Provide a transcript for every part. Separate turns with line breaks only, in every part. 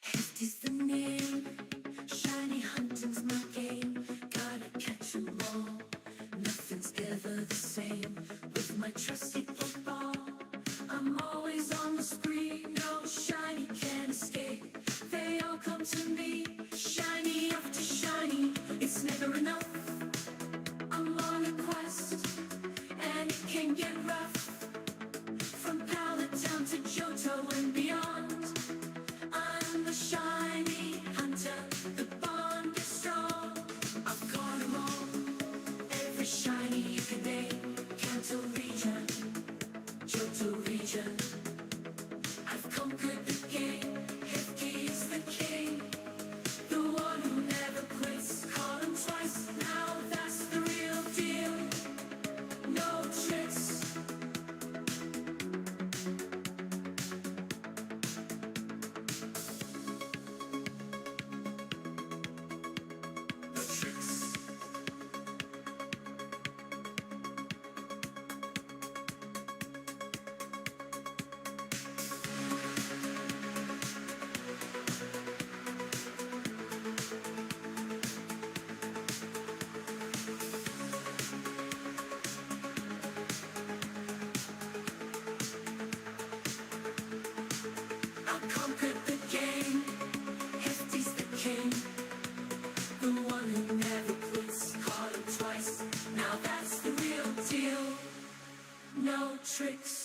Hefty's the name, shiny hunting's my game. Gotta catch 'em all, nothing's ever the same. With my trusty football, I'm always on the spree. No shiny can escape, they all come to me. Shiny after shiny, it's never enough. I'm on a quest, and it can get rough. From Pallet Town to Johto and beyond, I'm the shiny hunter, the bond is strong. I've got 'em all, every shiny you can name. Kanto region, Johto region, I've conquered the game. Hefty is the king, the one who never quits. Call him twice, now that's the real deal. No tricks. I conquered the game. Hefty's the king, the one who never quits. Call him twice, now that's the real deal. No tricks.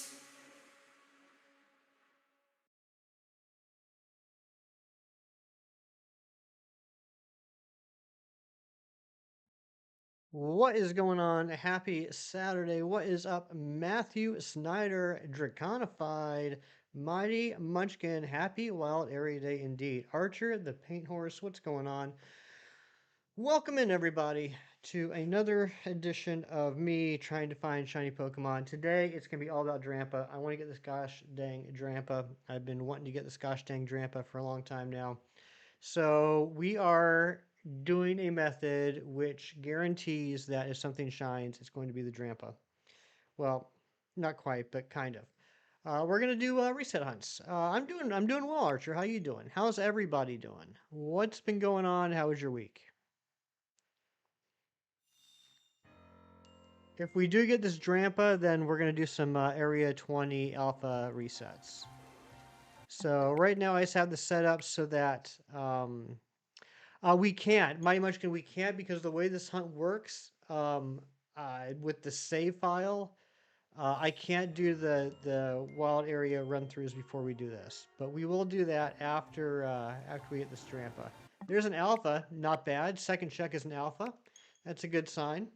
What is going on? Happy Saturday. What is up? Matthew Snyder, Draconified, Mighty Munchkin, happy wild area day indeed. Archer, the paint horse, what's going on? Welcome in, everybody, to another edition of me trying to find shiny Pokemon. Today, it's going to be all about Drampa. I want to get this gosh dang Drampa. I've been wanting to get this gosh dang Drampa for a long time now. So we are doing a method which guarantees that if something shines, it's going to be the Drampa. Well, not quite, but kind of. We're gonna do reset hunts. I'm doing well, Archer. How you doing? How's everybody doing? What's been going on? How was your week? If we do get this Drampa, then we're gonna do some Area 20 Alpha resets. So right now I just have the setup so that we can't. Mighty Munchkin, we can't because the way this hunt works, with the save file, I can't do the wild area run-throughs before we do this. But we will do that after we get this Drampa. There's an alpha, not bad. Second check is an alpha. That's a good sign.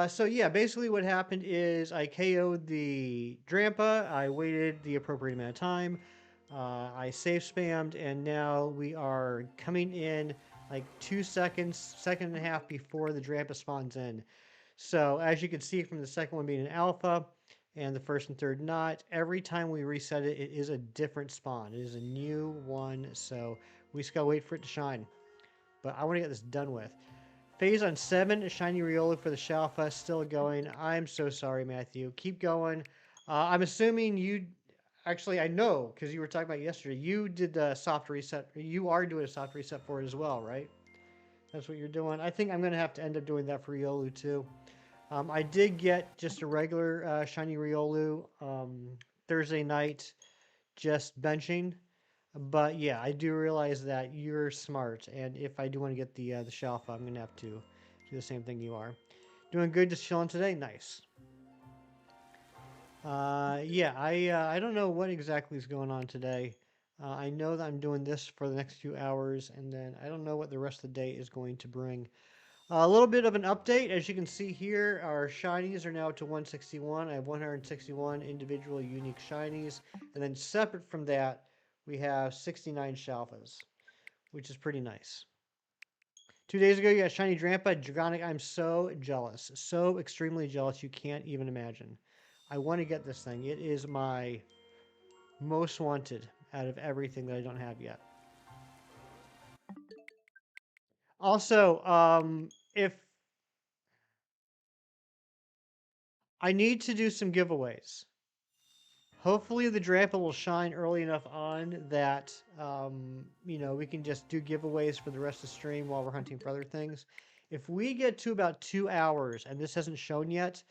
So yeah, basically what happened is I KO'd the Drampa. I waited the appropriate amount of time. I save spammed, and now we are coming in like 2 seconds, second and a half before the Drampa spawns in. So as you can see from the second one being an alpha and the first and third not, every time we reset it, it is a different spawn. It is a new one, so we just gotta wait for it to shine. But I want to get this done with. Phase on 7, Shiny Riolu for the Shalfa, still going. I'm so sorry, Matthew. Keep going. I'm assuming you, actually, I know, because you were talking about yesterday, you did the soft reset. You are doing a soft reset for it as well, right? That's what you're doing. I think I'm going to have to end up doing that for Riolu, too. I did get just a regular Shiny Riolu Thursday night, just benching. But yeah, I do realize that you're smart, and if I do want to get the shelf, I'm gonna have to do the same thing you are. Doing good, just chilling today. Nice. Yeah, I don't know what exactly is going on today. I know that I'm doing this for the next few hours, and then I don't know what the rest of the day is going to bring. A little bit of an update, as you can see here, our shinies are now to 161. I have 161 individual unique shinies, and then separate from that, we have 69 shalfas, which is pretty nice. 2 days ago, you got shiny Drampa, Dragonic. I'm so jealous, so extremely jealous. You can't even imagine. I want to get this thing. It is my most wanted out of everything that I don't have yet. Also, if I need to do some giveaways. Hopefully the Drampa will shine early enough on that, you know, we can just do giveaways for the rest of the stream while we're hunting for other things. If we get to about 2 hours and this hasn't shown yet,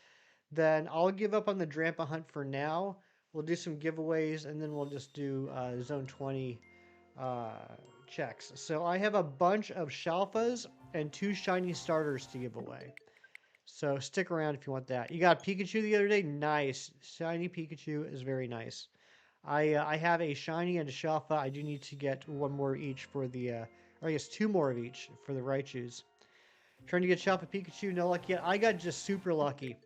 then I'll give up on the Drampa hunt for now. We'll do some giveaways and then we'll just do Zone 20 checks. So I have a bunch of Shalfas and 2 shiny starters to give away. So stick around if you want that. You got Pikachu the other day? Nice. Shiny Pikachu is very nice. I have a shiny and a Shalfa. I do need to get one more each for the, or I guess 2 more of each for the Raichus. Trying to get Shalfa Pikachu, no luck yet. I got just super lucky.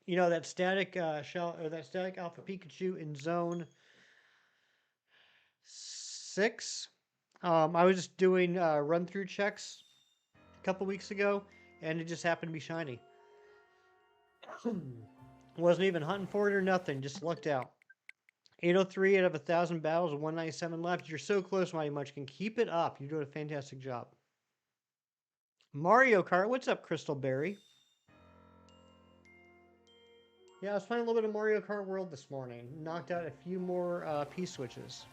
You know that static that static Alpha Pikachu in Zone 6. I was just doing run through checks a couple weeks ago, and it just happened to be shiny. Wasn't even hunting for it or nothing, just lucked out. 803 out of 1,000 battles, 197 left. You're so close, Mighty Munchkin. Keep it up. You're doing a fantastic job. Mario Kart, what's up, Crystal Berry? Yeah, I was playing a little bit of Mario Kart World this morning. Knocked out a few more P-switches.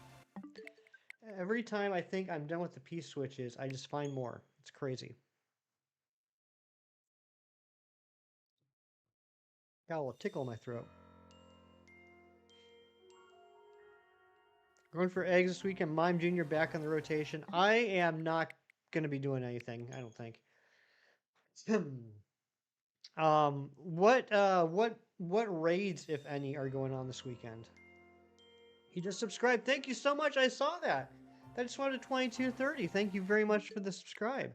Every time I think I'm done with the P-switches, I just find more. It's crazy. Got a little tickle in my throat. Going for eggs this weekend. Mime Jr. back on the rotation. I am not going to be doing anything, I don't think. What raids, if any, are going on this weekend? He just subscribed. Thank you so much. I saw that. That just wanted 2230. Thank you very much for the subscribe.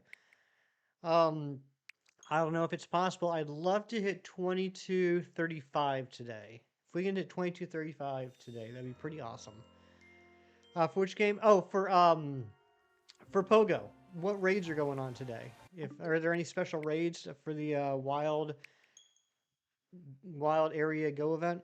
I don't know if it's possible. I'd love to hit 2235 today. If we can hit 2235 today, that'd be pretty awesome. For which game? Oh, for Pogo. What raids are going on today? Are there any special raids for the wild area go event?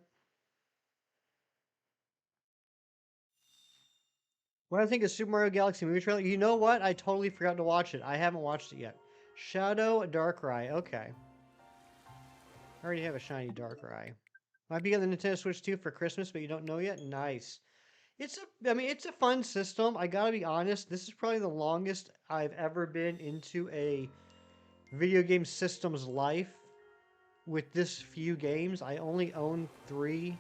What I think of Super Mario Galaxy movie trailer? You know what? I totally forgot to watch it. I haven't watched it yet. Shadow Darkrai. Okay. I already have a shiny Darkrai. Might be on the Nintendo Switch 2 for Christmas, but you don't know yet? Nice. It's a fun system. I gotta be honest, this is probably the longest I've ever been into a video game system's life with this few games. I only own 3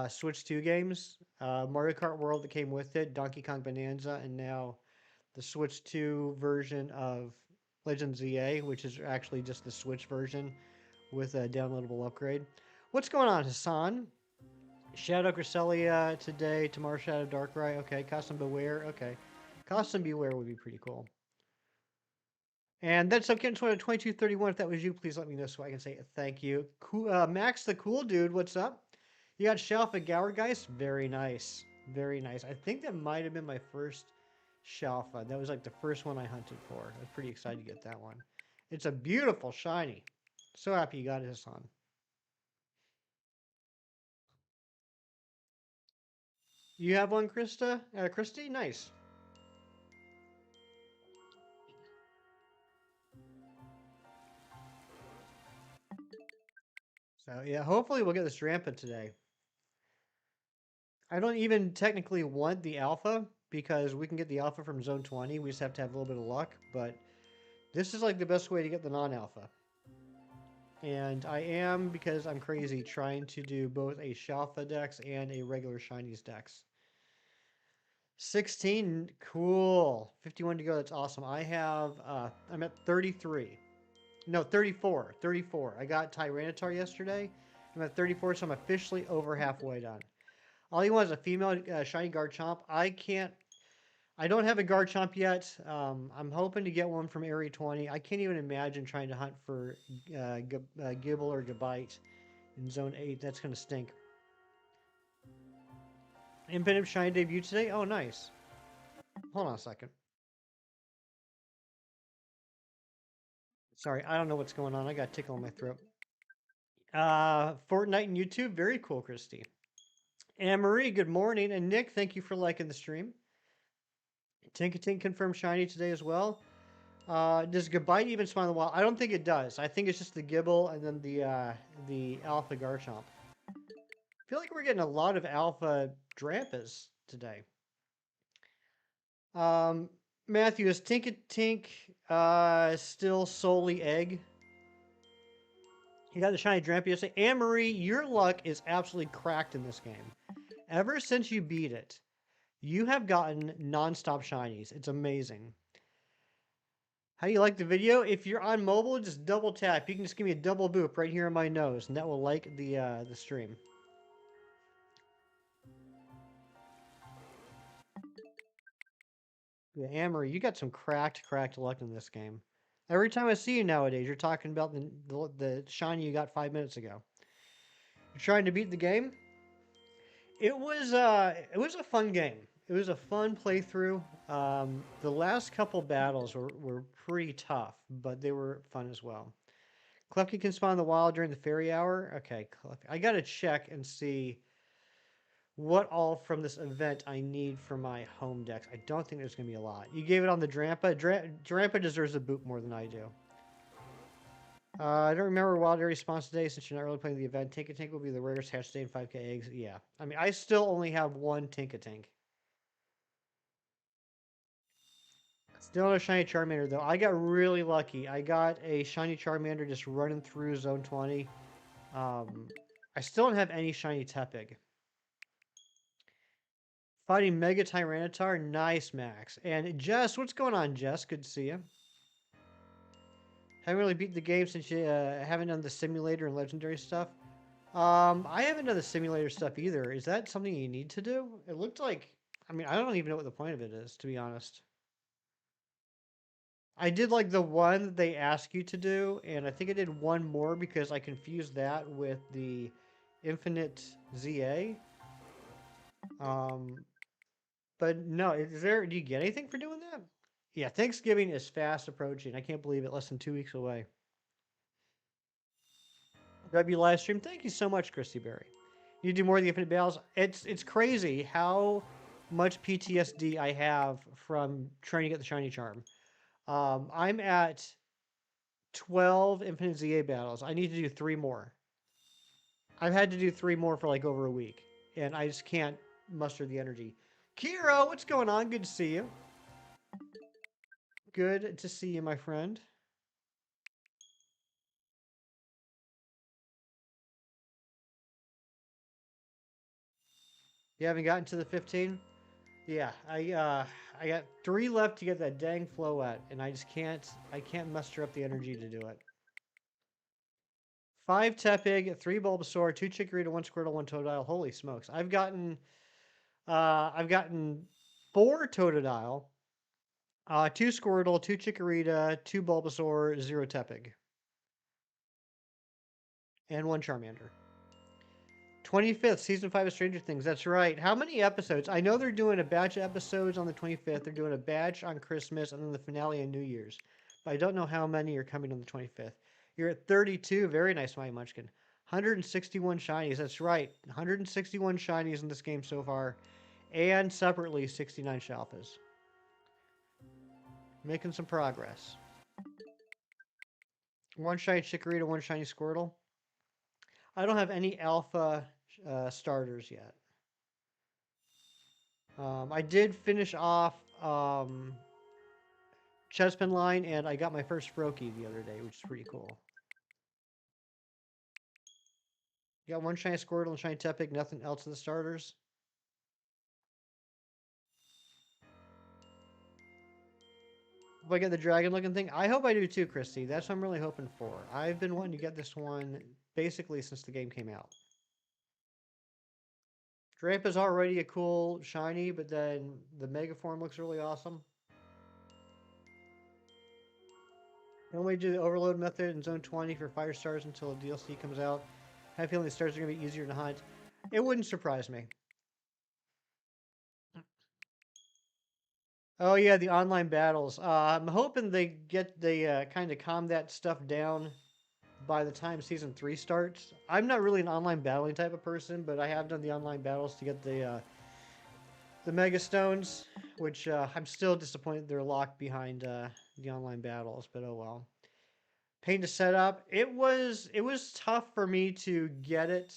Switch 2 games. Mario Kart World that came with it, Donkey Kong Bonanza, and now the Switch 2 version of Legend ZA, which is actually just the Switch version with a downloadable upgrade. What's going on, Hassan? Shadow Cresselia today, tomorrow Shadow Darkrai. Okay, Custom Beware. Okay, Custom Beware would be pretty cool. And that's okay. 2231. If that was you, please let me know so I can say thank you. Cool, Max the Cool Dude, what's up? You got Shalfa Gourgeist. Very nice. Very nice. I think that might have been my first Shalfa. That was like the first one I hunted for. I was pretty excited to get that one. It's a beautiful shiny. So happy you got it, Hassan. You have one, Krista? Christy? Nice. So, yeah, hopefully we'll get this rampant today. I don't even technically want the alpha because we can get the alpha from Zone 20. We just have to have a little bit of luck, but this is like the best way to get the non-alpha. And I am, because I'm crazy, trying to do both a Shalfa dex and a regular Shinies dex. 16, cool. 51 to go, that's awesome. I'm at 33. No, 34. 34. I got Tyranitar yesterday. I'm at 34, so I'm officially over halfway done. All you want is a female shiny Garchomp. I don't have a Garchomp yet. I'm hoping to get one from Area 20. I can't even imagine trying to hunt for Gibble or Gabite in Zone 8. That's going to stink. Infinite Shiny debut today? Oh, nice. Hold on a second. Sorry, I don't know what's going on. I got a tickle in my throat. Fortnite and YouTube. Very cool, Christy. Anne Marie, good morning. And Nick, thank you for liking the stream. Tinkatink confirmed shiny today as well. Does Gabite even spawn in the wild? I don't think it does. I think it's just the Gibble and then the Alpha Garchomp. feel like we're getting a lot of alpha Drampas today. Um, Matthew, is Tink still solely egg? You got the shiny Drampa yesterday. Anne-Marie, your luck is absolutely cracked in this game. Ever since you beat it, you have gotten non-stop shinies. It's amazing. How do you like the video? If you're on mobile, just double tap. You can just give me a double boop right here on my nose, and that will like the stream. Yeah, Amory, you got some cracked luck in this game. Every time I see you nowadays, you're talking about the shiny you got 5 minutes ago. You're trying to beat the game. It was a fun game. It was a fun playthrough. The last couple battles were pretty tough, but they were fun as well. Klefki can spawn in the wild during the fairy hour. Okay, Klefki. I gotta check and see what all from this event I need for my home decks. I don't think there's gonna be a lot. You gave it on the Drampa. Drampa deserves a boot more than I do. I don't remember Wild Area spawns today since you're not really playing the event. Tinkatank will be the rarest hatch today in 5k eggs. Yeah. I mean, I still only have one Tinkatank. Still no shiny Charmander, though. I got really lucky. I got a shiny Charmander just running through Zone 20. I still don't have any shiny Tepig. Fighting Mega Tyranitar. Nice, Max. And Jess, what's going on, Jess? Good to see you. Haven't really beat the game since you haven't done the simulator and legendary stuff. I haven't done the simulator stuff either. Is that something you need to do? It looked like... I mean, I don't even know what the point of it is, to be honest. I did like the one that they ask you to do, and I think I did one more because I confused that with the Infinite ZA. But no, do you get anything for doing that? Yeah, Thanksgiving is fast approaching. I can't believe it, less than 2 weeks away. W live stream. Thank you so much, Christy Berry. You do more of the Infinite Battles. It's crazy how much PTSD I have from trying to get the Shiny Charm. I'm at 12 Infinite ZA battles. I need to do 3 more. I've had to do 3 more for like over a week, and I just can't muster the energy. Kiro, what's going on? Good to see you. Good to see you, my friend. You haven't gotten to the 15? Yeah, I got 3 left to get that dang Floette, and I just can't muster up the energy to do it. 5 Tepig, 3 Bulbasaur, 2 Chikorita, 1 Squirtle, 1 Totodile. Holy smokes! I've gotten 4 Totodile, 2 Squirtle, 2 Chikorita, 2 Bulbasaur, 0 Tepig, and 1 Charmander. 25th, Season 5 of Stranger Things. That's right. How many episodes? I know they're doing a batch of episodes on the 25th. They're doing a batch on Christmas and then the finale on New Year's. But I don't know how many are coming on the 25th. You're at 32. Very nice, Mighty Munchkin. 161 shinies. That's right. 161 shinies in this game so far. And separately, 69 Shalfas. Making some progress. 1 shiny Chikorita, 1 shiny Squirtle. I don't have any alpha starters yet. I did finish off Chespin line, and I got my first Froakie the other day, which is pretty cool. You got 1 shiny Squirtle and shiny Tepig, nothing else in the starters. If I get the dragon looking thing, I hope I do too, Christy. That's what I'm really hoping for. I've been wanting to get this one basically since the game came out. Drapa's already a cool shiny, but then the Mega Form looks really awesome. Don't wait to do the overload method in Zone 20 for Fire Stars until a DLC comes out. I have a feeling the stars are going to be easier to hunt. It wouldn't surprise me. Oh yeah, the online battles. I'm hoping they kind of calm that stuff down by the time Season 3 starts. I'm not really an online battling type of person, but I have done the online battles to get the Mega Stones, which I'm still disappointed they're locked behind the online battles, but oh well. Pain to set up. It was tough for me to get it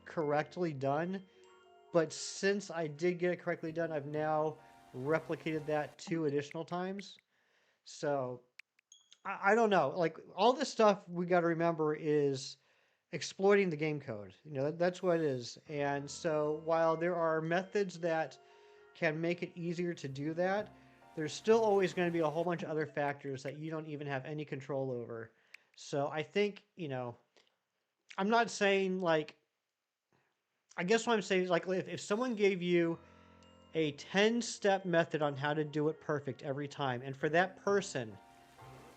correctly done, but since I did get it correctly done, I've now replicated that 2 additional times. So I don't know. Like all this stuff we got to remember is exploiting the game code. That's what it is. And so while there are methods that can make it easier to do that, there's still always going to be a whole bunch of other factors that you don't even have any control over. So I think, I'm not saying like, I guess what I'm saying is like if someone gave you a 10-step method on how to do it perfect every time, and for that person,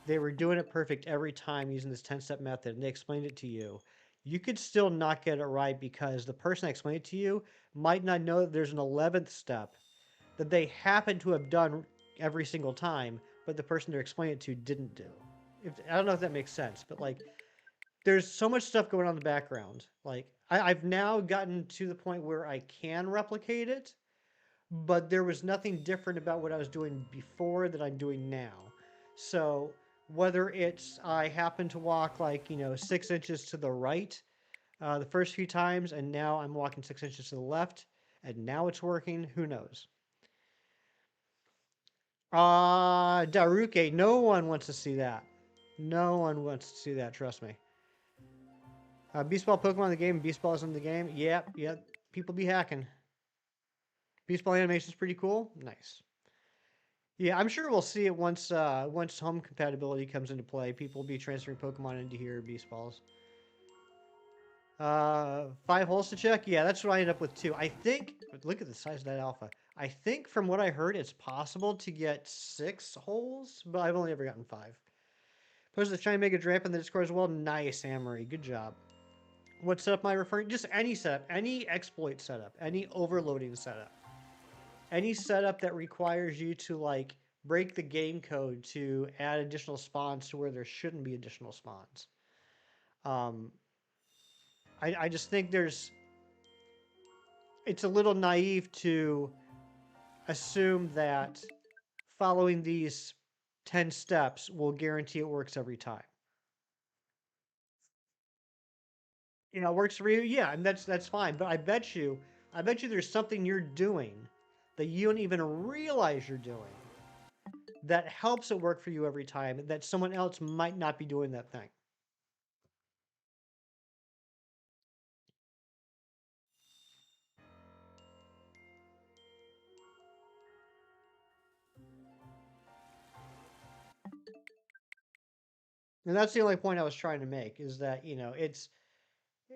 they were doing it perfect every time using this 10-step method, and they explained it to you, you could still not get it right because the person that explained it to you might not know that there's an 11th step that they happen to have done every single time, but the person they're explaining it to didn't do. I don't know if that makes sense, but like there's so much stuff going on in the background. Like I've now gotten to the point where I can replicate it, but there was nothing different about what I was doing before that I'm doing now. So whether it's I happen to walk like 6 inches to the right the first few times, and now I'm walking 6 inches to the left, and now it's working, who knows? Daruke, no one wants to see that. No one wants to see that, trust me. Beast Ball Pokemon in the game, Beast Ball is in the game. Yep. People be hacking. Beast Ball animation is pretty cool. Nice. Yeah, I'm sure we'll see it once home compatibility comes into play. People will be transferring Pokemon into here, Beast Balls. 5 holes to check? Yeah, that's what I end up with too. I think, look at the size of that alpha. I think from what I heard, it's possible to get 6 holes, but I've only ever gotten 5. Post the shiny Mega Dramp in the Discord as well. Nice, Amory. Good job. What setup am I referring? Just any setup, any exploit setup, any overloading setup. Any setup that requires you to like break the game code to add additional spawns to where there shouldn't be additional spawns. I just think it's a little naive to assume that following these 10 steps will guarantee it works every time. It works for you, yeah, and that's fine. But I bet you there's something you're doing that you don't even realize you're doing that helps it work for you every time, that someone else might not be doing that thing. And that's the only point I was trying to make is that,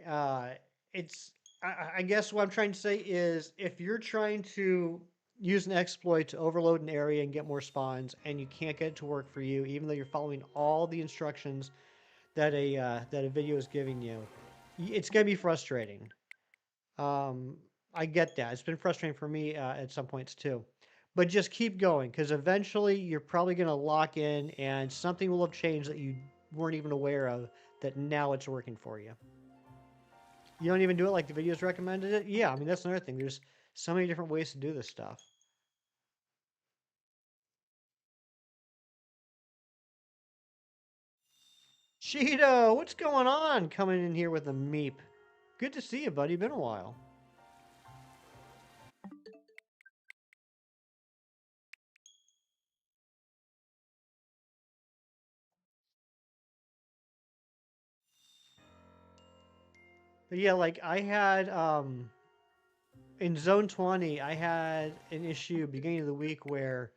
uh, it's, I guess what I'm trying to say is if you're trying to use an exploit to overload an area and get more spawns and you can't get it to work for you, even though you're following all the instructions that a video is giving you, it's going to be frustrating. I get that. It's been frustrating for me at some points too. But just keep going because eventually you're probably going to lock in and something will have changed that you weren't even aware of that now it's working for you. You don't even do it like the videos recommended it? Yeah, I mean, that's another thing. There's so many different ways to do this stuff. Cheeto, what's going on? Coming in here with a meep. Good to see you, buddy. Been a while. But yeah, like I had in Zone 20, I had an issue beginning of the week where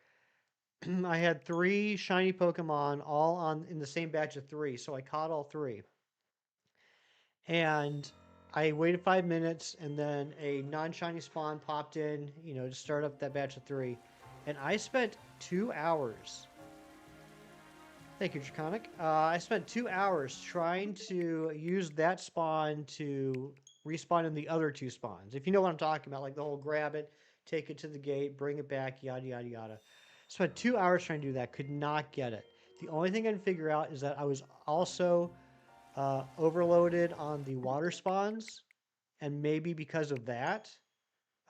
I had 3 shiny Pokemon all on in the same batch of 3, so I caught all 3. And I waited 5 minutes, and then a non-shiny spawn popped in, to start up that batch of 3. And I spent 2 hours. Thank you, Draconic. I spent 2 hours trying to use that spawn to respawn in the other 2 spawns. If you know what I'm talking about, like the whole grab it, take it to the gate, bring it back, yada, yada, yada. Spent 2 hours trying to do that, could not get it. The only thing I can figure out is that I was also overloaded on the water spawns, and maybe because of that,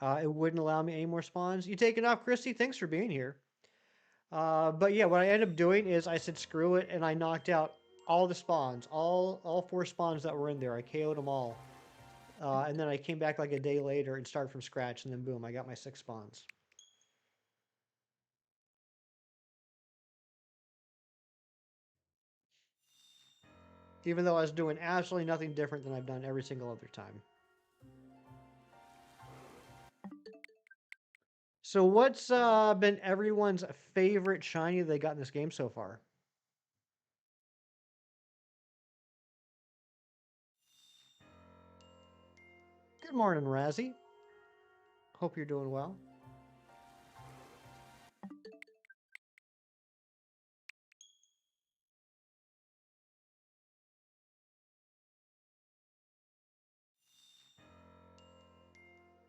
it wouldn't allow me any more spawns. You taking off, Christy? Thanks for being here. But yeah, what I ended up doing is I said screw it, and I knocked out all the spawns, all 4 spawns that were in there. I KO'd them all. And then I came back like a day later and started from scratch, and then boom, I got my 6 spawns. Even though I was doing absolutely nothing different than I've done every single other time. So what's been everyone's favorite shiny they got in this game so far? Good morning, Razzie. Hope you're doing well.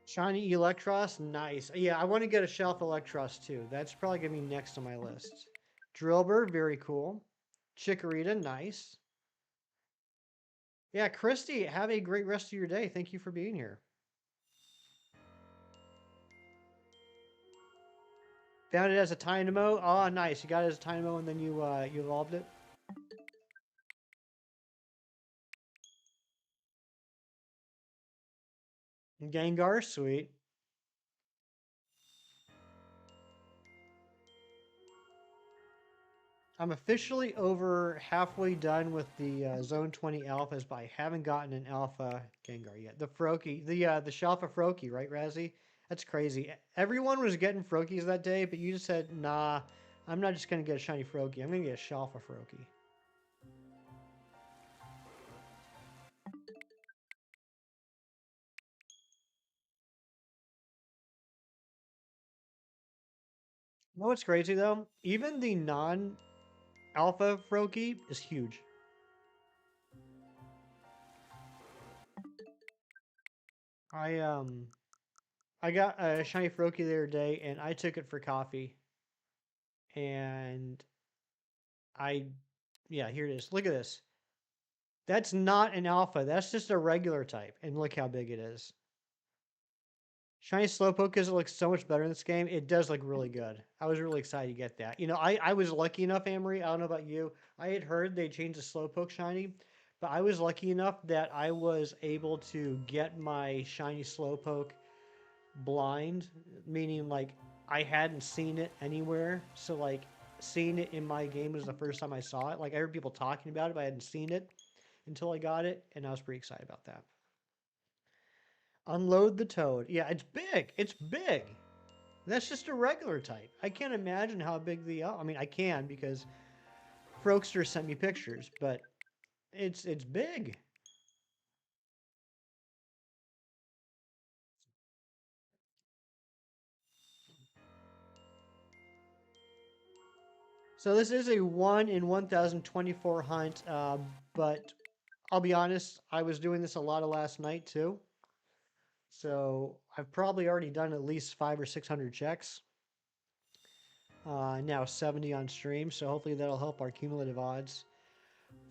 Shiny Electros, nice. Yeah, I want to get a Shelf Electros too. That's probably going to be next on my list. Drillbur, very cool. Chikorita, nice. Yeah, Christy, have a great rest of your day. Thank you for being here. Found it as a Tynamo. Oh, nice. You got it as a Tynamo and then you evolved it. Gengar, sweet. I'm officially over halfway done with the Zone 20 alphas, but I haven't gotten an alpha Gengar yet. The Froakie, the Shalfa Froakie, right, Razzie? That's crazy. Everyone was getting Froakies that day, but you just said, nah, I'm not just going to get a shiny Froakie. I'm going to get a Shalfa Froakie. You know what's crazy, though? Even the non-alpha Froakie is huge. I, um... I got a shiny Froakie the other day, and I took it for coffee. And yeah, here it is. Look at this. That's not an alpha. That's just a regular type. And look how big it is. Shiny Slowpoke, because it looks so much better in this game, it does look really good. I was really excited to get that. You know, I was lucky enough, Amory, I don't know about you. I had heard they changed the Slowpoke shiny, but I was lucky enough that I was able to get my shiny Slowpoke blind, meaning like I hadn't seen it anywhere. So like seeing it in my game was the first time I saw it. Like I heard people talking about it, but I hadn't seen it until I got it, and I was pretty excited about that. Unload the toad. Yeah, it's big. It's big. That's just a regular type. I can't imagine how big the. I mean, I can because Frokester sent me pictures, but it's big. So this is a 1 in 1024 hunt, but I'll be honest, I was doing this a lot of last night too. So I've probably already done at least 500 or 600 checks. Now 70 on stream, so hopefully that'll help our cumulative odds.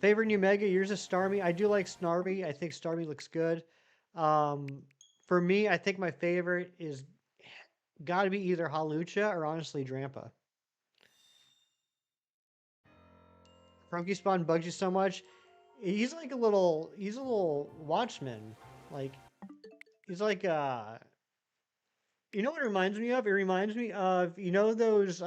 Favorite new Mega, yours is Starmie. I do like Snarby. I think Starmie looks good. Um, for me, I think my favorite is got to be either Halucha or honestly Drampa. Funky Spawn bugs you so much. He's like he's a little watchman. Like, he's like, you know what it reminds me of? It reminds me of, you know, those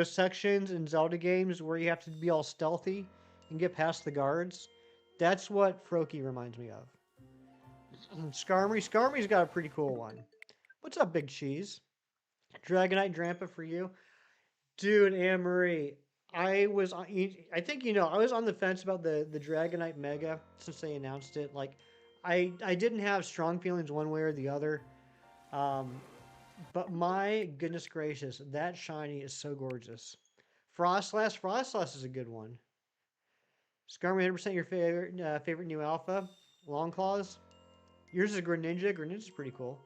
sections in Zelda games where you have to be all stealthy and get past the guards. That's what Froakie reminds me of. Skarmory's got a pretty cool one. What's up, Big Cheese? Dragonite Drampa for you. Dude, Anne Marie, I think you know, I was on the fence about the Dragonite Mega since they announced it. Like, I didn't have strong feelings one way or the other. Um, but my goodness gracious, that shiny is so gorgeous. Frostlass is a good one. Skarmory, 100% your favorite new alpha. Longclaws. Yours is Greninja. Greninja's pretty cool.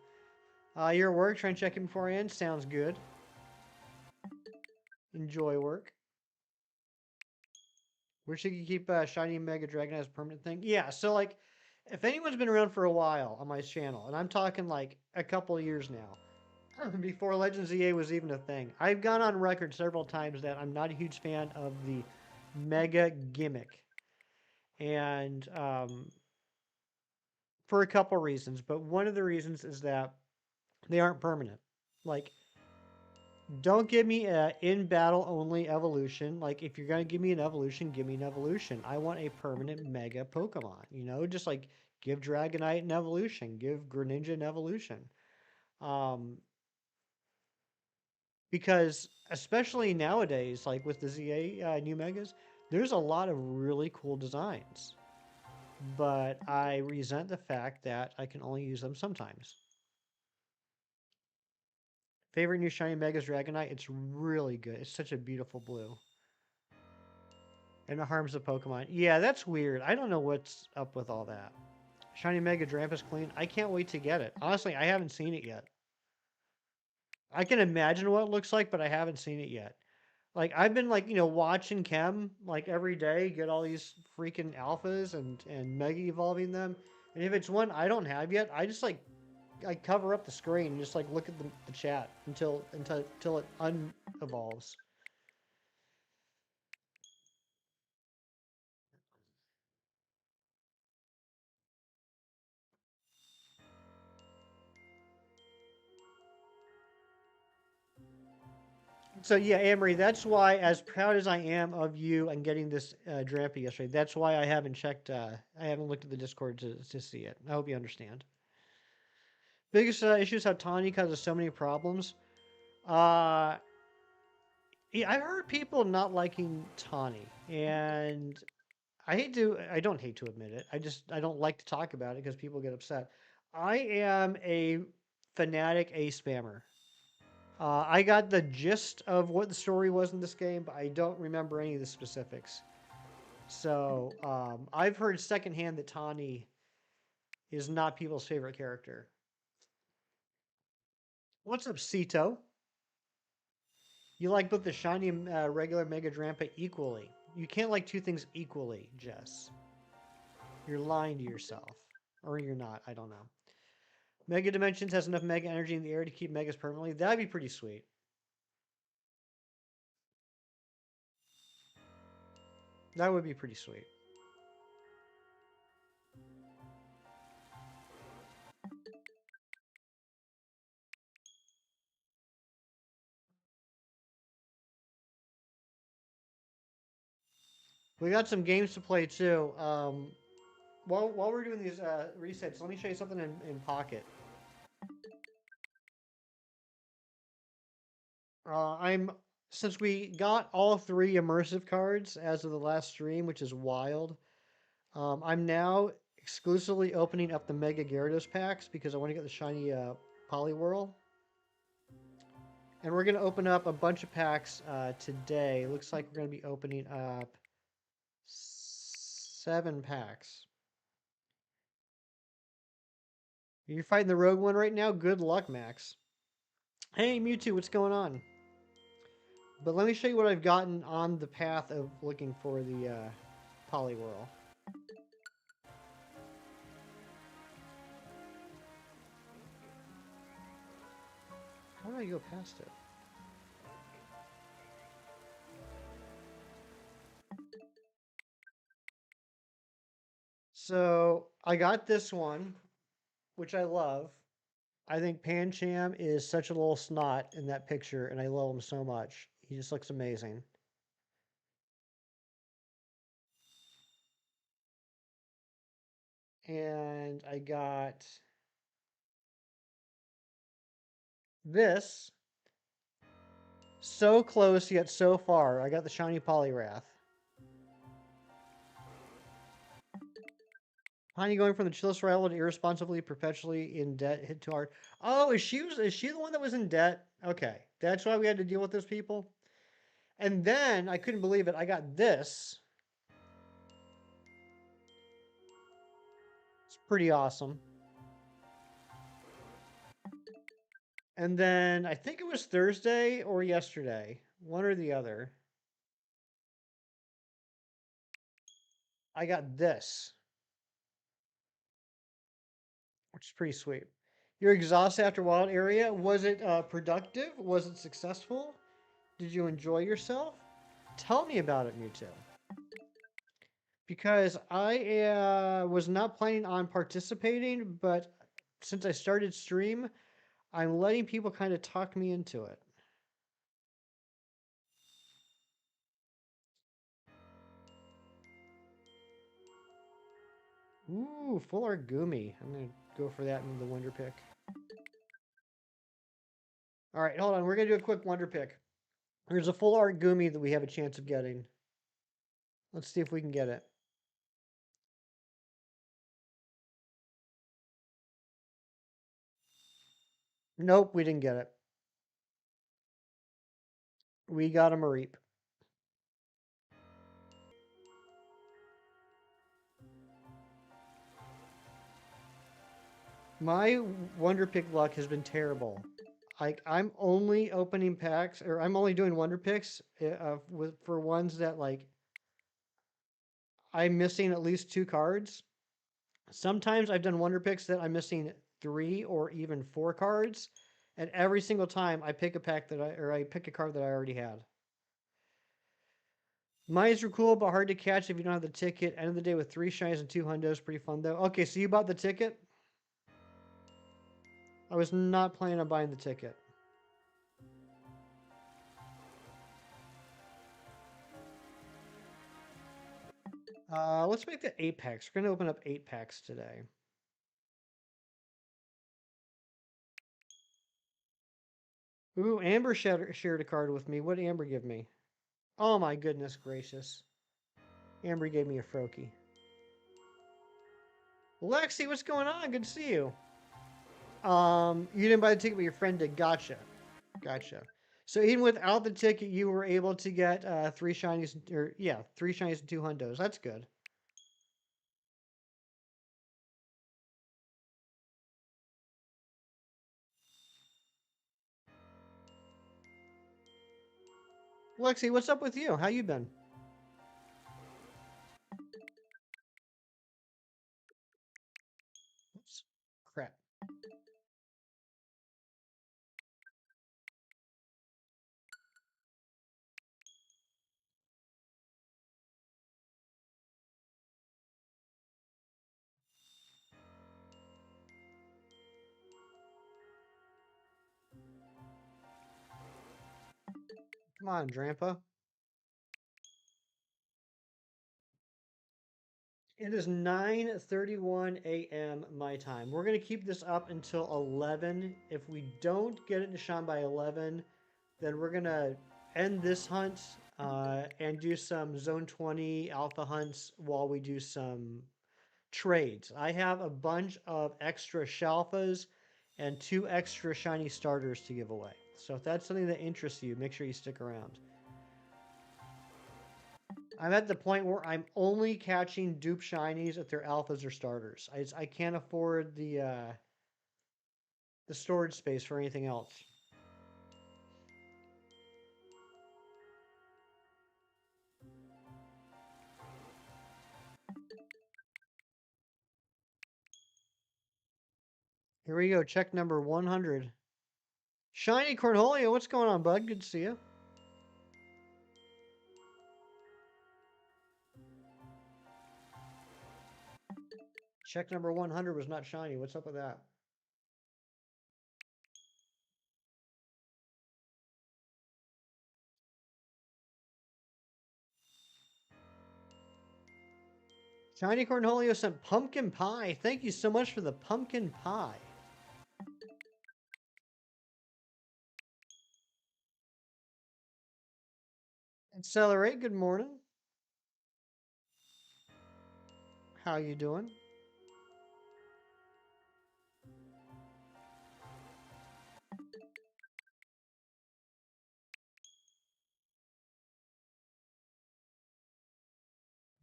You're at work. Try and check in before I end. Sounds good. Enjoy work. Wish you could keep Shiny and Mega Dragon as a permanent thing. Yeah, so like, if anyone's been around for a while on my channel, and I'm talking like a couple of years now, before Legends EA was even a thing, I've gone on record several times that I'm not a huge fan of the Mega gimmick. And for a couple reasons, but one of the reasons is that they aren't permanent. Like, don't give me a in battle only evolution. Like, if you're gonna give me an evolution, give me an evolution. I want a permanent mega Pokemon. You know, just like give Dragonite an evolution, give Greninja an evolution. Um, because especially nowadays, like with the ZA new megas, there's a lot of really cool designs. But I resent the fact that I can only use them sometimes. Favorite new shiny megas Dragonite? It's really good. It's such a beautiful blue. And it harms the Pokemon. Yeah, that's weird. I don't know what's up with all that. Shiny Mega Drampus Clean. I can't wait to get it. Honestly, I haven't seen it yet. I can imagine what it looks like, but I haven't seen it yet. Like, I've been, like, watching Chem, like, every day, get all these freaking alphas and Mega evolving them. And if it's one I don't have yet, I just, like, I cover up the screen and just, like, look at the chat until it unevolves. So yeah, Amory, that's why, as proud as I am of you and getting this Drampa yesterday, that's why I haven't checked. I haven't looked at the Discord to see it. I hope you understand. Biggest issue is how Tawny causes so many problems. Uh, yeah, I've heard people not liking Tawny, and I don't hate to admit it. I don't like to talk about it because people get upset. I am a fanatic A spammer. I got the gist of what the story was in this game, but I don't remember any of the specifics. So I've heard secondhand that Tawny is not people's favorite character. What's up, Sito? You like both the shiny and regular Mega Drampa equally. You can't like two things equally, Jess. You're lying to yourself. Or you're not, I don't know. Mega Dimensions has enough Mega energy in the air to keep Megas permanently. That'd be pretty sweet. That would be pretty sweet. We got some games to play too. While we're doing these resets, let me show you something in Pocket. I'm since we got all three immersive cards as of the last stream, which is wild. I'm now exclusively opening up the Mega Gyarados packs because I want to get the shiny Poliwhirl. And we're gonna open up a bunch of packs today. Looks like we're gonna be opening up 7 packs. You're fighting the Rogue one right now? Good luck, Max. Hey, Mewtwo, what's going on? But let me show you what I've gotten on the path of looking for the Poliwhirl. How do I go past it? So I got this one, which I love. I think Pancham is such a little snot in that picture, and I love him so much. He just looks amazing. And I got this. So close yet so far. I got the shiny Poliwrath. Honey going from the chillest rival to irresponsibly, perpetually in debt, hit too hard. Oh, is she the one that was in debt? Okay, that's why we had to deal with those people. And then I couldn't believe it. I got this. It's pretty awesome. And then I think it was Thursday or yesterday, one or the other. I got this, which is pretty sweet. You're exhausted after Wild Area. Was it productive? Was it successful? Did you enjoy yourself? Tell me about it, Mewtwo. because I was not planning on participating, but since I started stream, I'm letting people kind of talk me into it. Ooh, full art Gumi. I'm gonna go for that in the wonder pick. All right, hold on. We're gonna do a quick wonder pick. There's a full art Gumi that we have a chance of getting. Let's see if we can get it. Nope, we didn't get it. We got a Mareep. My wonder pick luck has been terrible. Like I'm only opening packs, or I'm only doing wonder picks for ones that like I'm missing at least 2 cards. Sometimes I've done wonder picks that I'm missing 3 or even 4 cards, and every single time I pick a pack I pick a card that I already had. Mines are cool, but hard to catch if you don't have the ticket. End of the day with 3 shinies and 2 hundos. Pretty fun though. Okay, so you bought the ticket? I was not planning on buying the ticket. Let's make the 8 packs. We're gonna open up 8 packs today. Ooh, Amber shared a card with me. What did Amber give me? Oh my goodness gracious. Amber gave me a Froakie. Lexi, what's going on? Good to see you. You didn't buy the ticket, but your friend did. Gotcha. Gotcha. So even without the ticket, you were able to get 3 shinies, or yeah, 3 shinies and 2 hundos. That's good. Lexi, what's up with you? How you been? Oops. Crap. Come on, Drampa. It is 9:31 a.m. my time. We're going to keep this up until 11. If we don't get it to Sean by 11, then we're going to end this hunt and do some Zone 20 alpha hunts while we do some trades. I have a bunch of extra Shalfas and 2 extra shiny starters to give away. So if that's something that interests you, make sure you stick around. I'm at the point where I'm only catching dupe shinies if they're alphas or starters. I can't afford the storage space for anything else. Here we go, check number 100. Shiny Cornholio, what's going on, bud? Good to see you. Check number 100 was not shiny. What's up with that? Shiny Cornholio sent pumpkin pie. Thank you so much for the pumpkin pie. Accelerate, good morning. How you doing?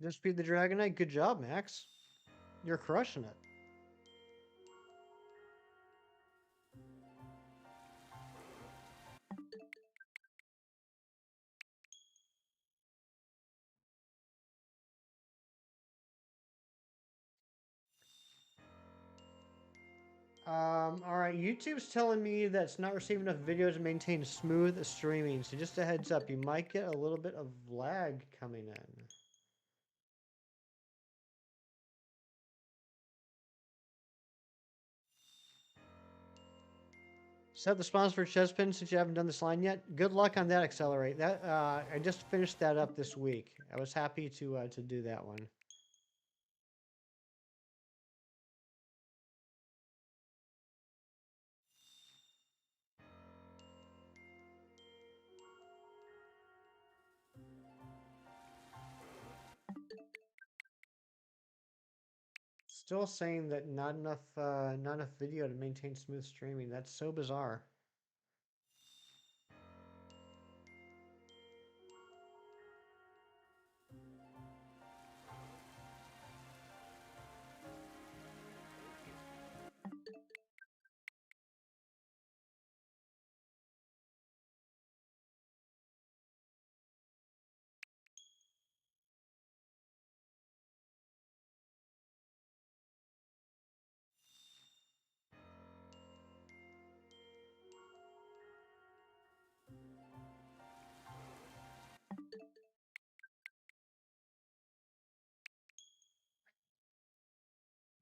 Just beat the Dragonite. Good job, Max. You're crushing it. All right, YouTube's telling me that it's not receiving enough video to maintain smooth streaming. So just a heads up, you might get a little bit of lag coming in. Set the spawns for Chespin since you haven't done this line yet. Good luck on that, Accelerate. That I just finished that up this week. I was happy to do that one. Still saying that not enough video to maintain smooth streaming. That's so bizarre.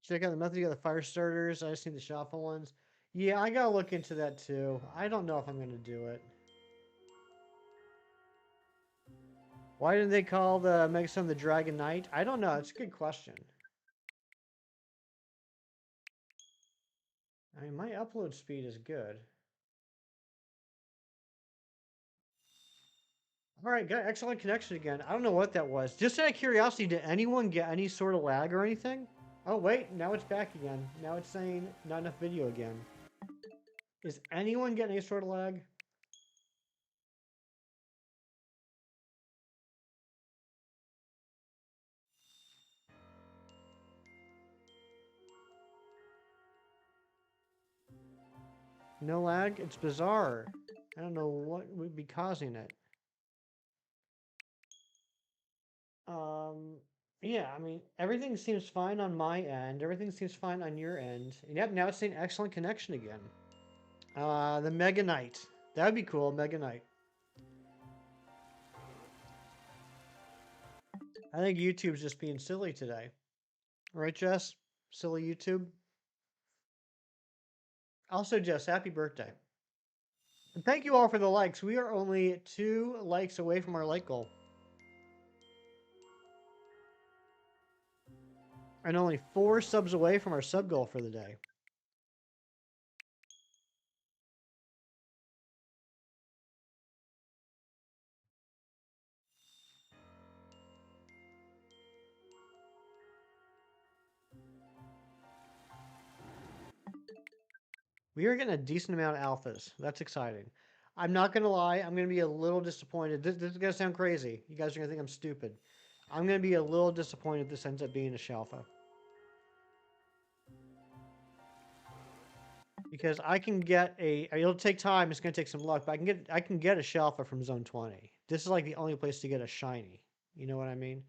Check out the method of the fire starters. I just need the shuffle ones. Yeah, I gotta look into that too. I don't know if I'm gonna do it. Why didn't they call the Megasun the Dragon Knight? I don't know. It's a good question. I mean, my upload speed is good. All right, got excellent connection again. I don't know what that was. Just out of curiosity, did anyone get any sort of lag or anything? Oh, wait, now it's back again. Now it's saying not enough video again. Is anyone getting any sort of lag? No lag? It's bizarre. I don't know what would be causing it. Yeah, I mean, everything seems fine on my end. Everything seems fine on your end. And yep, now it's saying excellent connection again. The Mega Knight. That would be cool, Mega Knight. I think YouTube's just being silly today. Right, Jess? Silly YouTube? Also, Jess, happy birthday. And thank you all for the likes. We are only 2 likes away from our like goal. And only 4 subs away from our sub goal for the day. We are getting a decent amount of alphas. That's exciting. I'm not going to lie. I'm going to be a little disappointed. This is going to sound crazy. You guys are going to think I'm stupid. I'm going to be a little disappointed if this ends up being a Shalfa. Because I can get it'll take time, it's going to take some luck, but I can get a Shalfa from Zone 20. This is like the only place to get a shiny. You know what I mean?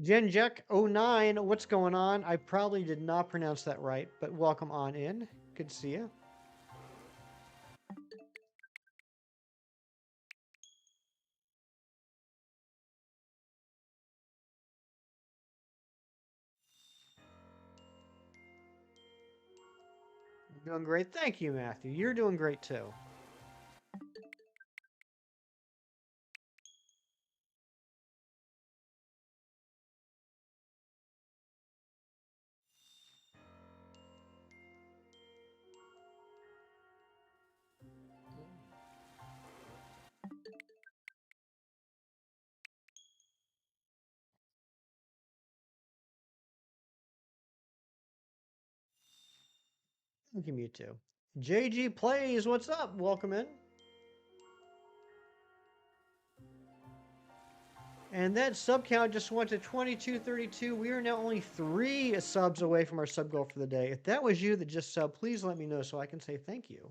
Genjek09, what's going on? I probably did not pronounce that right, but welcome on in. Good to see you. Doing great. Thank you, Matthew. You're doing great too. Thank you, Mewtwo. JG Plays, what's up? Welcome in. And that sub count just went to 2232. We are now only 3 subs away from our sub goal for the day. If that was you that just subbed, please let me know so I can say thank you.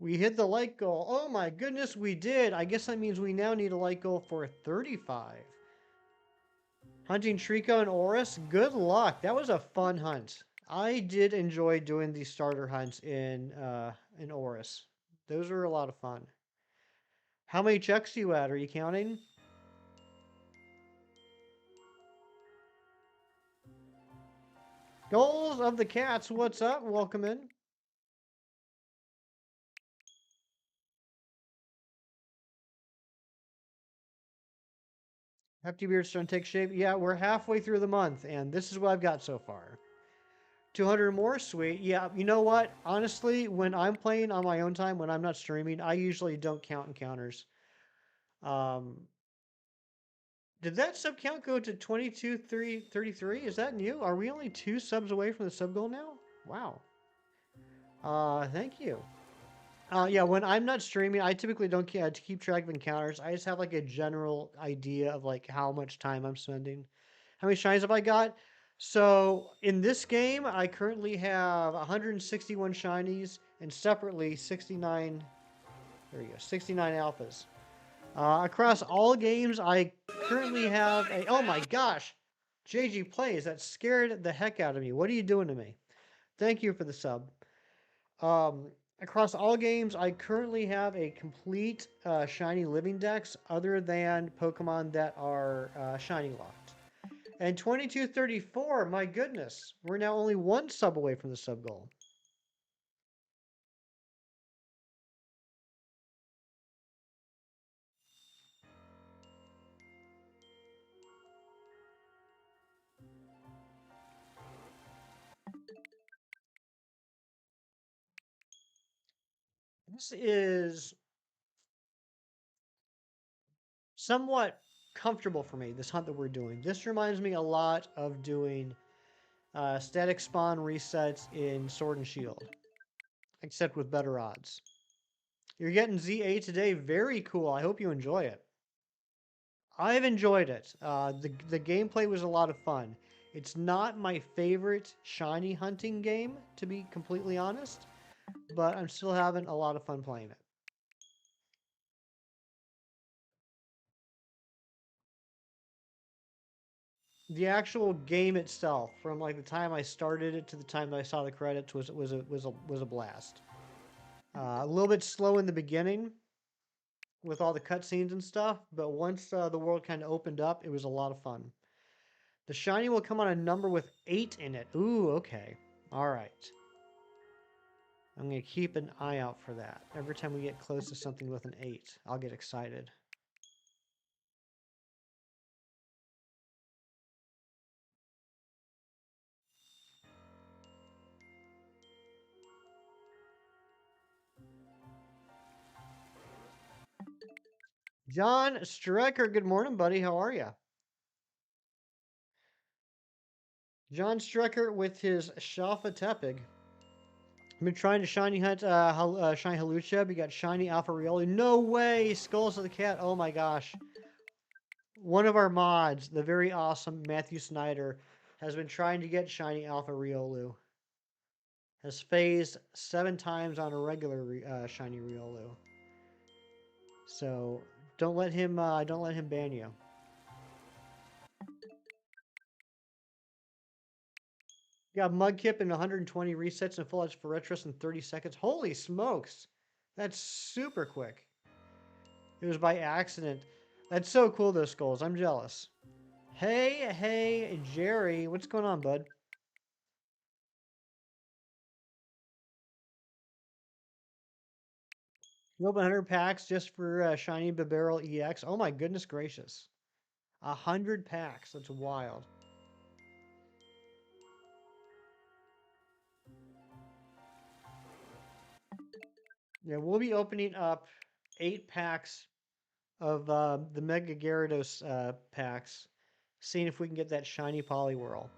We hit the like goal. Oh my goodness, we did. I guess that means we now need a like goal for 35. Hunting Trico and Oris, good luck. That was a fun hunt. I did enjoy doing the starter hunts in Oris. Those were a lot of fun. How many checks are you at? Are you counting? Goals of the Cats, what's up? Welcome in. Hefty Beard's starting to take shape. Yeah, we're halfway through the month, and this is what I've got so far. 200 more, sweet. Yeah, you know what? Honestly, when I'm playing on my own time, when I'm not streaming, I usually don't count encounters. Um, did that sub count go to 22,333? Is that new? Are we only 2 subs away from the sub goal now? Wow. Thank you. Yeah, when I'm not streaming, I typically don't to keep track of encounters. I just have like a general idea of like how much time I'm spending. How many shinies have I got? So in this game, I currently have 161 shinies and separately 69. There you go, 69 alphas. Across all games, I currently have a. Oh my gosh, JG Plays, that scared the heck out of me. What are you doing to me? Thank you for the sub. Um, Across all games, I currently have a complete shiny living dex other than Pokemon that are shiny locked. And 2234, my goodness, we're now only 1 sub away from the sub goal. This is somewhat comfortable for me, this hunt that we're doing. This reminds me a lot of doing static spawn resets in Sword and Shield, except with better odds. You're getting ZA today. Very cool. I hope you enjoy it. I've enjoyed it. The gameplay was a lot of fun. It's not my favorite shiny hunting game, to be completely honest, but I'm still having a lot of fun playing it. The actual game itself, from like the time I started it to the time that I saw the credits, was a blast. A little bit slow in the beginning with all the cutscenes and stuff, but once the world kind of opened up, it was a lot of fun. The shiny will come on a number with 8 in it. Ooh, okay. All right. I'm going to keep an eye out for that. Every time we get close to something with an 8, I'll get excited. John Strecker, good morning, buddy. How are you? John Strecker with his Shalfa Tepig. I've been trying to shiny hunt shiny Halucha. We got shiny Alpha Riolu. No way! Skulls of the Cat. Oh my gosh. One of our mods, the very awesome Matthew Snyder, has been trying to get shiny Alpha Riolu. Has phased 7 times on a regular shiny Riolu. So don't let him ban you. Got Mudkip in 120 resets and full edge for retros in 30 seconds. Holy smokes! That's super quick. It was by accident. That's so cool, those skulls. I'm jealous. Hey, Jerry. What's going on, bud? You open 100 packs just for Shiny Bibarel EX. Oh my goodness gracious. 100 packs. That's wild. Yeah, we'll be opening up 8 packs of the Mega Gyarados packs, seeing if we can get that shiny Poliwhirl.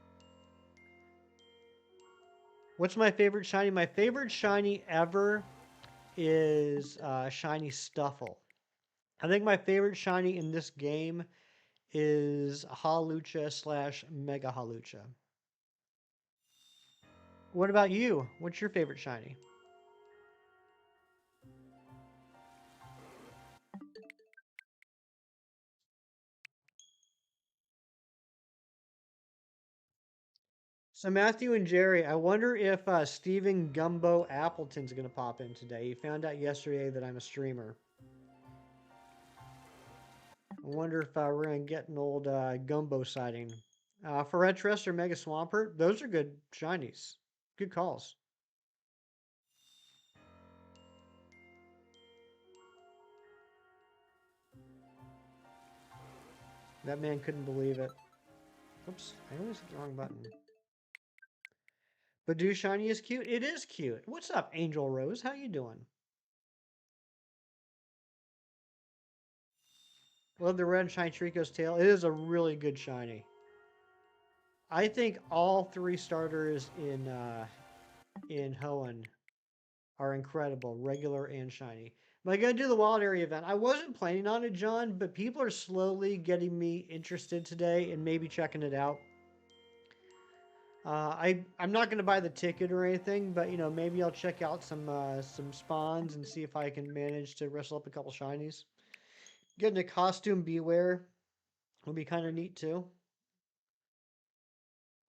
What's my favorite shiny? My favorite shiny ever is shiny Stuffle. I think my favorite shiny in this game is Hawlucha slash Mega Hawlucha. What about you? What's your favorite shiny? So Matthew and Jerry, I wonder if Stephen Gumbo Appleton's going to pop in today. He found out yesterday that I'm a streamer. I wonder if we're going to get an old Gumbo sighting Forretress or Mega Swampert, those are good shinies. Good calls. That man couldn't believe it. Oops, I always hit the wrong button. Badoo shiny is cute. It is cute. What's up, Angel Rose? How you doing? Love the red shiny Trico's tail. It is a really good shiny. I think all three starters in Hoenn are incredible, regular and shiny. Am I gonna do the wild area event? I wasn't planning on it, John, but people are slowly getting me interested today and maybe checking it out. I'm not gonna buy the ticket or anything, but you know maybe I'll check out some spawns and see if I can manage to wrestle up a couple shinies. Getting a costume Beware would be kind of neat too.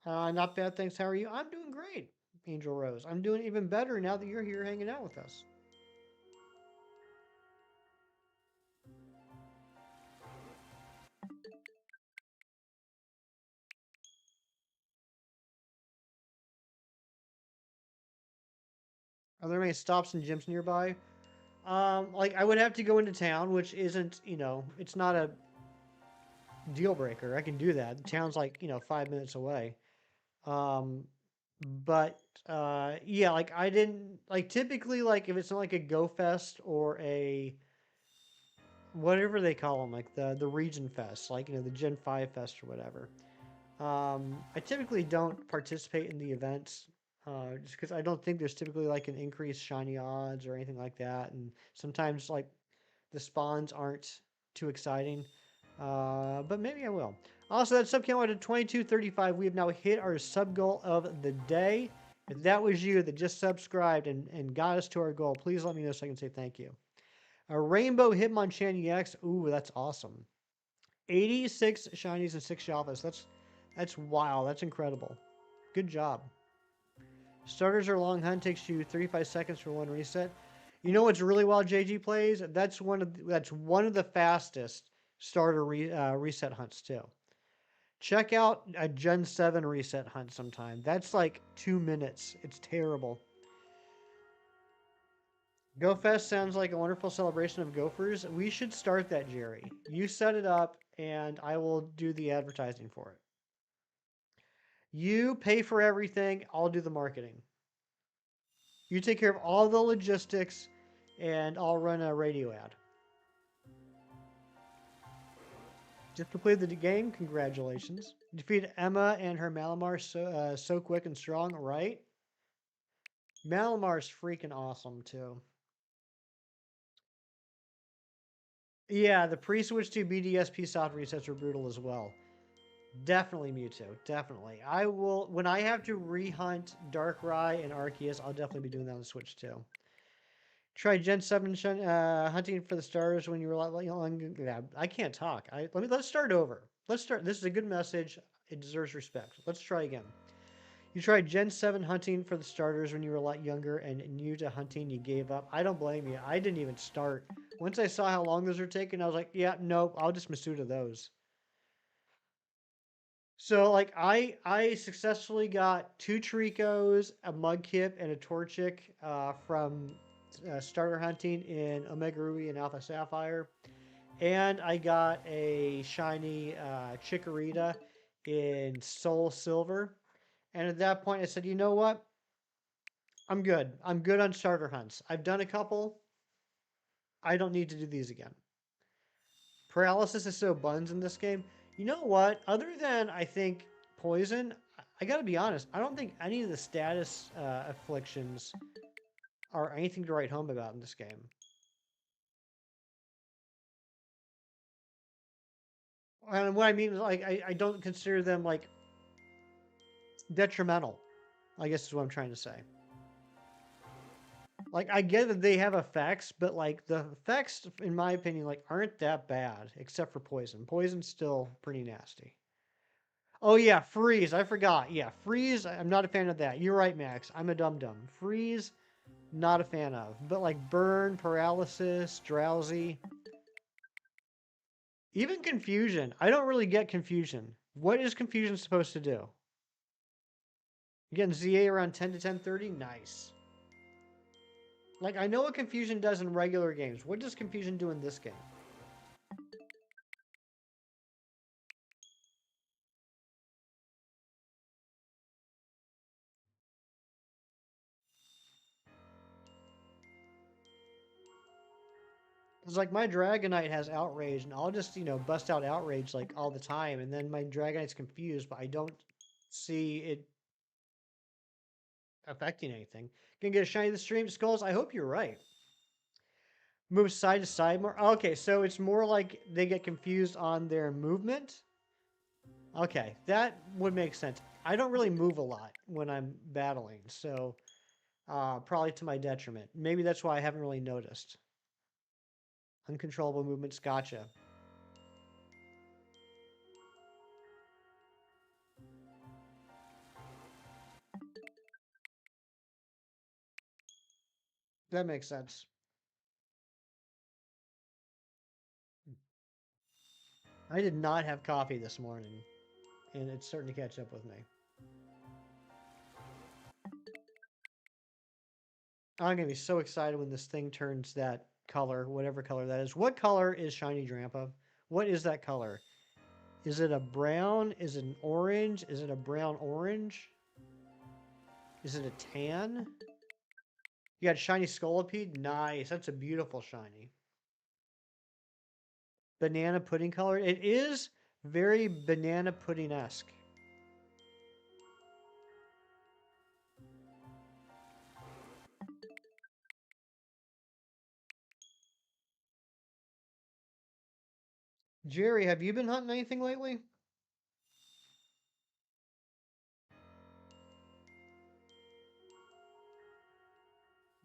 Not bad, thanks. How are you? I'm doing great, Angel Rose. I'm doing even better now that you're here hanging out with us. Are there any stops and gyms nearby? Like I would have to go into town, which isn't, you know, it's not a deal breaker. I can do that. The town's like, you know, 5 minutes away. Um, but yeah, like I didn't like typically like if it's not like a Go Fest or a whatever they call them, like the region fest, like you know the Gen 5 Fest or whatever. I typically don't participate in the events just because I don't think there's typically like an increased shiny odds or anything like that, and sometimes like the spawns aren't too exciting. But maybe I will. Also, that sub count went to 2235. We have now hit our sub goal of the day. If that was you that just subscribed and got us to our goal, please let me know so I can say thank you. A Rainbow Hitmonchan EX. Ooh, that's awesome. 86 shinies and 6 Shalfas. That's wild. That's incredible. Good job. Starters are long hunt, takes you 35 seconds for one reset. You know what's really wild JG plays? That's one of the fastest starter reset hunts too. Check out a Gen 7 reset hunt sometime. That's like 2 minutes. It's terrible. GoFest sounds like a wonderful celebration of gophers. We should start that, Jerry. You set it up and I will do the advertising for it. You pay for everything, I'll do the marketing. You take care of all the logistics and I'll run a radio ad. Just completed the game, congratulations. Defeated Emma and her Malamar so quick and strong, right? Malamar's freaking awesome too. Yeah, the pre-switch to BDSP soft resets are brutal as well. Definitely Mewtwo, definitely. I will, when I have to rehunt Darkrai and Arceus, I'll definitely be doing that on the Switch too. Try Gen 7 hunting for the stars when you were young. Yeah, I can't talk. Let's start over. Let's start. This is a good message. It deserves respect. Let's try again. You tried Gen 7 hunting for the starters when you were a lot younger and new to hunting, you gave up. I don't blame you. I didn't even start. Once I saw how long those were taking, I was like, yeah, nope, I'll just Masuda those. So like I successfully got 2 Tricos, a Mudkip, and a Torchic from starter hunting in Omega Ruby and Alpha Sapphire. And I got a shiny Chikorita in Soul Silver. And at that point I said, you know what? I'm good. I'm good on starter hunts. I've done a couple. I don't need to do these again. Paralysis is so buns in this game. You know what? Other than I think poison, I gotta be honest. I don't think any of the status afflictions are anything to write home about in this game. And what I mean is, like, I don't consider them like detrimental. I guess is what I'm trying to say. Like, I get that they have effects, but like the effects, in my opinion, like aren't that bad, except for poison. Poison's still pretty nasty. Oh yeah, freeze. I forgot. Yeah, freeze. I'm not a fan of that. You're right, Max. I'm a dum dum. Freeze, not a fan of. But like burn, paralysis, drowsy, even confusion. I don't really get confusion. What is Confusion supposed to do? You getting ZA around 10 to 10:30? Nice. Like, I know what Confusion does in regular games. What does Confusion do in this game? It's like my Dragonite has Outrage, and I'll just, bust out Outrage like all the time, and then my Dragonite's confused, but I don't see it affecting anything. Gonna get a shiny this stream, Skulls? I hope you're right. Move side to side more? Okay, so it's more like they get confused on their movement. Okay, that would make sense. I don't really move a lot when I'm battling, so probably to my detriment. Maybe that's why I haven't really noticed. Uncontrollable movements, gotcha. That makes sense. I did not have coffee this morning, and it's starting to catch up with me. I'm gonna be so excited when this thing turns that color, whatever color that is. What color is Shiny Drampa? What is that color? Is it a brown? Is it an orange? Is it a brown orange? Is it a tan? You got Shiny Scolipede? Nice. That's a beautiful shiny. Banana pudding color? It is very banana pudding-esque. Jerry, have you been hunting anything lately?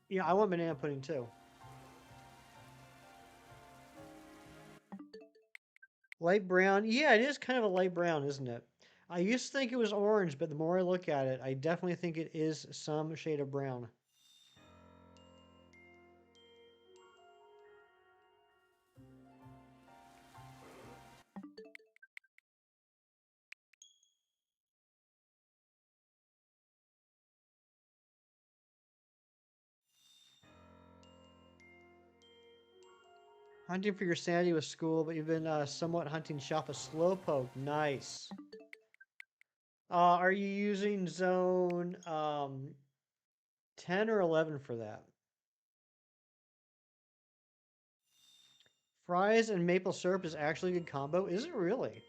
Yeah, I want banana pudding too. Light brown. Yeah, it is kind of a light brown, isn't it? I used to think it was orange, but the more I look at it, I definitely think it is some shade of brown. Hunting for your sanity with school, but you've been somewhat hunting Shelf a Slowpoke. Nice. Are you using zone 10 or 11 for that? Fries and maple syrup is actually a good combo. Is it really?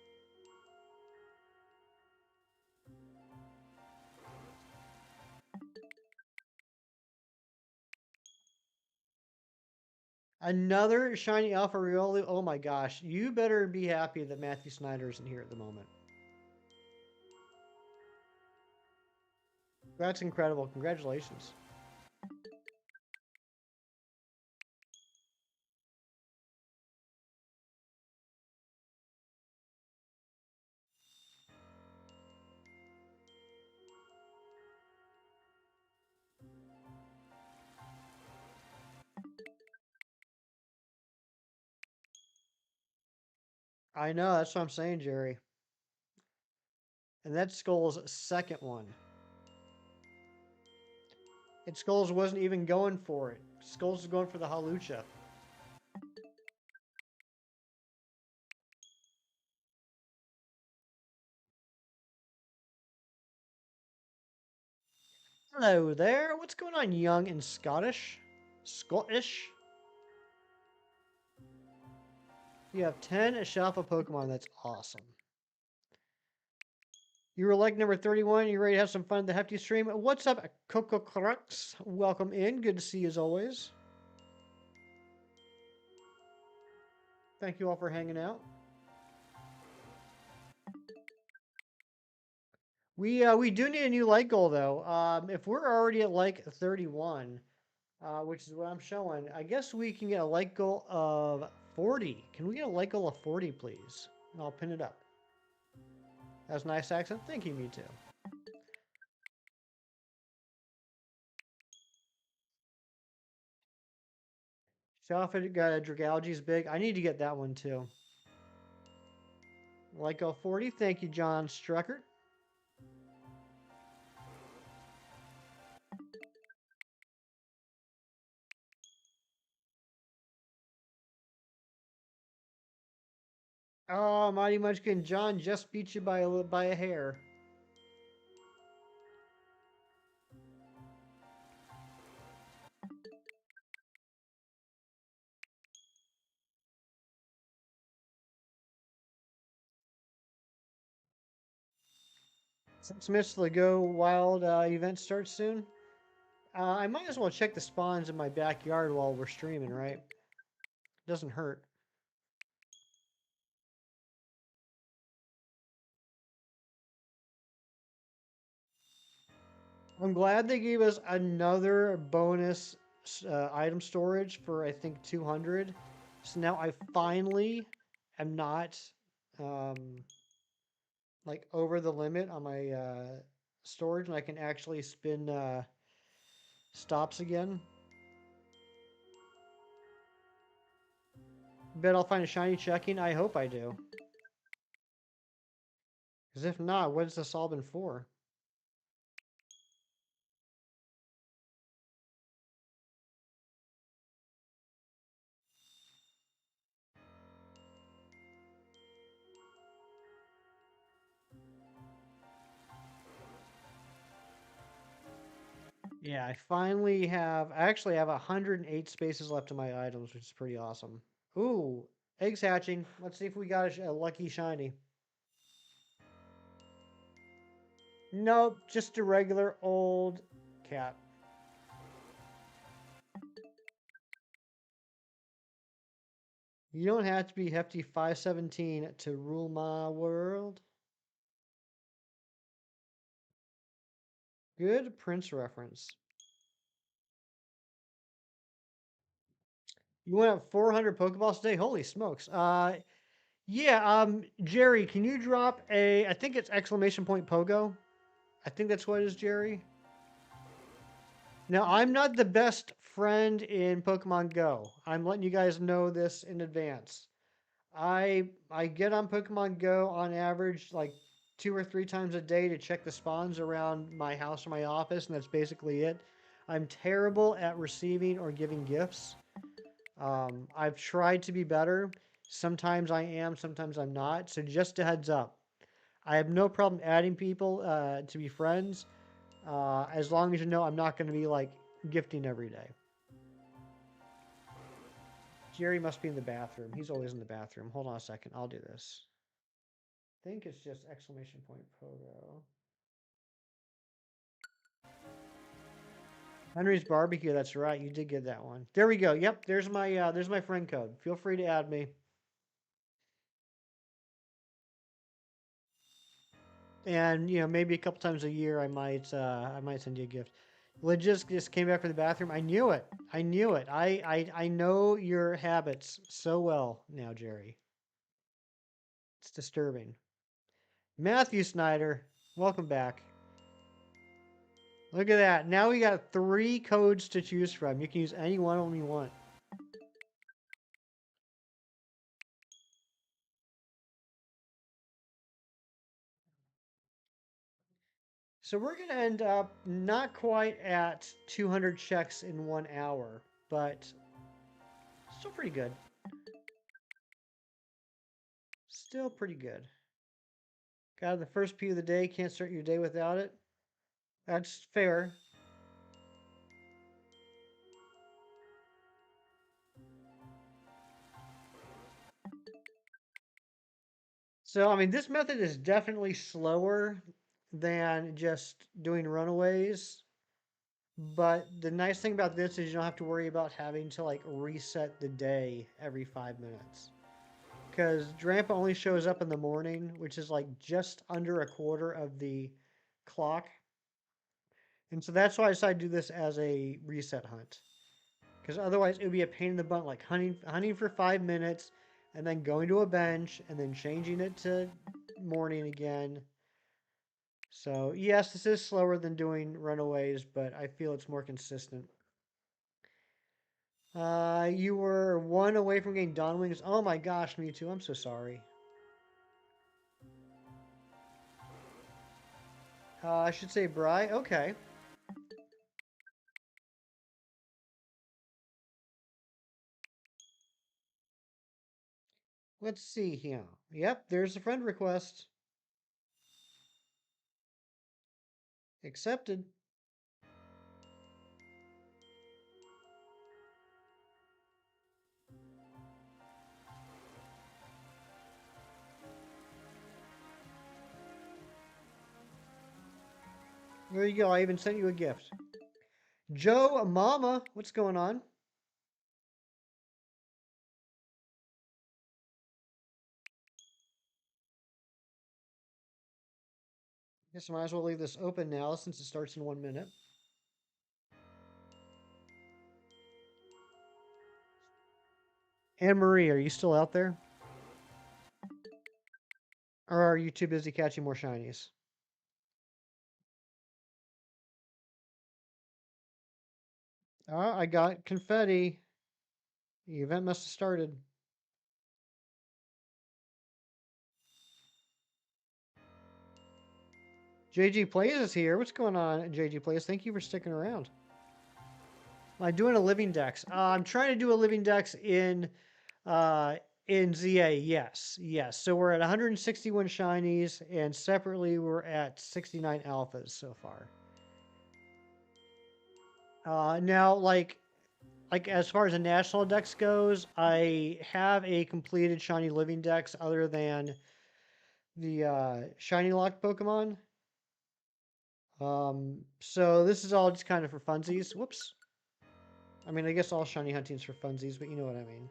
Another shiny Alpha Riolu. Oh my gosh. You better be happy that Matthew Snyder isn't here at the moment. That's incredible. Congratulations. I know, that's what I'm saying, Jerry. And that's Skull's second one. And Skulls wasn't even going for it. Skulls is going for the Halucha. Hello there. What's going on, young and Scottish? Scottish? You have 10 Shalfa Pokemon. That's awesome. You were like number 31. You ready to have some fun at the Hefty stream? What's up, Coco Crux? Welcome in. Good to see you as always. Thank you all for hanging out. We do need a new like goal though. If we're already at like 31, which is what I'm showing, I guess we can get a like goal of 40. Can we get a like goal of 40, please? And I'll pin it up. That's a nice accent. Thank you, me too. Shalford got a Dragalge's big. I need to get that one too. Lyco 40. Thank you, John Strucker. Oh, Mighty Munchkin, John just beat you by a hair. Since Mr. the Go Wild event starts soon, I might as well check the spawns in my backyard while we're streaming, right? Doesn't hurt. I'm glad they gave us another bonus item storage for I think 200. So now I finally am not like over the limit on my storage, and I can actually spin stops again. Bet I'll find a shiny checking. I hope I do. Because if not, what has this all been for? Yeah, I actually have 108 spaces left in my items, which is pretty awesome. Ooh, eggs hatching. Let's see if we got a lucky shiny. Nope, just a regular old cat. You don't have to be hefty 517 to rule my world. Good Prince reference. You went up 400 Pokeballs today? Holy smokes. Yeah, Jerry, can you drop I think it's exclamation point Pogo? I think that's what it is, Jerry. Now, I'm not the best friend in Pokemon Go. I'm letting you guys know this in advance. I get on Pokemon Go on average like 2 or 3 times a day to check the spawns around my house or my office, and that's basically it. I'm terrible at receiving or giving gifts. I've tried to be better. Sometimes I am, sometimes I'm not. So just a heads up. I have no problem adding people to be friends, as long as you know I'm not going to be like gifting every day. Jerry must be in the bathroom. He's always in the bathroom. Hold on a second. I'll do this. I think it's just exclamation point Pogo. Henry's Barbecue. That's right. You did get that one. There we go. Yep. There's my friend code. Feel free to add me. And maybe a couple times a year I might send you a gift. Legis just came back from the bathroom. I knew it. I knew it. I know your habits so well now, Jerry. It's disturbing. Matthew Snyder, welcome back. Look at that. Now we got 3 codes to choose from. You can use any one of them you want. So we're going to end up not quite at 200 checks in 1 hour, but still pretty good. Still pretty good. Got the first P of the day. Can't start your day without it. That's fair. So, I mean, this method is definitely slower than just doing runaways. But the nice thing about this is you don't have to worry about having to like reset the day every 5 minutes. Because Drampa only shows up in the morning, which is like just under a quarter of the clock. And so that's why I decided to do this as a reset hunt. Because otherwise it would be a pain in the butt, like hunting for 5 minutes and then going to a bench and then changing it to morning again. So yes, this is slower than doing runaways, but I feel it's more consistent. You were 1 away from getting Dawn Wings. Oh my gosh, me too. I'm so sorry. I should say Bry. Okay. Let's see here. Yep, there's a friend request. Accepted. There you go. I even sent you a gift. Joe, Mama, what's going on? Guess I might as well leave this open now since it starts in 1 minute. Anne Marie, are you still out there? Or are you too busy catching more shinies? I got confetti. The event must have started. JG Plays is here. What's going on, JG Plays? Thank you for sticking around. Am I doing a living dex? I'm trying to do a living dex in ZA. Yes, yes. So we're at 161 shinies, and separately we're at 69 alphas so far. Now, like as far as a national dex goes, I have a completed shiny living dex other than the shiny locked Pokemon. So this is all just kind of for funsies. Whoops. I mean, I guess all shiny hunting's for funsies, but you know what I mean.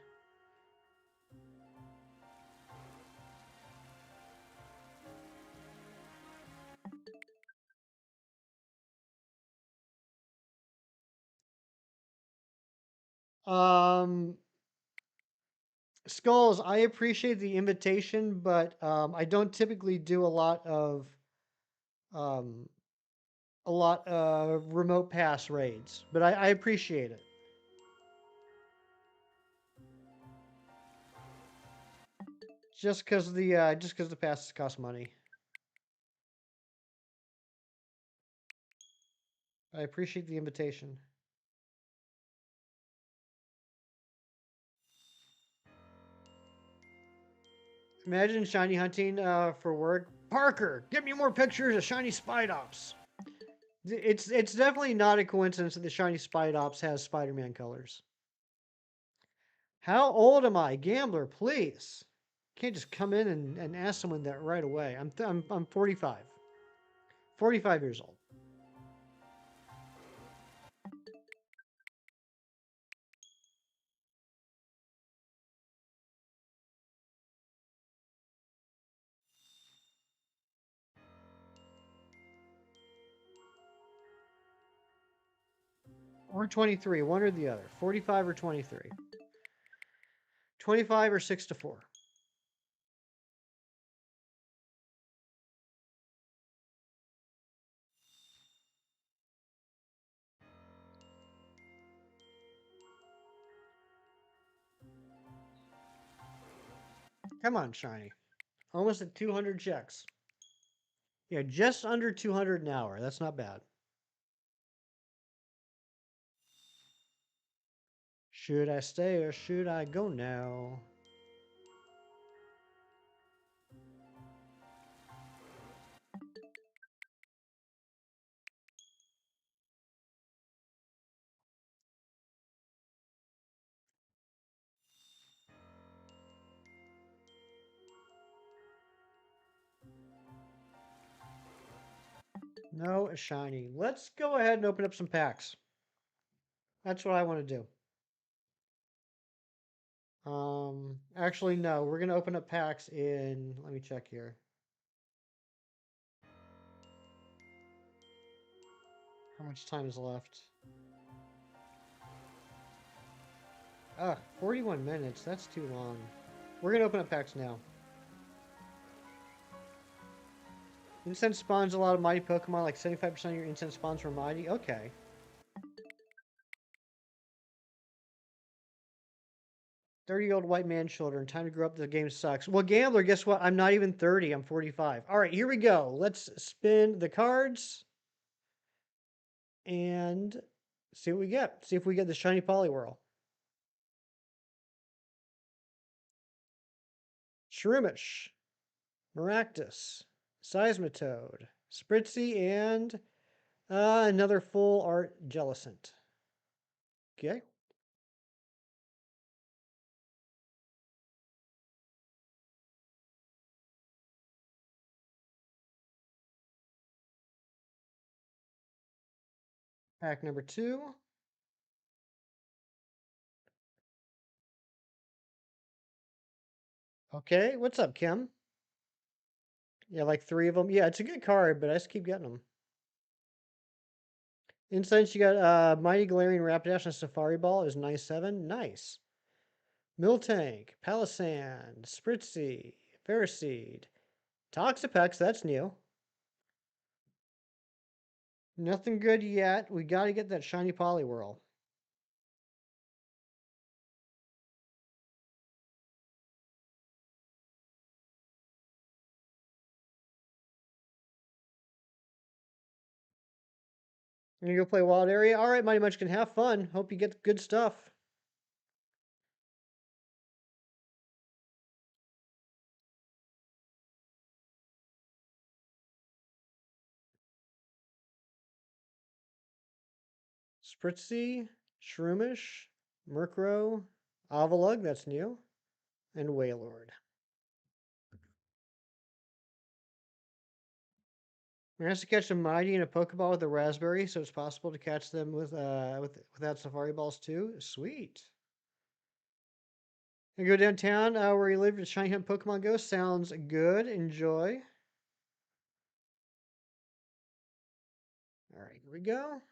Skulls, I appreciate the invitation, but I don't typically do um, a lot of remote pass raids, but I appreciate it. Just because the passes cost money. I appreciate the invitation. Imagine shiny hunting for work. Parker, get me more pictures of shiny Spidops. It's definitely not a coincidence that the shiny Spidops has Spider-Man colors. How old am I? Gambler, please. Can't just come in and ask someone that right away. I'm 45. 45 years old. Or 23, one or the other. 45 or 23. 25 or 6 to 4. Come on, shiny. Almost at 200 checks. Yeah, just under 200 an hour. That's not bad. Should I stay or should I go now? No, a shiny. Let's go ahead and open up some packs. That's what I want to do. Actually, no. We're going to open up packs in... Let me check here. How much time is left? 41 minutes. That's too long. We're going to open up packs now. Incense spawns a lot of mighty Pokemon, like 75% of your incense spawns from mighty. Okay. 30-year-old white man children. Time to grow up. The game sucks. Well, Gambler, guess what? I'm not even 30. I'm 45. All right, here we go. Let's spin the cards and see what we get. See if we get the shiny Poliwhirl. Shroomish, Maractus, Seismitoad, Spritzy, and another full art Jellicent. Okay. Pack number 2. Okay, what's up, Kim? Yeah, like 3 of them. Yeah, it's a good card, but I just keep getting them. Inside, you got Mighty Galarian Rapidash and Safari Ball is 97. Nice. Miltank, Palisand, Spritzy, Ferroseed, Toxapex, that's new. Nothing good yet. We got to get that shiny Poliwhirl. You gonna go play Wild Area? All right, Mighty Munchkin, have fun. Hope you get good stuff. Spritzy, Shroomish, Murkrow, Avalugg, that's new, and Wailord. We're has to catch a Mighty in a Pokeball with a Raspberry, so it's possible to catch them without Safari Balls too. Sweet. And go downtown where you live to shiny hunt Pokemon Go. Sounds good. Enjoy. All right, here we go.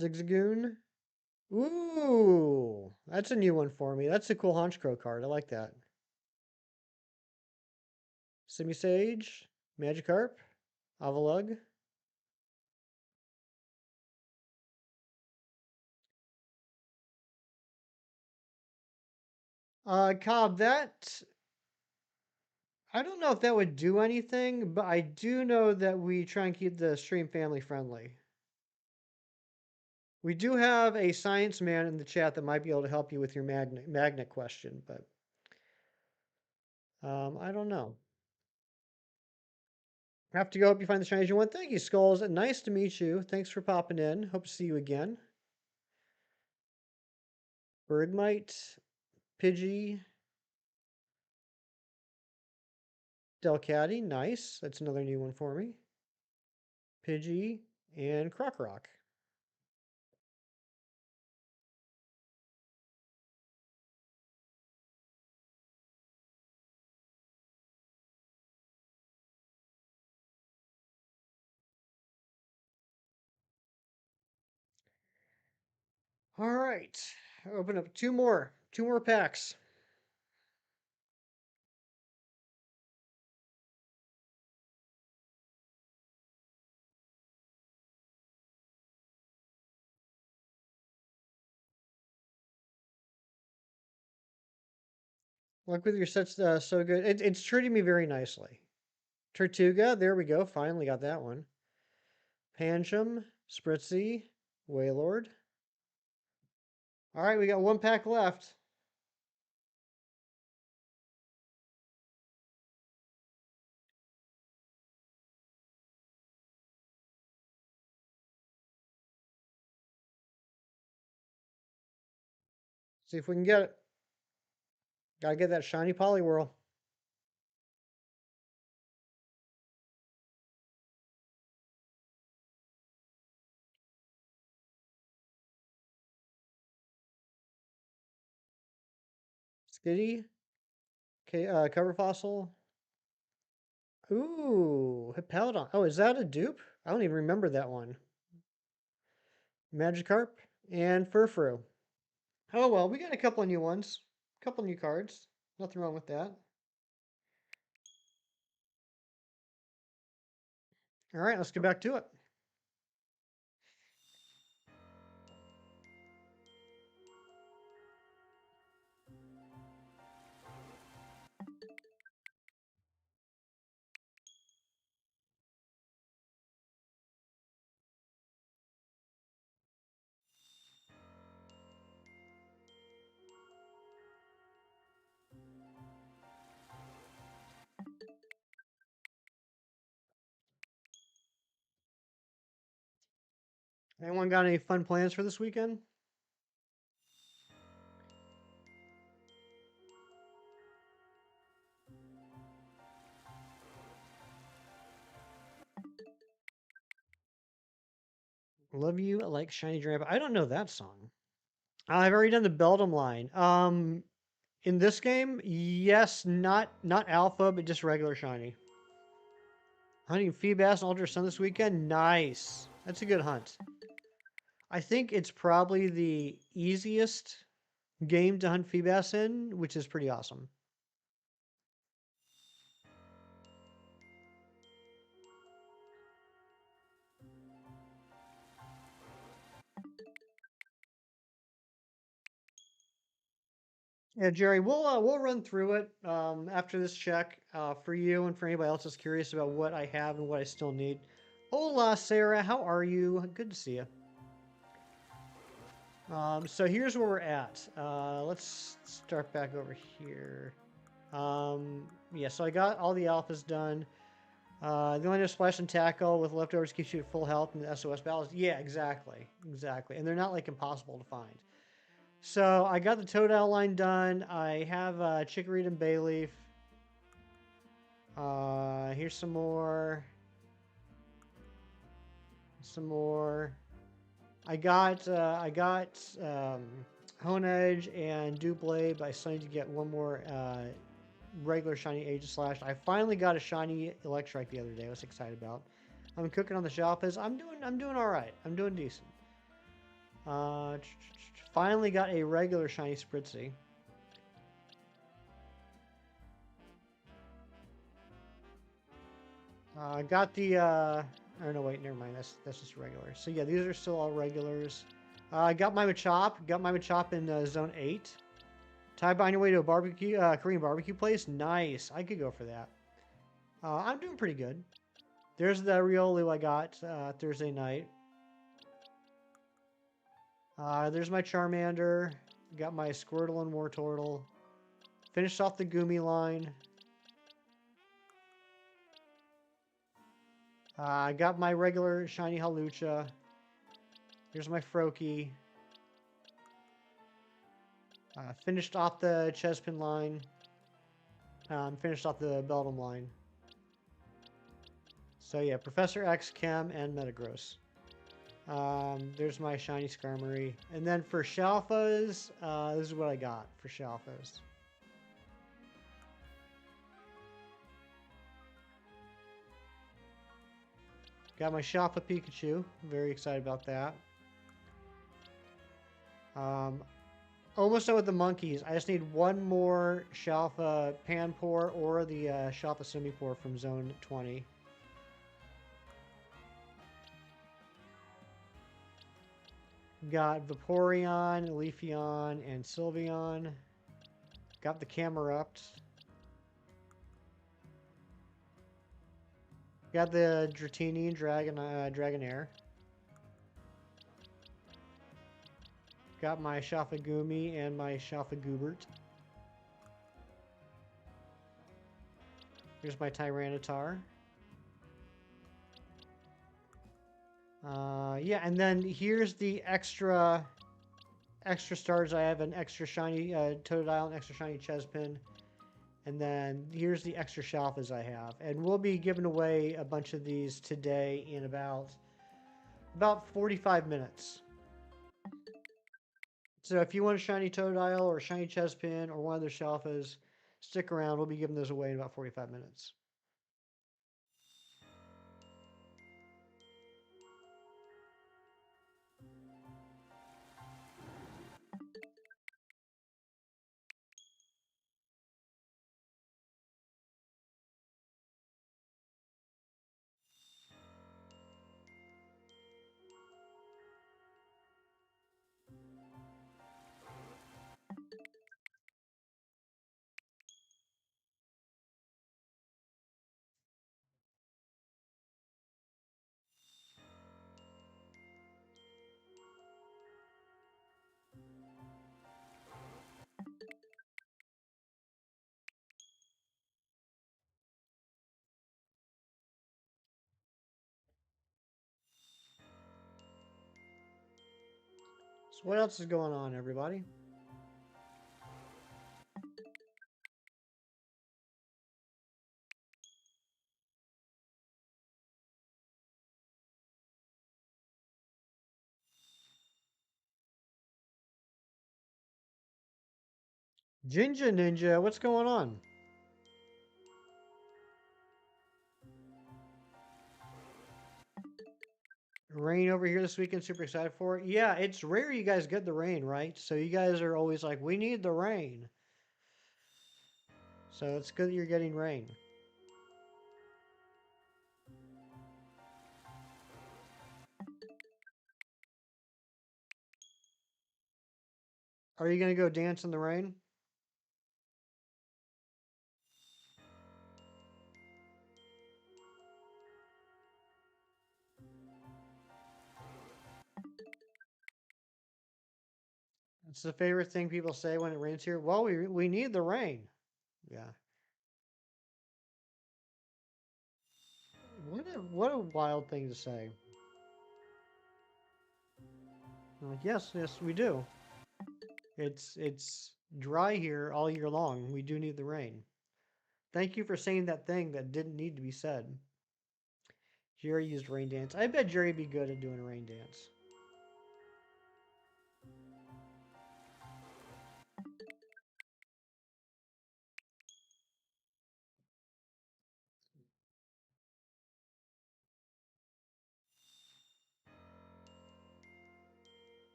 Zigzagoon. Ooh, that's a new one for me. That's a cool Honchkrow card. I like that. Simisage, Magikarp, Avalugg. Cobb, that I don't know if that would do anything, but I do know that we try and keep the stream family friendly. We do have a science man in the chat that might be able to help you with your magnet question, but I don't know. Have to go. Hope you find the shinies you want. Thank you, Skulls. Nice to meet you. Thanks for popping in. Hope to see you again. Bergmite, Pidgey, Delcatty. Nice. That's another new one for me. Pidgey and Crocrock. All right. Open up two more packs. Luck with your sets, so good. It's treating me very nicely. Tortuga, there we go. Finally got that one. Pancham, Spritzy, Wailord. All right, we got one pack left. See if we can get it. Gotta get that shiny Poliwhirl. Skitty, Cover Fossil. Ooh, Hippowdon. Oh, is that a dupe? I don't even remember that one. Magikarp and Furfrou. Oh well, we got a couple of new ones. A couple new cards. Nothing wrong with that. All right, let's get back to it. Anyone got any fun plans for this weekend? Love You Like Shiny Drampa. I don't know that song. I've already done the Beldum line. In this game, yes, not alpha, but just regular shiny. Hunting Feebas and Ultra Sun this weekend. Nice. That's a good hunt. I think it's probably the easiest game to hunt Feebas in, which is pretty awesome. Yeah, Jerry, we'll run through it after this check for you and for anybody else that's curious about what I have and what I still need. Hola, Sarah. How are you? Good to see you. So here's where we're at. Let's start back over here. Yeah, so I got all the alphas done. The only splash and tackle with leftovers keeps you at full health in the SOS battles. Yeah, exactly. And they're not like impossible to find. So I got the Totodile line done. I have Chikorita and Bayleaf. Here's some more. Some more. I got Honedge and Doublade, but I still need to get one more regular shiny Aegislash. I finally got a shiny Electrike the other day. I was excited about. I'm cooking on the Shalpas. I'm doing all right. I'm doing decent. Finally got a regular shiny Spritzy. Got the or no, wait, never mind. That's just regular. So yeah, these are still all regulars. I got my Machop. Got my Machop in Zone 8. Tie on your way to a barbecue, Korean barbecue place. Nice. I could go for that. I'm doing pretty good. There's the Riolu I got Thursday night. There's my Charmander. Got my Squirtle and Wartortle. Finished off the Gumi line. I got my regular shiny Hawlucha. Here's my Froakie. Finished off the Chespin line. Finished off the Beldum line. So yeah, Professor X, Chem, and Metagross. There's my shiny Skarmory. And then for Shalfas, this is what I got for Shalfas. Got my Shalfa Pikachu. Very excited about that. Almost done with the monkeys. I just need one more Shalfa Panpour or the Shalfa Simipour from Zone 20. Got Vaporeon, Leafeon, and Sylveon. Got the Camerupt. Got the Dratini and Dragonair. Got my Shafagumi and my Shafagubert. Here's my Tyranitar. Yeah, and then here's the extra stars. I have an extra shiny Totodile, an extra shiny Chespin. And then here's the extra Shalfas I have. And we'll be giving away a bunch of these today in about 45 minutes. So if you want a shiny Totodile or a shiny Chespin or one of their Shalfas, stick around. We'll be giving those away in about 45 minutes. What else is going on, everybody? Jinja Ninja, what's going on? Rain over here this weekend, super excited for it. Yeah, it's rare you guys get the rain, right? So you guys are always like, we need the rain. So it's good that you're getting rain. Are you gonna go dance in the rain? It's the favorite thing people say when it rains here. Well, we need the rain. Yeah. What a wild thing to say. I'm like, yes, we do. It's dry here all year long. We do need the rain. Thank you for saying that thing that didn't need to be said. Jerry used rain dance. I bet Jerry'd be good at doing a rain dance.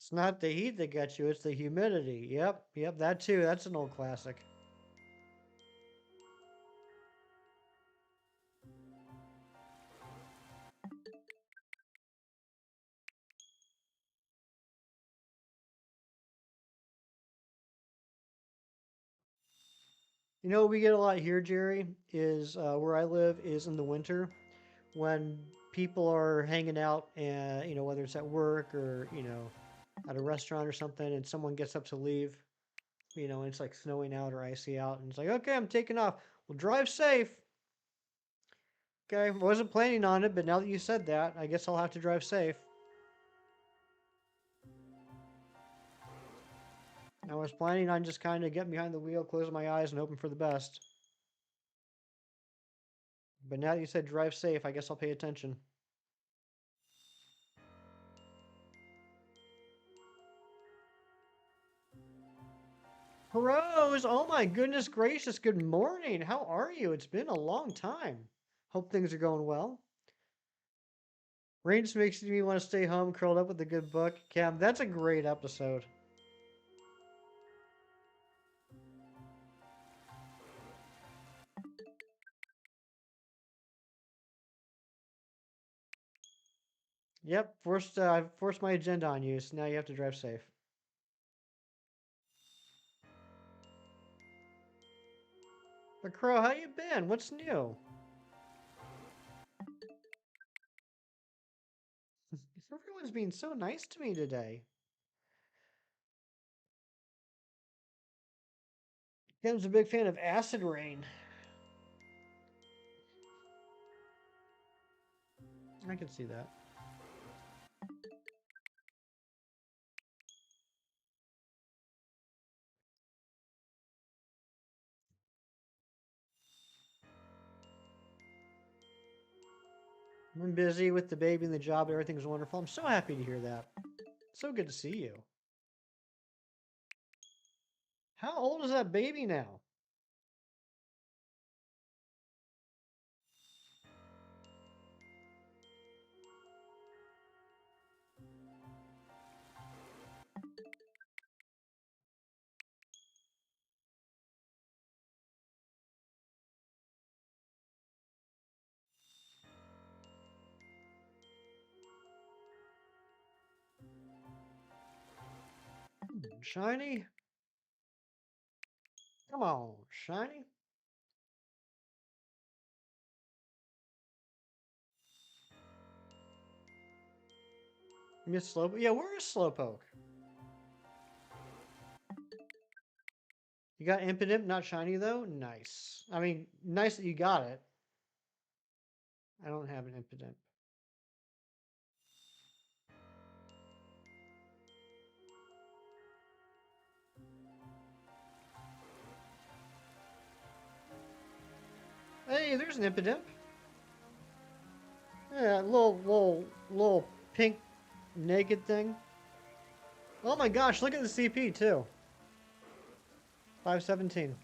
It's not the heat that gets you, it's the humidity. Yep, that too. That's an old classic. You know what we get a lot here, Jerry, is where I live is in the winter when people are hanging out and, whether it's at work or, at a restaurant or something and someone gets up to leave, and it's like snowing out or icy out and it's like, okay, I'm taking off. Well, drive safe. Okay, wasn't planning on it, but now that you said that, I guess I'll have to drive safe. I was planning on just kind of getting behind the wheel, closing my eyes, and hoping for the best. But now that you said drive safe, I guess I'll pay attention. Rose, oh my goodness gracious, good morning. How are you? It's been a long time. Hope things are going well. Rain just makes me want to stay home, curled up with a good book. Cam, that's a great episode. Yep, I've forced my agenda on you, so now you have to drive safe. But Crow, how you been? What's new? Everyone's being so nice to me today. Cam's a big fan of acid rain. I can see that. I'm busy with the baby and the job. Everything's wonderful. I'm so happy to hear that. So good to see you. How old is that baby now? Shiny? Come on, Shiny. Miss Slowpoke? Yeah, where is Slowpoke? You got Impidimp, not shiny though? Nice. I mean, nice that you got it. I don't have an Impidimp. Hey, there's an Impidimp. Yeah, little pink naked thing. Oh my gosh, look at the CP too. 517.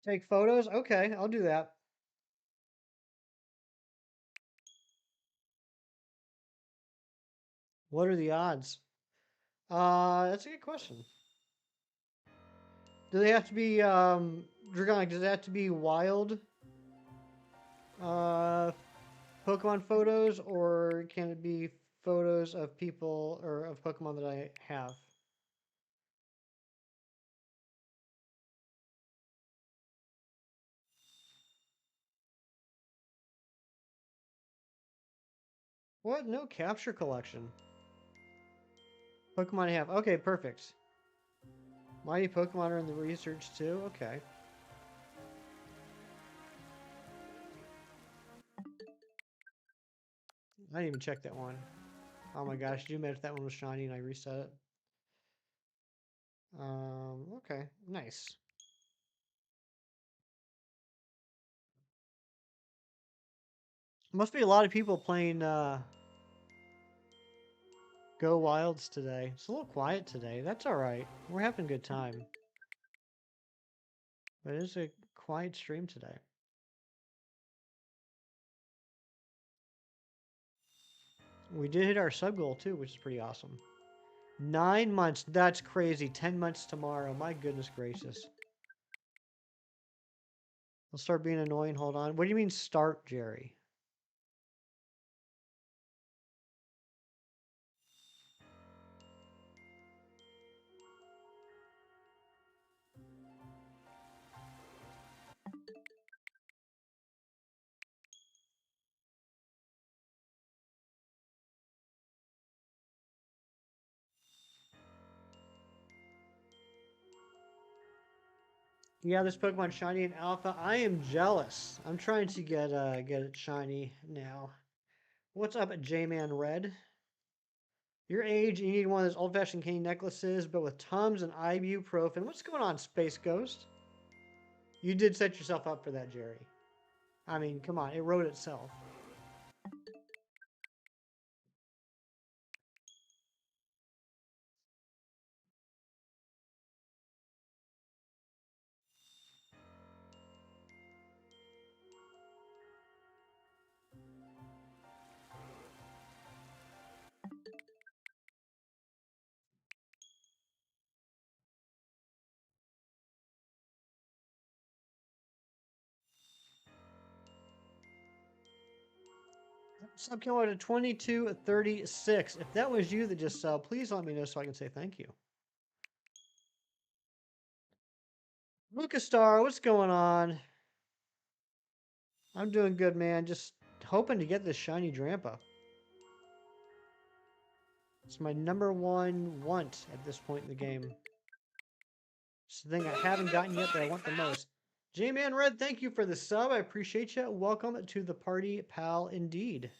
Take photos? Okay, I'll do that. What are the odds? That's a good question. Do they have to be, Dragonic, does it have to be wild, Pokemon photos, or can it be photos of people, or of Pokemon that I have? What? No capture collection. Pokemon I have. Okay, perfect. Mighty Pokemon are in the research too? Okay. I didn't even check that one. Oh my gosh, do you imagine if that one was shiny and I reset it? Okay, nice. Must be a lot of people playing Go Wilds today. It's a little quiet today. That's alright. We're having a good time. But it is a quiet stream today. We did hit our sub goal too, which is pretty awesome. 9 months. That's crazy. 10 months tomorrow. My goodness gracious. I'll start being annoying. Hold on. What do you mean start, Jerry? Yeah, this Pokemon shiny in alpha. I am jealous. I'm trying to get it shiny now. What's up, J-Man Red? Your age, you need one of those old-fashioned cane necklaces, but with Tums and ibuprofen. What's going on, Space Ghost? You did set yourself up for that, Jerry. I mean, come on, it wrote itself. Sub count to 2236. If that was you that just subbed, please let me know so I can say thank you. Lucas Star, what's going on? I'm doing good, man. Just hoping to get this shiny Drampa. It's my #1 want at this point in the game. It's the thing I haven't gotten yet that I want the most. J-Man Red, thank you for the sub. I appreciate you. Welcome to the party, pal, indeed.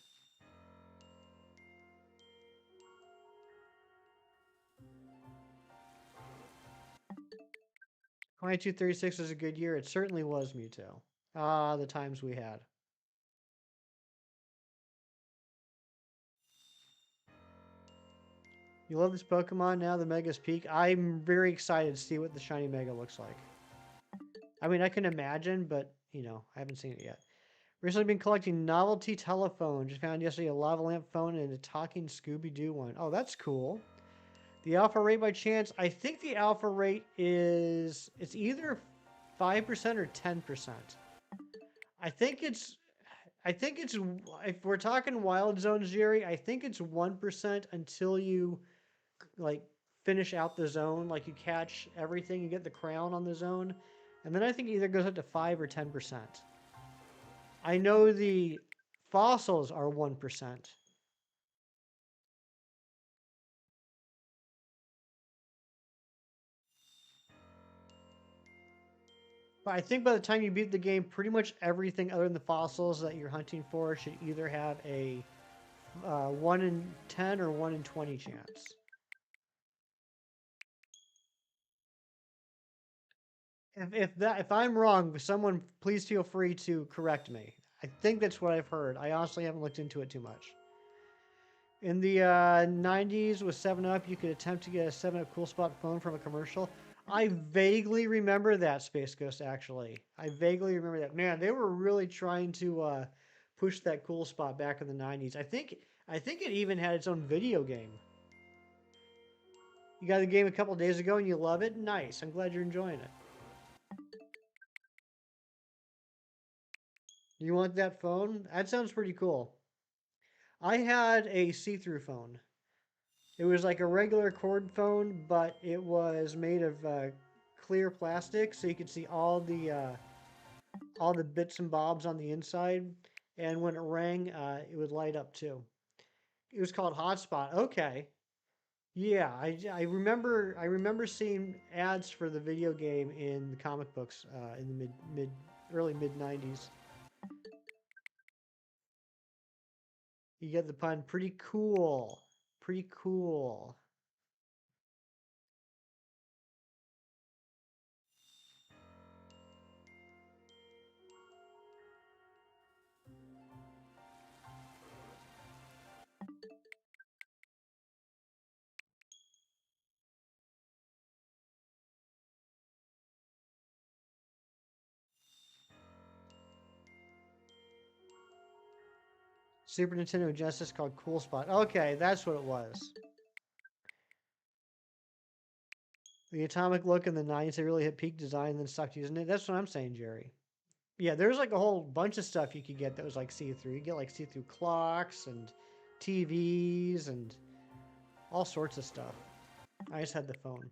#2236 is a good year. It certainly was, Muto. Ah, the times we had. You love this Pokemon now, the Mega's Peak? I'm very excited to see what the shiny Mega looks like. I mean, I can imagine, but, you know, I haven't seen it yet. Recently been collecting novelty telephone. Just found yesterday a lava lamp phone and a talking Scooby-Doo one. Oh, that's cool. The alpha rate by chance, I think the alpha rate is, it's either 5% or 10%. I think it's, if we're talking wild zones, Jerry, I think it's 1% until you, like, finish out the zone. Like, you catch everything, you get the crown on the zone. And then I think it either goes up to 5 or 10%. I know the fossils are 1%. But I think by the time you beat the game, pretty much everything other than the fossils that you're hunting for should either have a 1 in 10 or 1 in 20 chance. If I'm wrong, someone please feel free to correct me. I think that's what I've heard. I honestly haven't looked into it too much. In the 90s with 7-Up, you could attempt to get a 7-Up Cool Spot phone from a commercial. I vaguely remember that, Space Ghost, actually. I vaguely remember that. Man, they were really trying to push that Cool Spot back in the 90s. I think it even had its own video game. You got the game a couple days ago and you love it? Nice. I'm glad you're enjoying it. You want that phone? That sounds pretty cool. I had a see-through phone. It was like a regular cord phone, but it was made of clear plastic, so you could see all the bits and bobs on the inside. And when it rang, it would light up too. It was called Hotspot. Okay, yeah, I remember seeing ads for the video game in the comic books in the early mid '90s. You get the pun. Pretty cool. Pretty cool. Super Nintendo Genesis called Cool Spot. Okay, that's what it was. The atomic look in the 90s, they really hit peak design and then stopped using it. That's what I'm saying, Jerry. Yeah, there's like a whole bunch of stuff you could get that was like see-through. You get like see-through clocks and TVs and all sorts of stuff. I just had the phone.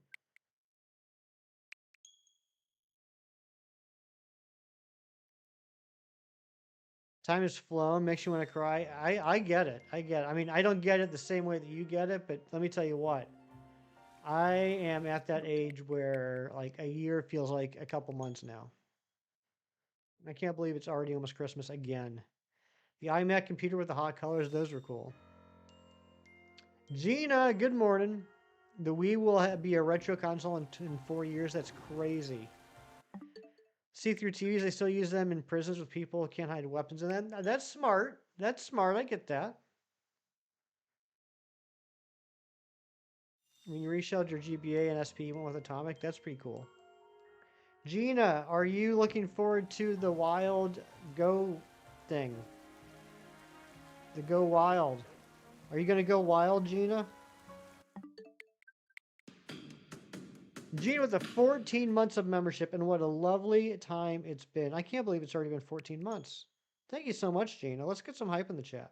Time has flown, makes you want to cry. I get it. I get it. I mean, I don't get it the same way that you get it, but let me tell you what. I am at that age where like a year feels like a couple months now. I can't believe it's already almost Christmas again. The iMac computer with the hot colors, those were cool. Gina, good morning. The Wii will be a retro console in 4 years. That's crazy. See-through TVs, they still use them in prisons with people who can't hide weapons in them. That's smart. That's smart. I get that. When you reshelled your GBA and SP went with Atomic, that's pretty cool. Gina, are you looking forward to the Wild Go thing? The Go Wild. Are you going to go wild, Gina? Gina with the 14 months of membership, and what a lovely time it's been. I can't believe it's already been 14 months. Thank you so much, Gina. Let's get some hype in the chat.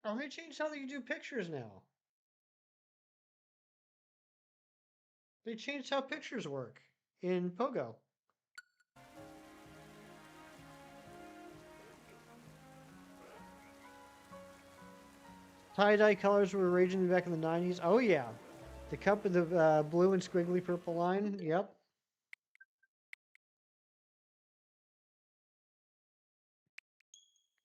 Oh, they changed how you do pictures now. They changed how pictures work in Pogo. Tie-dye colors were raging back in the 90s. Oh, yeah. The cup with the blue and squiggly purple line. Yep.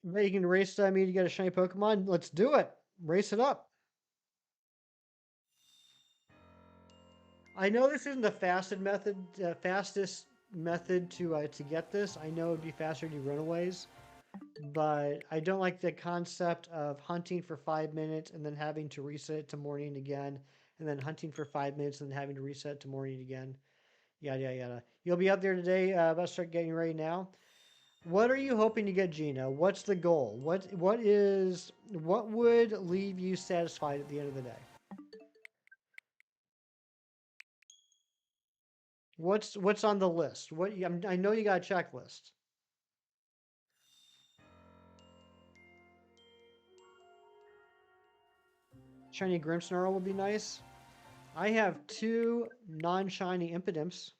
You can race me to get a shiny Pokemon. Let's do it. Race it up. I know this isn't the fastest method to get this. I know it'd be faster to do runaways, but I don't like the concept of hunting for 5 minutes and then having to reset it to morning again, and then hunting for 5 minutes and then having to reset it to morning again. Yada yada yada. You'll be out there today. About to start getting ready now. What are you hoping to get, Gina? What's the goal? What would leave you satisfied at the end of the day? What's on the list? I know you got a checklist. Shiny Grimmsnarl would be nice. I have 2 non-shiny Impidimps.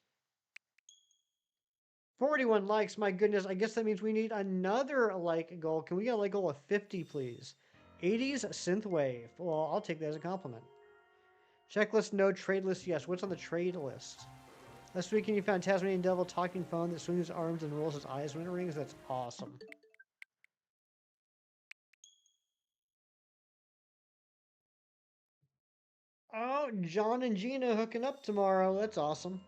41 likes, my goodness. I guess that means we need another like goal. Can we get a like goal of 50, please? 80s Synthwave. Well, I'll take that as a compliment. Checklist no, trade list yes. What's on the trade list? Last weekend you found Tasmanian Devil talking phone that swings his arms and rolls his eyes when it rings. That's awesome. Oh, John and Gina hooking up tomorrow. That's awesome.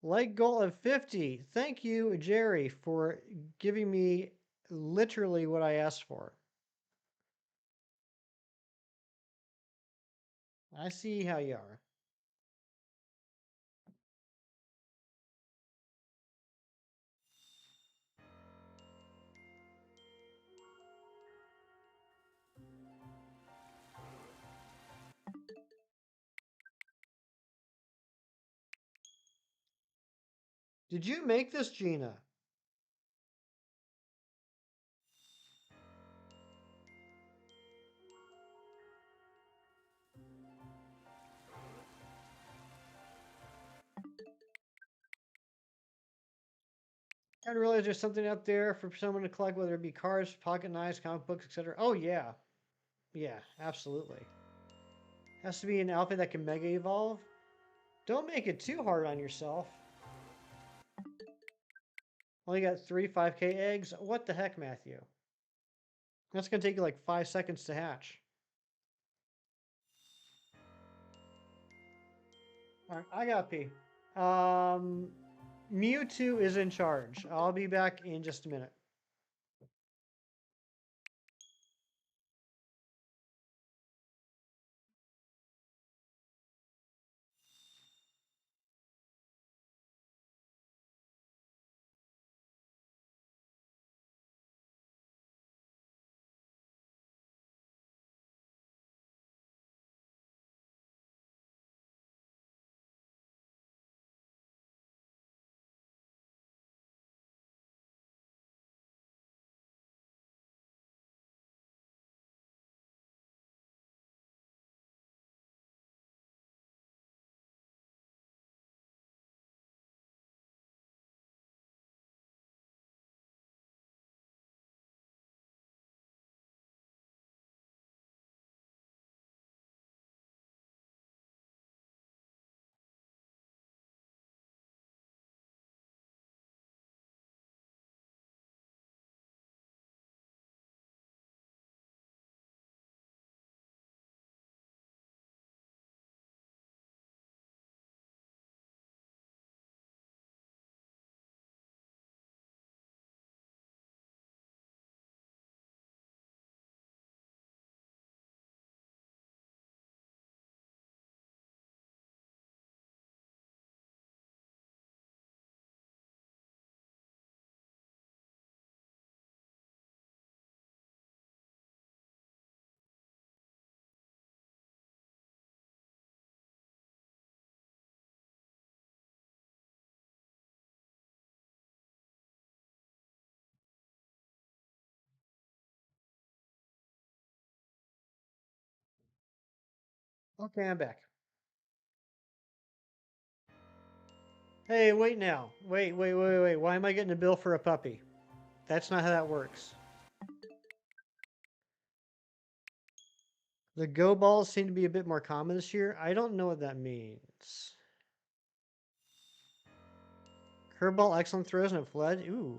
Like goal of 50. Thank you, Jerry, for giving me literally what I asked for. I see how you are. Did you make this, Gina? I didn't realize there's something up there for someone to collect, whether it be cards, pocket knives, comic books, etc. Oh, yeah. Yeah, absolutely. Has to be an outfit that can mega evolve. Don't make it too hard on yourself. Only got 3 5K eggs? What the heck, Matthew? That's going to take you like 5 seconds to hatch. Alright, I got pee. Mewtwo is in charge. I'll be back in just a minute. Okay, I'm back. Hey, wait now. Wait. Why am I getting a bill for a puppy? That's not how that works. The go balls seem to be a bit more common this year. I don't know what that means. Curveball, excellent throws, and it fled. Ooh.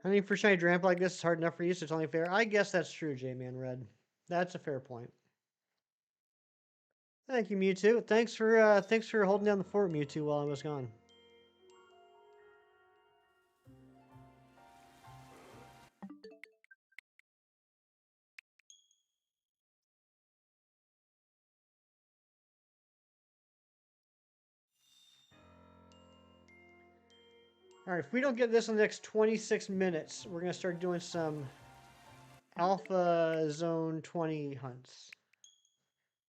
Hunting for shiny Drampa like this is hard enough for you, so it's only fair. I guess that's true, J-Man Red. That's a fair point. Thank you, Mewtwo. Thanks for holding down the fort, Mewtwo, while I was gone. All right, if we don't get this in the next 26 minutes, we're going to start doing some Alpha Zone 20 hunts.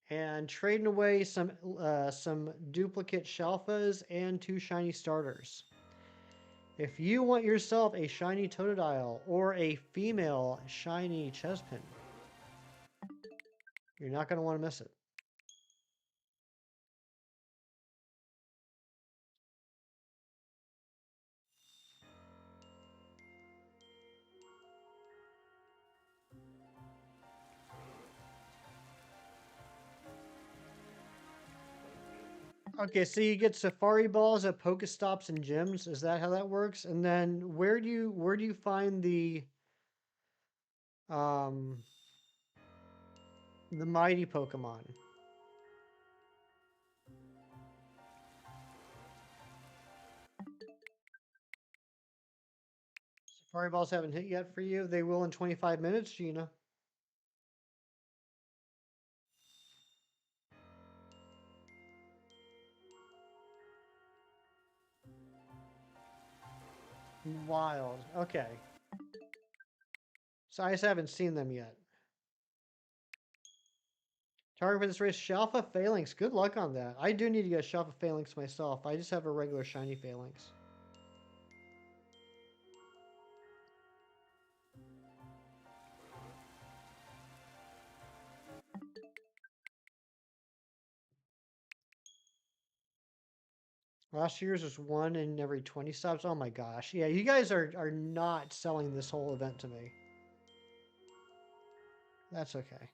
And trading away some duplicate Shalfas and 2 shiny starters. If you want yourself a shiny Totodile or a female shiny Chespin, you're not going to want to miss it. Okay, so you get Safari Balls at Pokestops and gyms. Is that how that works? And then where do you find the mighty Pokemon? Safari Balls haven't hit yet for you. They will in 25 minutes, Gina. Wild. Okay. So I just haven't seen them yet. Target for this race, Shalfa Phalanx. Good luck on that. I do need to get a Shalfa Phalanx myself. I just have a regular shiny Phalanx. Last year's was 1 in every 20 stops. Oh my gosh. Yeah, you guys are not selling this whole event to me. That's okay.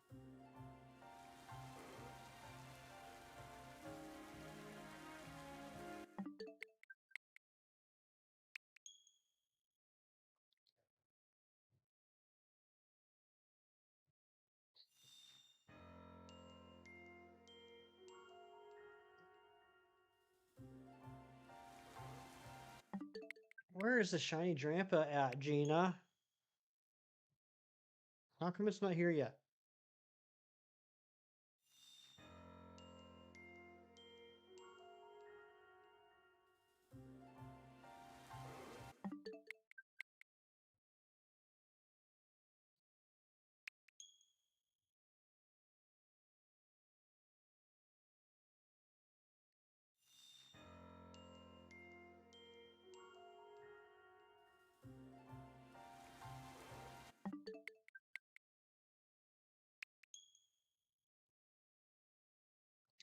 Where is the shiny Drampa at, Gina? How come it's not here yet?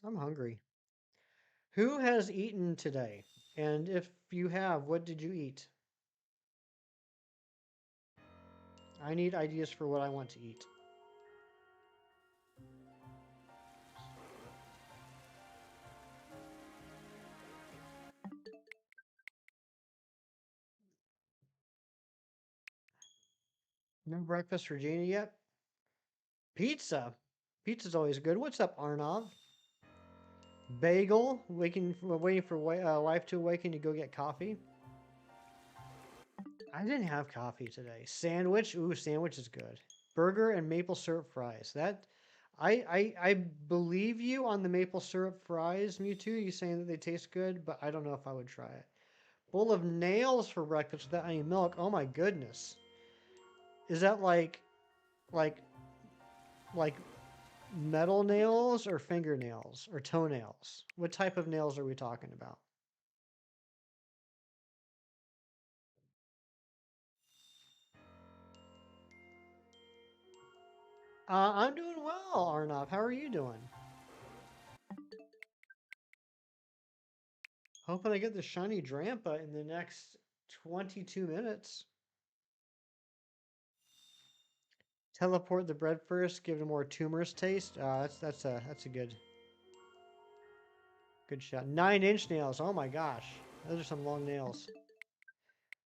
I'm hungry. Who has eaten today? And if you have, what did you eat? I need ideas for what I want to eat. No breakfast for Gina yet? Pizza. Pizza's always good. What's up, Arnav? Bagel. Waiting for wife to awaken to go get coffee. I didn't have coffee today. Sandwich. Ooh, sandwich is good. Burger and maple syrup fries. That I believe you on the maple syrup fries, Mewtwo. You saying that they taste good, but I don't know if I would try it. Bowl of nails for breakfast without any milk. Oh my goodness. Is that like like metal nails or fingernails or toenails? What type of nails are we talking about? I'm doing well, Arnav. How are you doing? Hoping I get the shiny Drampa in the next 22 minutes. Teleport the bread first, give it a more tumorous taste. That's a good shot. 9-inch nails. Oh my gosh, those are some long nails.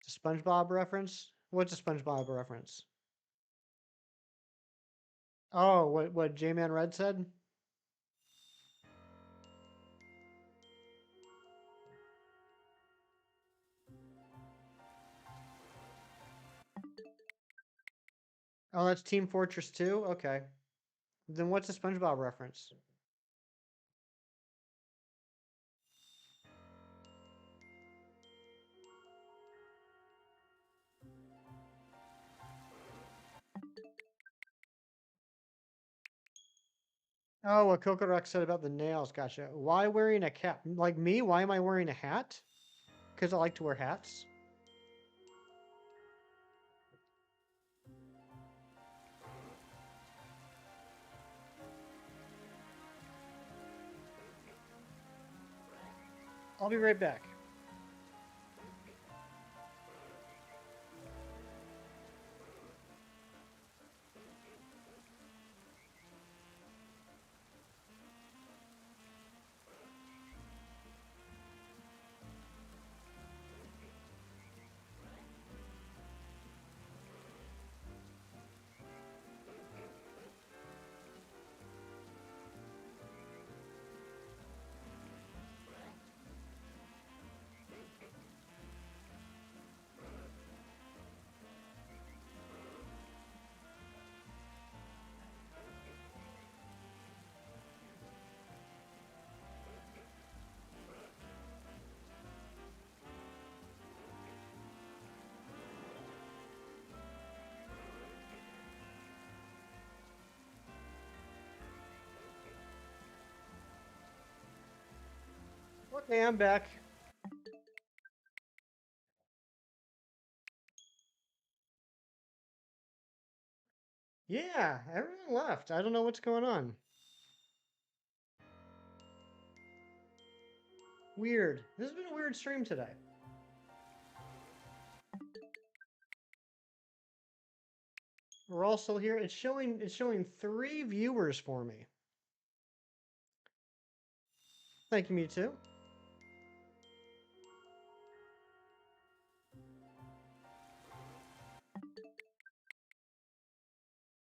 It's a SpongeBob reference. What's a SpongeBob reference? Oh, what J-Man Red said? Oh, that's Team Fortress 2? Okay. Then what's a SpongeBob reference? Oh, what Coco Rock said about the nails. Gotcha. Why wearing a cap? Like me? Why am I wearing a hat? Because I like to wear hats. I'll be right back. Okay, I'm back. Yeah, everyone left. I don't know what's going on. Weird. This has been a weird stream today. We're all still here. It's showing 3 viewers for me. Thank you, Mewtwo.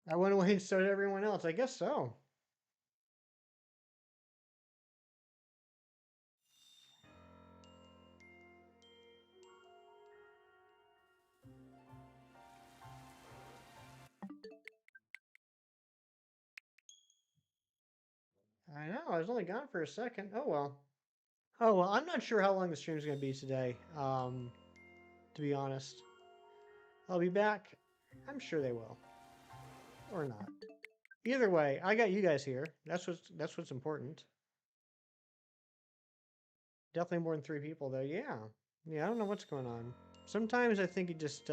I went away and so did everyone else. I guess so. I know, I was only gone for a second. Oh well. Oh well, I'm not sure how long the stream's gonna be today. To be honest. I'll be back. I'm sure they will. Or not. Either way, I got you guys here. That's what's important. Definitely more than 3 people though. Yeah. Yeah, I don't know what's going on. Sometimes I think it just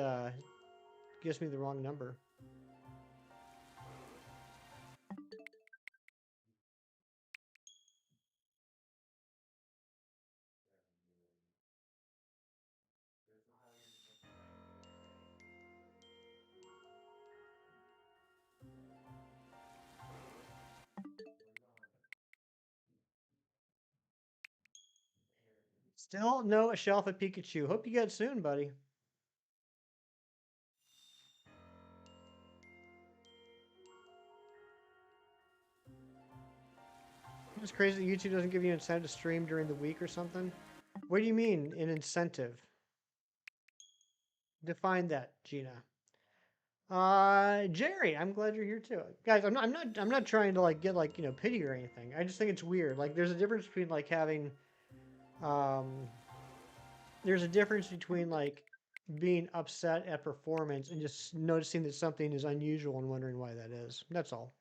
gives me the wrong number. Still no shelf of Pikachu. Hope you get it soon, buddy. It's crazy that YouTube doesn't give you an incentive to stream during the week or something. What do you mean, an incentive? Define that, Gina. Jerry, I'm glad you're here too. Guys, I'm not trying to like get like, pity or anything. I just think it's weird. Like there's a difference between like having um there's a difference between like being upset at performance and just noticing that something is unusual and wondering why that is. That's all.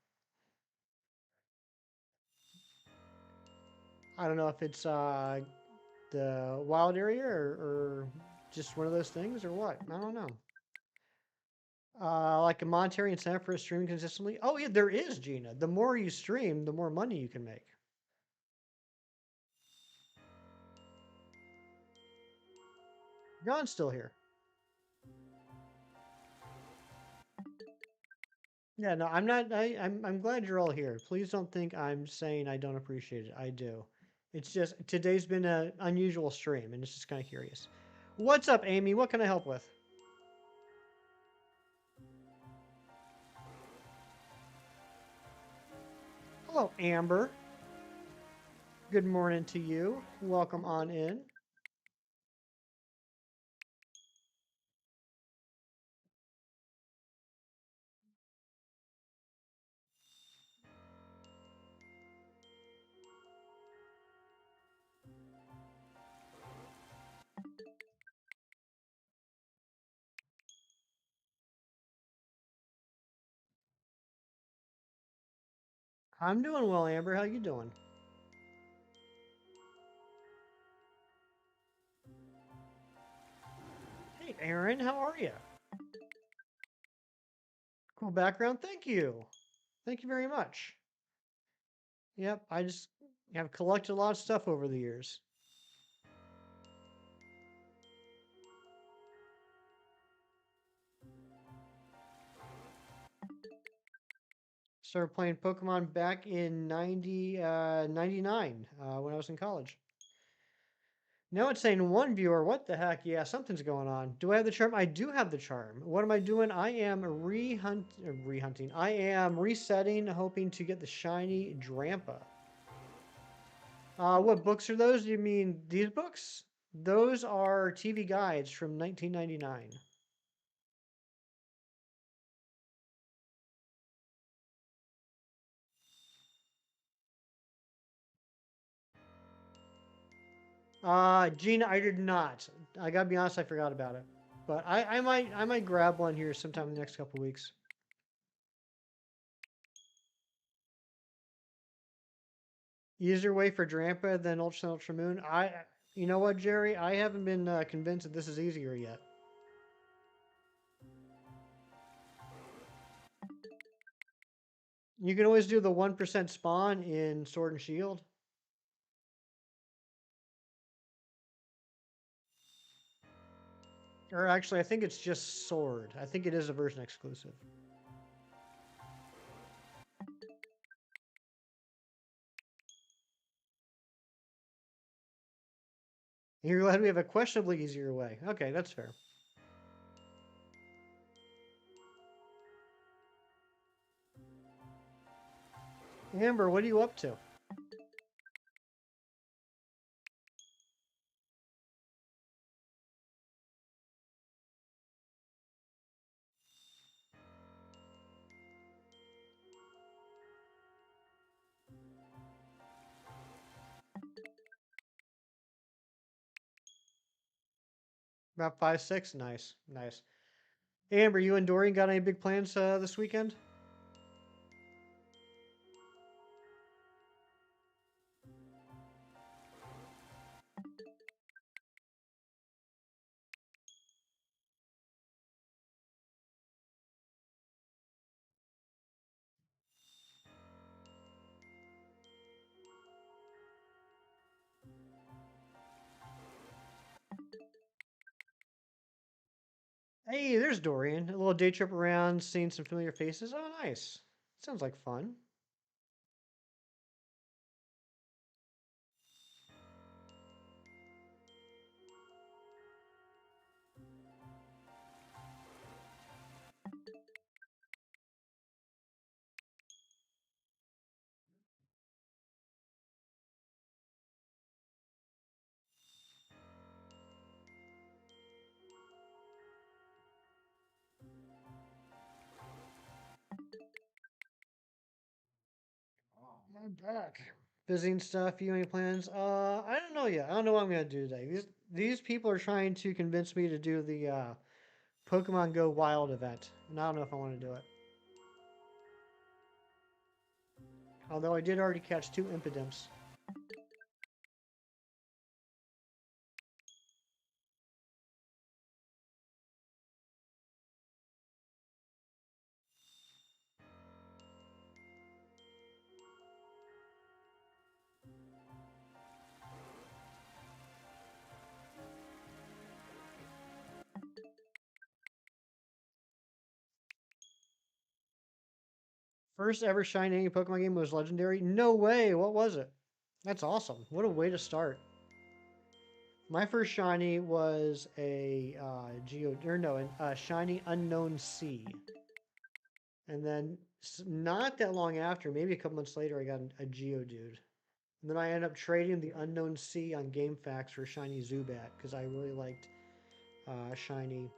I don't know if it's the wild area or just one of those things or what. I don't know. Like a monetary incentive for streaming consistently. Oh yeah, there is, Gina. The more you stream, the more money you can make. John's still here. Yeah, no, I'm not. I'm glad you're all here. Please don't think I'm saying I don't appreciate it. I do. It's just today's been an unusual stream, and it's just kind of curious. What's up, Amy? What can I help with? Hello, Amber. Good morning to you. Welcome on in. I'm doing well, Amber. How you doing? Hey, Aaron. How are you? Cool background. Thank you. Thank you very much. Yep, I just have collected a lot of stuff over the years. Started playing Pokemon back in 99 when I was in college. Now it's saying one viewer. What the heck? Yeah, something's going on. Do I have the charm? I do have the charm. What am I doing? I am rehunting. I am resetting, hoping to get the shiny Drampa. What books are those? Do you mean these books? Those are TV guides from 1999. Gina, I did not. I gotta be honest, I forgot about it. But I might grab one here sometime in the next couple weeks. Easier way for Drampa than Ultra Sun, Ultra Moon. You know what, Jerry? I haven't been convinced that this is easier yet. You can always do the 1% spawn in Sword and Shield. Or actually, I think it's just Sword. I think it is a version exclusive. You're glad we have a questionably easier way. Okay, that's fair. Amber, what are you up to? About 5, 6. Nice, nice. Amber, you and Dorian got any big plans this weekend? Hey, there's Dorian. A little day trip around, seeing some familiar faces. Oh, nice. Sounds like fun. Oh, I'm back. Visiting stuff. You any plans? I don't know yet. I don't know what I'm gonna do today. These people are trying to convince me to do the Pokemon Go Wild event, and I don't know if I want to do it. Although I did already catch 2 Impidimps. First ever shiny Pokemon game was legendary? No way. What was it? That's awesome. What a way to start. My first shiny was a shiny Unknown Sea. And then not that long after, maybe a couple months later, I got a Geodude. And then I ended up trading the Unknown Sea on GameFAQs for shiny Zubat because I really liked shiny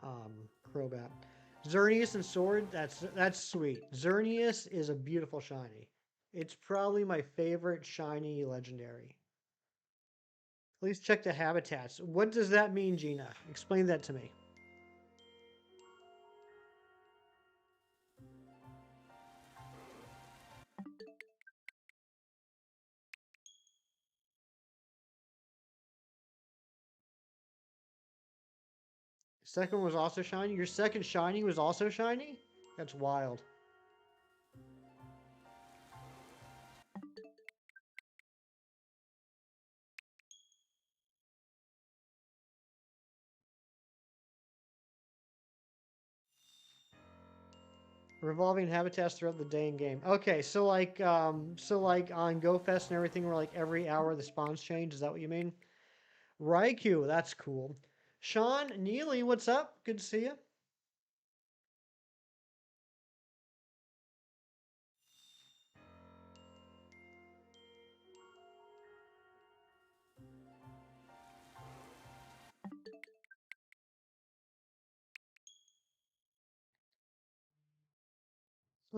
Crobat. Xerneas and Sword, that's sweet. Xerneas is a beautiful shiny. It's probably my favorite shiny legendary. Please check the habitats. What does that mean, Gina? Explain that to me. Second one was also shiny? Your second shiny was also shiny? That's wild. Revolving habitats throughout the day in game. Okay, so like on GoFest and everything, where like every hour the spawns change. Is that what you mean? Raikou, that's cool. Sean Neely, what's up? Good to see you.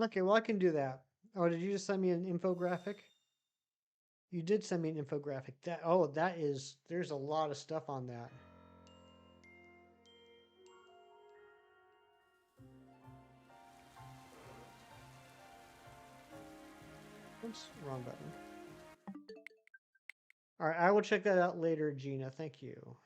Okay, well I can do that. Oh, did you just send me an infographic? You did send me an infographic. That is, there's a lot of stuff on that. Oops, wrong button. All right, I will check that out later, Gina. Thank you.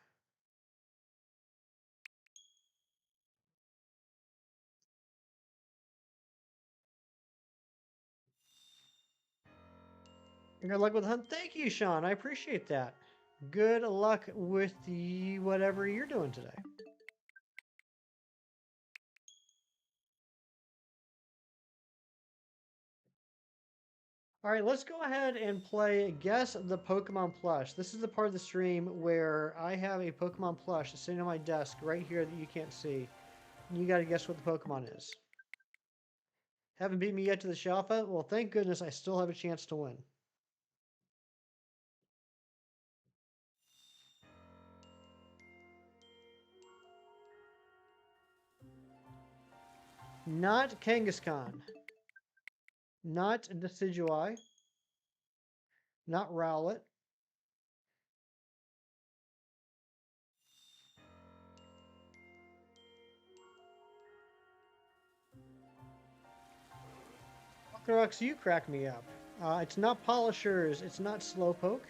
Good luck with the hunt. Thank you, Sean. I appreciate that. Good luck with whatever you're doing today. All right, let's go ahead and play Guess the Pokemon Plush. This is the part of the stream where I have a Pokemon plush sitting on my desk right here that you can't see. And you got to guess what the Pokemon is. Haven't beat me yet to the Shalfa? Well, thank goodness I still have a chance to win. Not Kangaskhan. Not Decidueye. Not Rowlet. Octorox, you crack me up. It's not Polishers. It's not Slowpoke.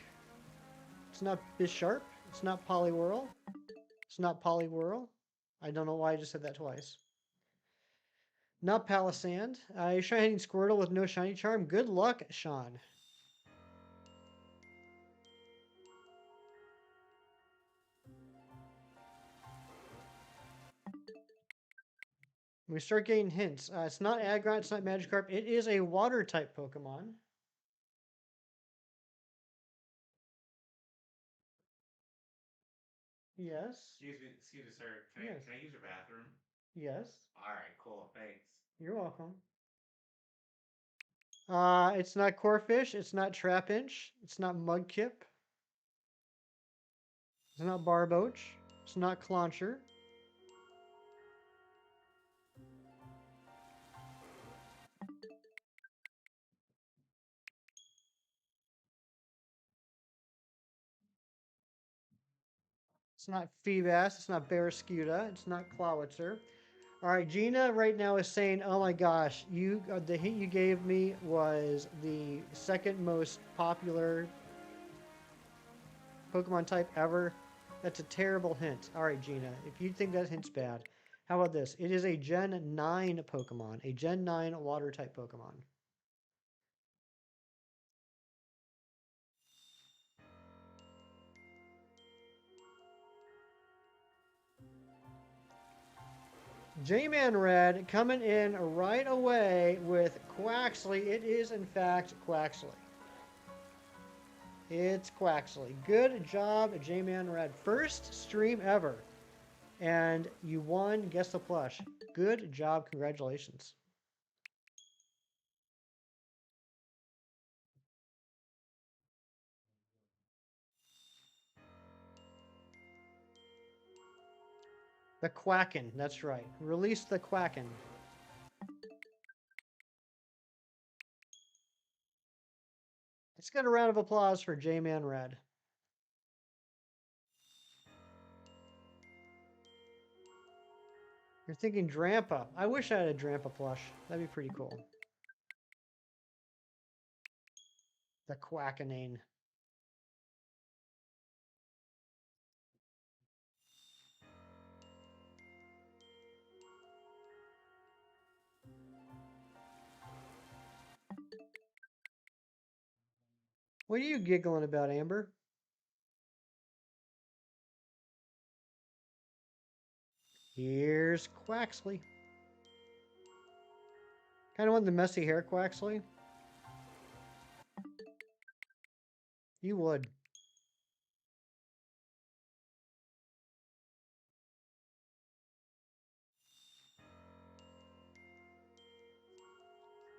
It's not Bisharp. It's not Poliwhirl. It's not Poliwhirl. I don't know why I just said that twice. Not Palisand. You're shining Squirtle with no shiny charm. Good luck, Sean. We start getting hints. It's not Aggron. It's not Magikarp. It is a water type Pokemon. Yes.
Excuse me, sir.
Yes.
Can I use your bathroom?
Yes.
All right, cool. Thanks.
You're welcome. It's not Corphish. It's not Trapinch. It's not Mudkip. It's not Barboach. It's not Clauncher. It's not Feebas. It's not Barraskewda. It's not Clawitzer. All right, Gina right now is saying, "Oh my gosh, the hint you gave me was the second most popular Pokemon type ever. That's a terrible hint." All right, Gina, if you think that hint's bad, how about this? It is a Gen 9 Pokemon, a Gen 9 water type Pokemon. J-Man Red coming in right away with Quaxley. It is, in fact, Quaxley. It's Quaxley. Good job, J-Man Red. First stream ever. And you won Guess the Plush. Good job. Congratulations. The Quacken. That's right. Release the Quacken. Let's get a round of applause for J-Man Red. You're thinking Drampa. I wish I had a Drampa plush. That'd be pretty cool. The Quackenane. What are you giggling about, Amber? Here's Quaxley. Kind of want the messy hair, Quaxley. You would.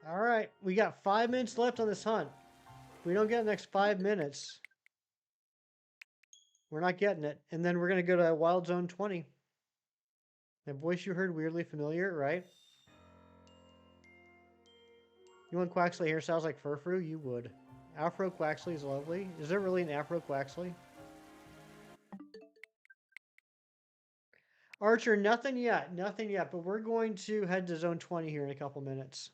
All right, we got 5 minutes left on this hunt. If we don't get the next 5 minutes, we're not getting it. And then we're going to go to Wild Zone 20. That voice you heard weirdly familiar, right? You want Quaxley hairstyles like Furfrou? You would. Afro Quaxley is lovely. Is there really an Afro Quaxley? Archer, nothing yet. Nothing yet. But we're going to head to Zone 20 here in a couple minutes.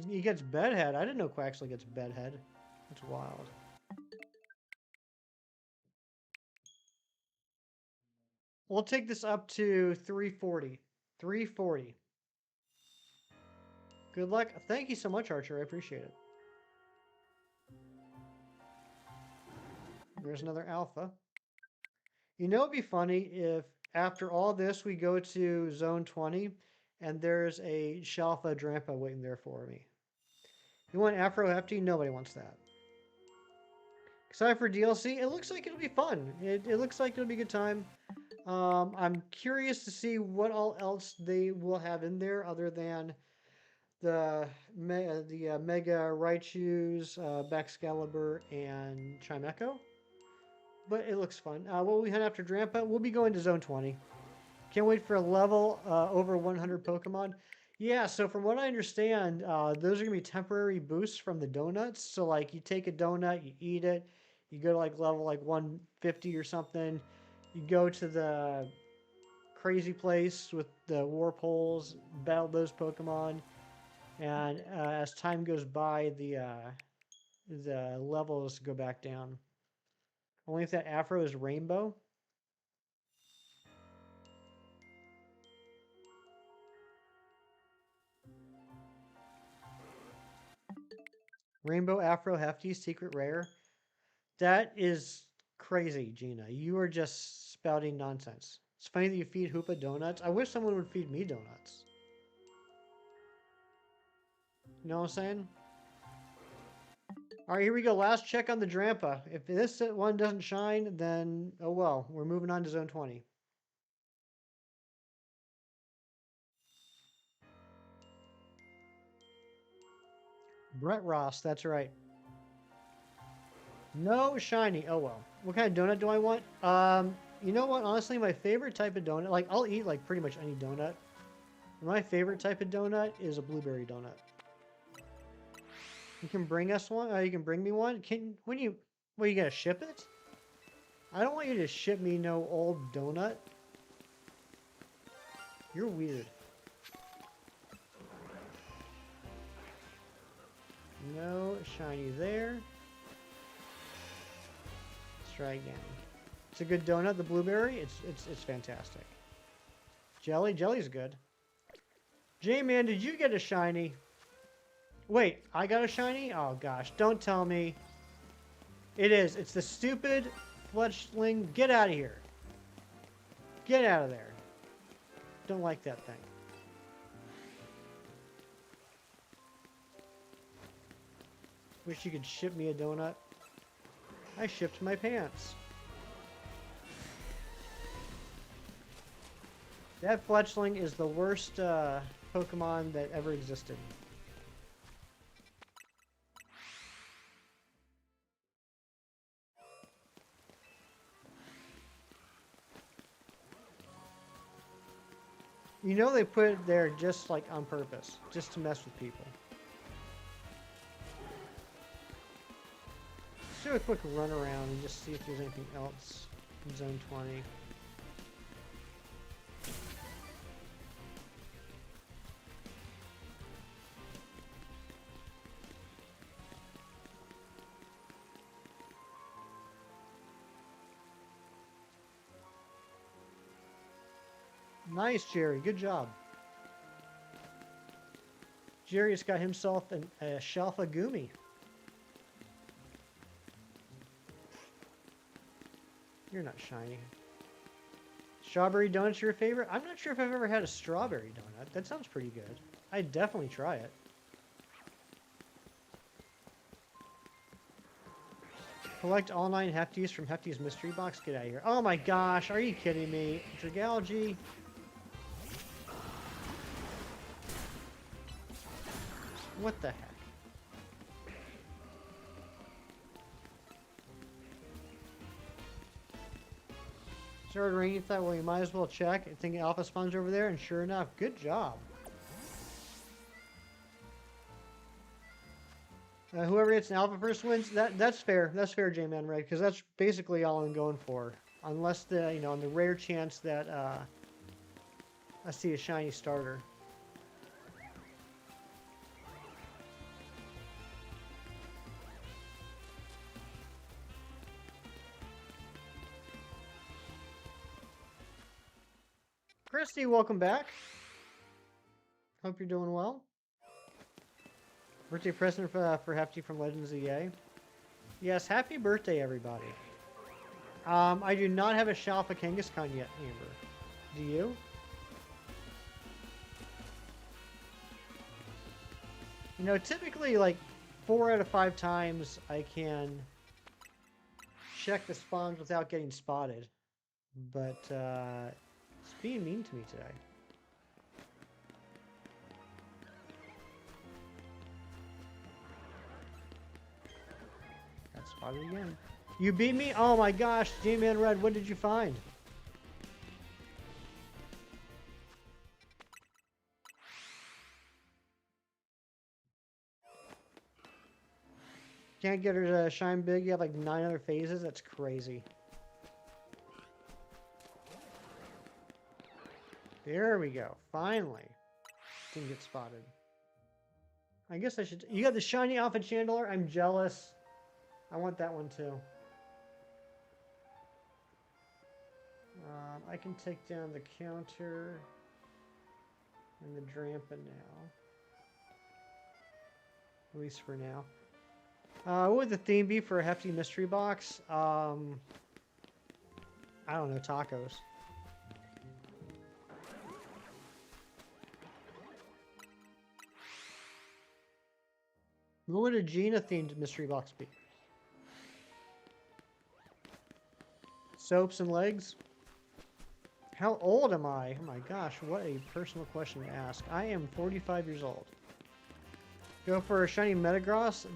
He gets bedhead. I didn't know Quaxley gets bedhead. That's wild. We'll take this up to 340. 340. Good luck. Thank you so much, Archer. I appreciate it. There's another alpha. You know, it'd be funny if after all this we go to Zone 20 and there's a Shalfa Drampa waiting there for me. You want Afro Hefty? Nobody wants that. Excited for DLC? It looks like it'll be fun. It looks like it'll be a good time. I'm curious to see what all else they will have in there other than the Mega Raichus, Baxcalibur, and Chimecho. But it looks fun. What will we hunt after Drampa? We'll be going to Zone 20. Can't wait for a level over 100 Pokemon. Yeah, so from what I understand, those are going to be temporary boosts from the donuts. So, like, you take a donut, you eat it, you go to, like, level, like, 150 or something. You go to the crazy place with the warp holes, battle those Pokemon. And as time goes by, the levels go back down. Only if that Afro is rainbow. Rainbow Afro Hefty secret rare. That is crazy, Gina. You are just spouting nonsense. It's funny that you feed Hoopa donuts. I wish someone would feed me donuts. You know what I'm saying? All right, here we go. Last check on the Drampa. If this one doesn't shine, then oh well. We're moving on to Zone 20. Brett Ross, that's right. No shiny. Oh well. What kind of donut do I want? You know what? Honestly, my favorite type of donut, like I'll eat like pretty much any donut. My favorite type of donut is a blueberry donut. You can bring us one. You can bring me one. What you gonna ship it? I don't want you to ship me no old donut. You're weird. No shiny there. Let's try again. It's a good donut. The blueberry. It's fantastic. Jelly's good. J-Man, did you get a shiny? Wait, I got a shiny? Oh gosh, don't tell me. It is. It's the stupid fletchling. Get out of here. Get out of there. Don't like that thing. Wish you could ship me a donut. I shipped my pants. That fletchling is the worst Pokemon that ever existed. You know they put it there just like on purpose, just to mess with people. Let's do a quick run around and just see if there's anything else in Zone 20. Nice, Jerry. Good job. Jarius got himself a Shalfa Gumi. You're not shiny. Strawberry donut's your favorite? I'm not sure if I've ever had a strawberry donut. That sounds pretty good. I'd definitely try it. Collect all 9 Hefties from Hefty's mystery box. Get out of here. Oh my gosh, are you kidding me? Dragalge. What the heck? Started raining, thought, well, you might as well check. I think Alpha spawns over there, and sure enough, good job. Whoever gets an Alpha first wins. That's fair. That's fair, J-Man Red, because that's basically all I'm going for. Unless on the rare chance that I see a shiny starter. Christy, welcome back. Hope you're doing well. Birthday present for Hefty from Legends EA. Yes, happy birthday, everybody. I do not have a Shalfa Kangaskhan yet, Amber. Do you? You know, typically, like, 4 out of 5 times I can check the spawns without getting spotted. But, it's being mean to me today. Got spotted again. You beat me? Oh my gosh, J-Man Red, what did you find? Can't get her to shine big. You have like 9 other phases? That's crazy. There we go. Finally. Didn't get spotted. I guess I should... You got the shiny Alpha Chandler? I'm jealous. I want that one too. I can take down the counter and the Drampa now. At least for now. What would the theme be for a Hefty mystery box? I don't know, tacos. What would a Gina themed mystery box be? Soaps and legs? How old am I? Oh my gosh, what a personal question to ask. I am 45 years old. Go for a shiny Metagross.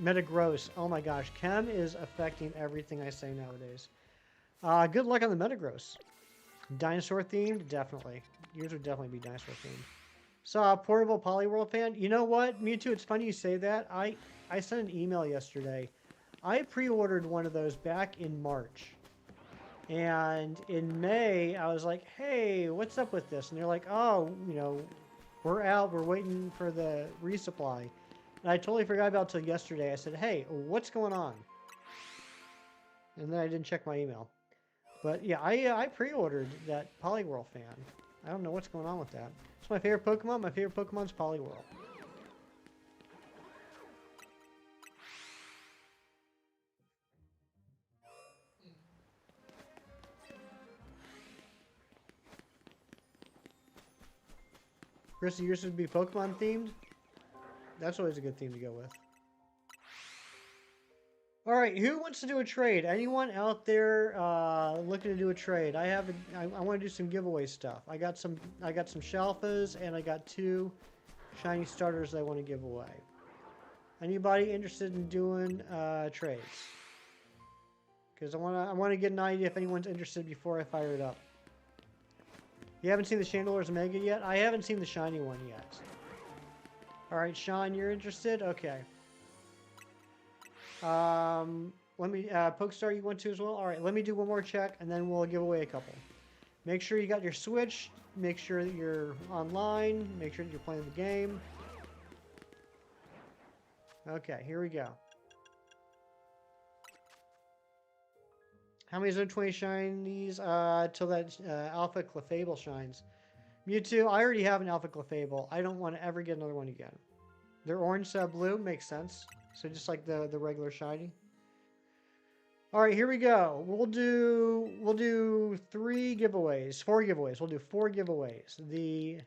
Metagross. Oh my gosh, Chem is affecting everything I say nowadays. Good luck on the Metagross. Dinosaur themed? Definitely. Yours would definitely be dinosaur themed. Saw a portable Poliwhirl fan. You know what, Mewtwo, it's funny you say that. I sent an email yesterday. I pre-ordered one of those back in March. And in May, I was like, hey, what's up with this? And they're like, oh, you know, we're out. We're waiting for the resupply. And I totally forgot about it till yesterday. I said, hey, what's going on? And then I didn't check my email. But yeah, I pre-ordered that Poliwhirl fan. I don't know what's going on with that. It's my favorite Pokemon. My favorite Pokemon's Poliwhirl. Chris, yours would be Pokemon themed? That's always a good theme to go with. Alright, who wants to do a trade? Anyone out there looking to do a trade? I want to do some giveaway stuff. I got some Shalfas and I got 2 shiny starters I want to give away. Anybody interested in doing trades? Because I want to get an idea if anyone's interested before I fire it up. You haven't seen the Chandeler's Mega yet? I haven't seen the shiny one yet. Alright, Sean, you're interested? Okay. Let me, Pokestar, you want to as well? Alright, let me do one more check, and then we'll give away a couple. Make sure you got your Switch. Make sure that you're online. Make sure that you're playing the game. Okay, here we go. How many Zone 20 shinies till that Alpha Clefable shines? Mewtwo, I already have an Alpha Clefable. I don't want to ever get another one again. They're orange, blue. Makes sense. So just like the regular shiny. All right, here we go. We'll do 4 giveaways. We'll do 4 giveaways. The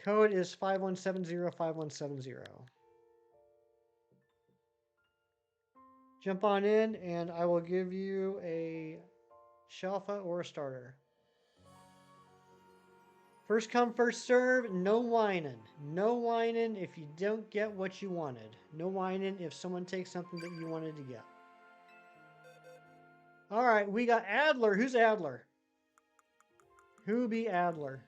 code is 51705170. Jump on in and I will give you a Shelfa or a starter. First come, first serve. No whining. No whining if you don't get what you wanted. No whining if someone takes something that you wanted to get. All right, we got Adler. Who's Adler? Who be Adler?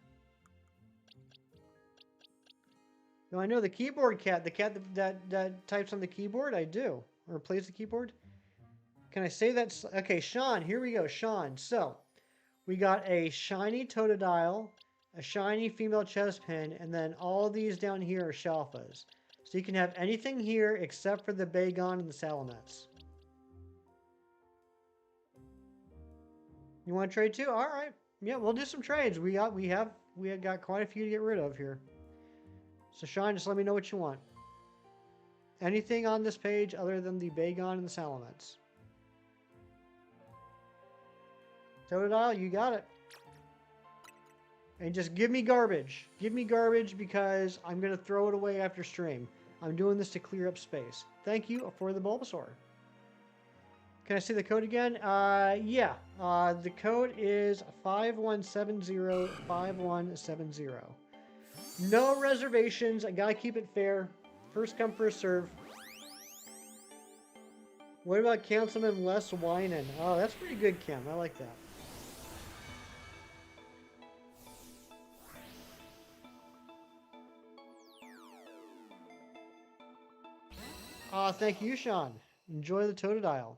No, I know the keyboard cat. The cat that types on the keyboard. I do. Or plays the keyboard. Can I say that? Okay, Sean. Here we go. Sean. So, we got a shiny Totodile, a shiny female Chespin, and then all these down here are Shelfas. So you can have anything here except for the Bagon and the Salamence. You want to trade too? All right. Yeah, we'll do some trades. We have got quite a few to get rid of here. So Sean, just let me know what you want. Anything on this page other than the Bagon and the Salamence. Totodile, you got it. And just give me garbage. Give me garbage because I'm going to throw it away after stream. I'm doing this to clear up space. Thank you for the Bulbasaur. Can I see the code again? Yeah. The code is 51705170. No reservations. I gotta keep it fair. First come, first serve. What about Councilman Les Winan? Oh, that's pretty good, Kim. I like that. Thank you, Sean. Enjoy the Totodile.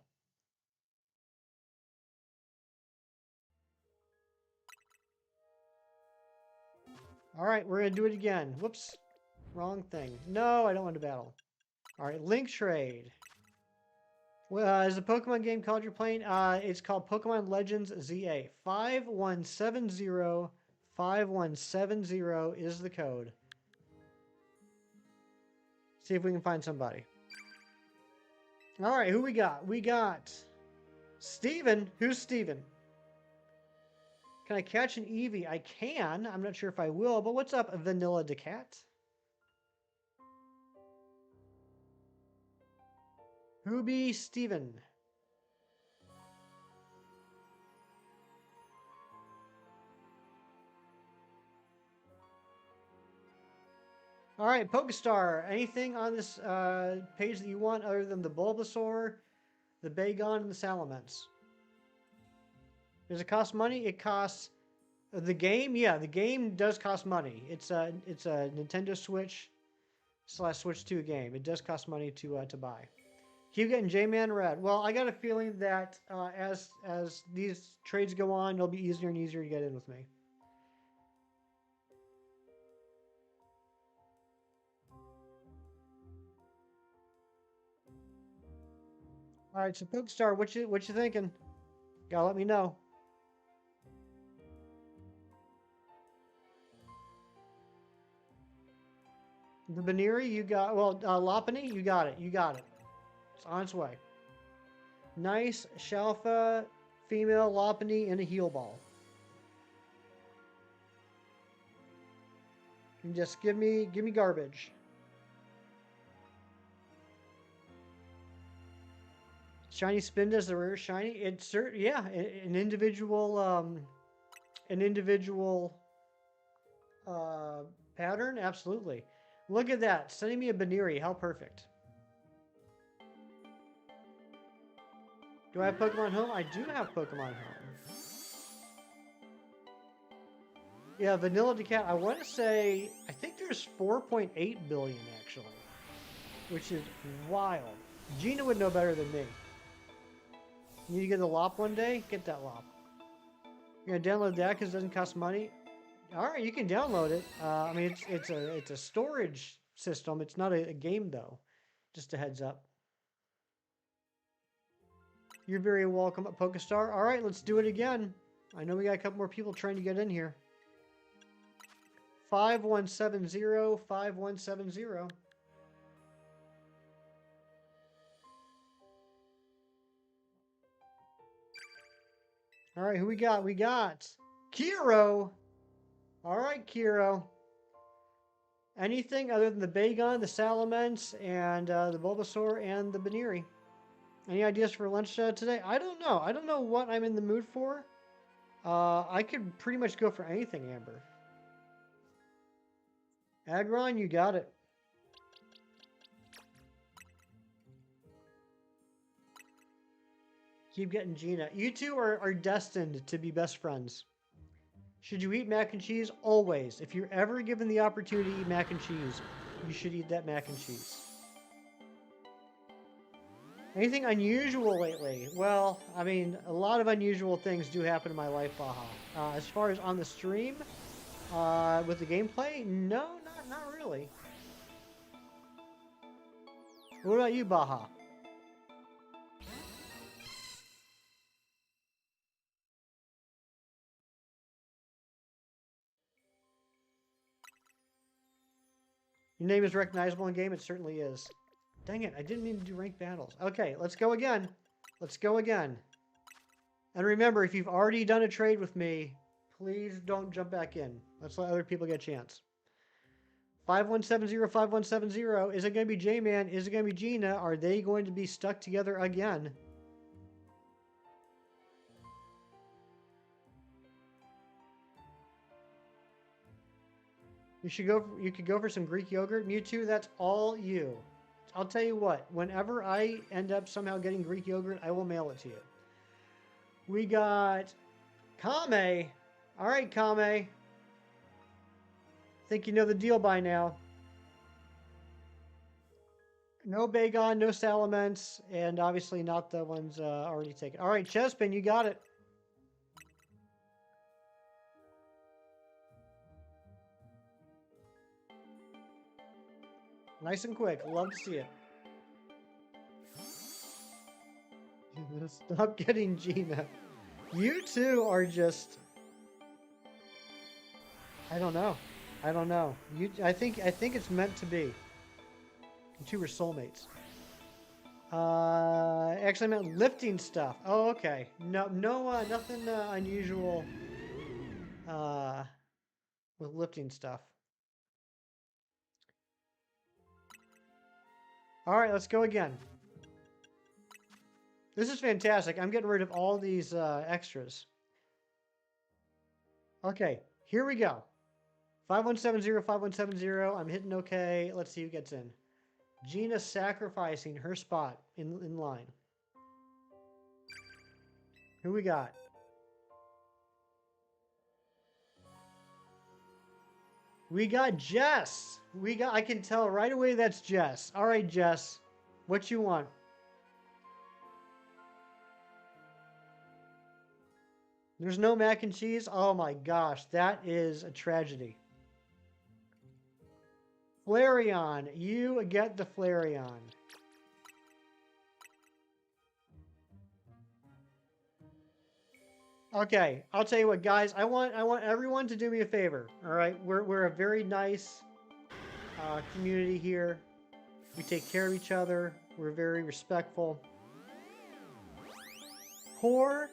All right, we're going to do it again. Whoops. Wrong thing. No, I don't want to battle. All right, link trade. Well, is the Pokemon game called you're playing? It's called Pokemon Legends ZA. 5170 is the code. See if we can find somebody. All right, who we got? We got Steven. Who's Steven? Can I catch an Eevee? I can. I'm not sure if I will, but what's up, Vanilla Decat? Who be Steven? All right, Pokestar. Anything on this page that you want other than the Bulbasaur, the Bagon, and the Salamence? Does it cost money? It costs the game. Yeah, the game does cost money. It's a Nintendo Switch / Switch 2 game. It does cost money to buy. Keep getting J-Man Red. Well, I got a feeling that as these trades go on, it'll be easier and easier to get in with me. All right, so Pokestar, what you thinking? Gotta let me know. The Baneri, you got. Well, Lopunny, you got it. You got it. It's on its way. Nice Shelfa, female Lopunny, and a heal ball. And just give me garbage. Shiny Spinda is the rare shiny. It's yeah, an individual pattern. Absolutely. Look at that. Sending me a Baneri. How perfect. Do I have Pokemon Home? I do have Pokemon Home. Yeah, Vanilla Decat. I want to say, I think there's 4.8 billion actually, which is wild. Gina would know better than me. You need to get the Lop one day? Get that Lop. You're gonna download that because it doesn't cost money? Alright, you can download it. I mean, it's a storage system. It's not a game, though. Just a heads up. You're very welcome at Pokestar. Alright, let's do it again. I know we got a couple more people trying to get in here. 5170, 5170. All right, who we got? We got Kiro. All right, Kiro. Anything other than the Bagon, the Salamence, and the Bulbasaur and the Baniri? Any ideas for lunch today? I don't know. I don't know what I'm in the mood for. I could pretty much go for anything, Amber. Aggron, you got it. Keep getting Gina. You two are destined to be best friends. Should you eat mac and cheese? Always. If you're ever given the opportunity to eat mac and cheese, you should eat that mac and cheese. Anything unusual lately? Well, I mean, a lot of unusual things do happen in my life, Baha. As far as on the stream, with the gameplay, no, not really. What about you, Baha? Your name is recognizable in game? It certainly is. Dang it, I didn't mean to do ranked battles. Okay, let's go again. Let's go again. And remember, if you've already done a trade with me, please don't jump back in. Let's let other people get a chance. 5170, 5170. Is it going to be J-Man? Is it going to be Gina? Are they going to be stuck together again? You could go for some Greek yogurt. Mewtwo, that's all you. I'll tell you what, whenever I end up somehow getting Greek yogurt, I will mail it to you. We got Kame. All right, Kame. Think you know the deal by now. No Bagon, no Salamence, and obviously not the ones already taken. All right, Chespin, you got it. Nice and quick. Love to see it. Stop getting Gina. You two are just... I don't know. I don't know. I think it's meant to be. You two were soulmates. Actually, I meant lifting stuff. Oh, okay. No, nothing unusual with lifting stuff. All right, let's go again. This is fantastic. I'm getting rid of all these extras. Okay, here we go. 5170, 5170. I'm hitting okay. Let's see who gets in. Gina sacrificing her spot in line. Who we got? We got Jess. I can tell right away that's Jess. All right, Jess. What you want? There's no mac and cheese? Oh my gosh, that is a tragedy. Flareon, you get the Flareon. Okay, I'll tell you what, guys. I want everyone to do me a favor. All right, we're a very nice community here. We take care of each other. We're very respectful. Poor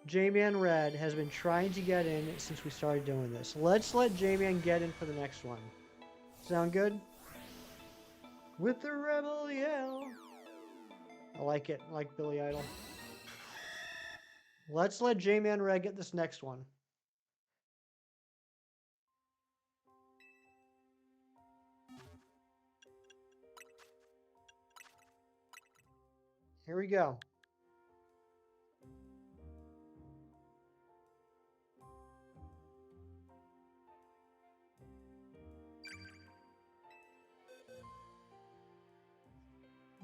J-Man Red has been trying to get in since we started doing this. Let's let J-Man get in for the next one. Sound good? With the rebel yell. I like it. I like Billy Idol. Let's let J-Man Red get this next one. Here we go.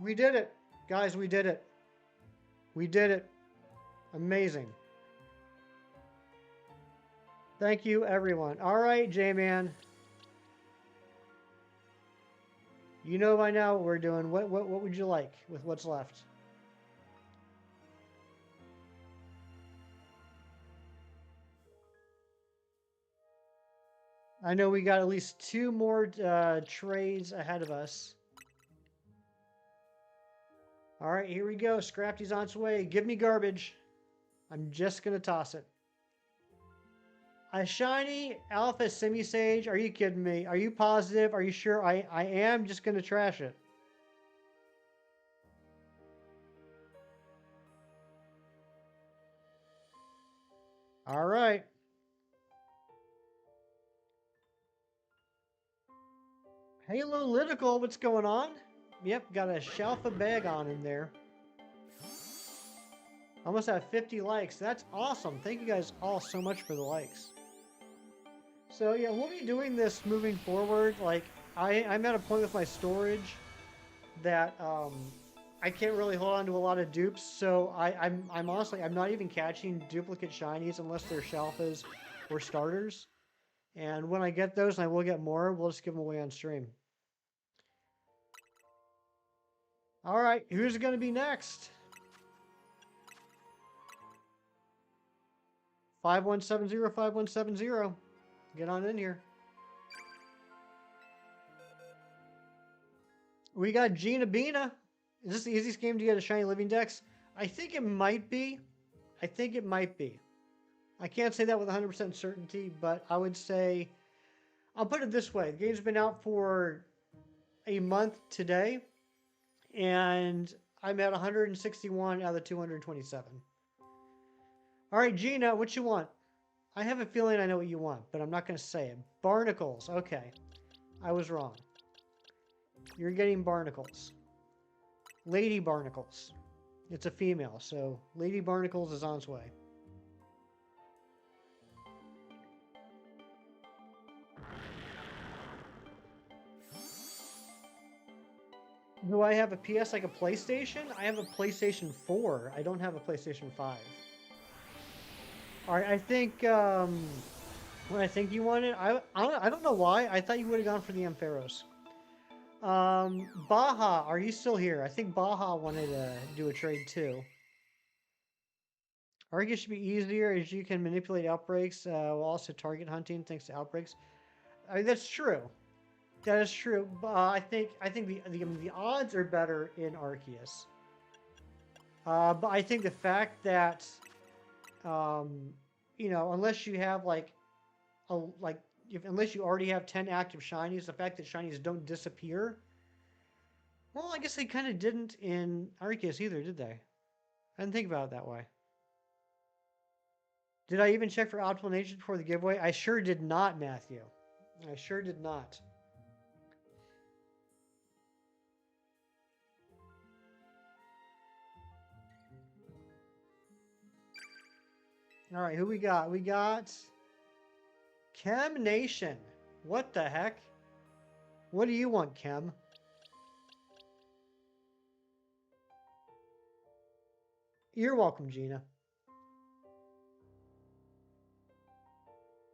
We did it. Guys, we did it. We did it. Amazing. Thank you, everyone. All right, J-Man. You know by now what we're doing. What would you like with what's left? I know we got at least 2 more trades ahead of us. All right, here we go. Scrafty's on its way. Give me garbage. I'm just going to toss it. A shiny alpha Simisage? Are you kidding me? Are you positive? Are you sure? I am just going to trash it. All right. Halo Litical, what's going on? Yep, got a Shalfa bag on in there. Almost have 50 likes. That's awesome. Thank you guys all so much for the likes. So yeah, we'll be doing this moving forward. Like I'm at a point with my storage that I can't really hold on to a lot of dupes. So I'm honestly I'm not even catching duplicate shinies unless they're Shalfas or starters. And when I get those, and I will get more, we'll just give them away on stream. All right, who's going to be next? 5170-5170. Get on in here. We got Gina Bina. Is this the easiest game to get a shiny living dex? I think it might be. I think it might be. I can't say that with 100% certainty, but I would say, I'll put it this way. The game's been out for a month today, and I'm at 161 out of the 227. All right, Gina, what you want? I have a feeling I know what you want, but I'm not going to say it. Barnacles. Okay. I was wrong. You're getting barnacles. Lady Barnacles. It's a female, so Lady Barnacles is on its way. Do I have a PS like a PlayStation? I have a PlayStation 4. I don't have a PlayStation 5. All right, I think what I think you wanted, I don't know why. I thought you would have gone for the Ampharos. Baja, are you still here? I think Baja wanted to do a trade too. Argus should be easier as you can manipulate outbreaks while also target hunting thanks to outbreaks. I mean, that's true. That is true. I think the odds are better in Arceus. But I think the fact that you know, unless you have unless you already have 10 active shinies, the fact that shinies don't disappear. Well, I guess they kind of didn't in Arceus either, did they? I didn't think about it that way. Did I even check for optimal nature before the giveaway? I sure did not, Matthew. I sure did not. All right, who we got? We got Chem Nation. What the heck? What do you want, Chem? You're welcome, Gina.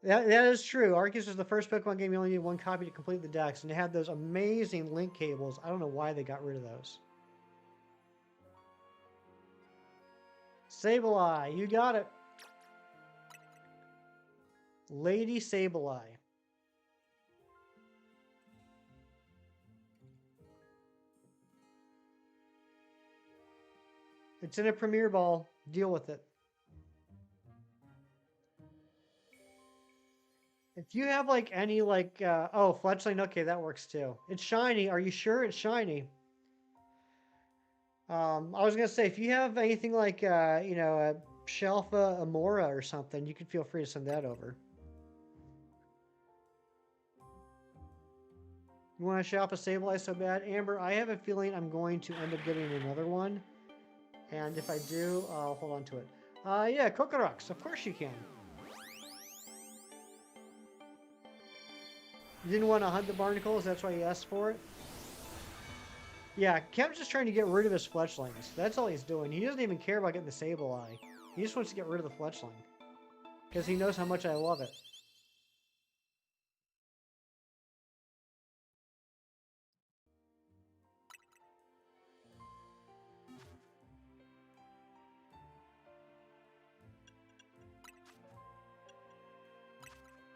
That is true. Arceus was the first Pokemon game you only needed one copy to complete the dex, and they had those amazing link cables. I don't know why they got rid of those. Sableye, you got it. Lady Sableye. It's in a Premier Ball. Deal with it. If you have like any like, oh, Fletchling, okay, that works too. It's shiny. Are you sure it's shiny? I was gonna say, if you have anything like, you know, a Shalfa Amora or something, you could feel free to send that over. You want to Shalfa Sableye so bad? Amber, I have a feeling I'm going to end up getting another one. And if I do, I'll hold on to it. Yeah, Kokorux, of course you can. You didn't want to hunt the barnacles, that's why you asked for it? Yeah, Kem's just trying to get rid of his Fletchlings. That's all he's doing. He doesn't even care about getting the Sableye. He just wants to get rid of the Fletchling. Because he knows how much I love it.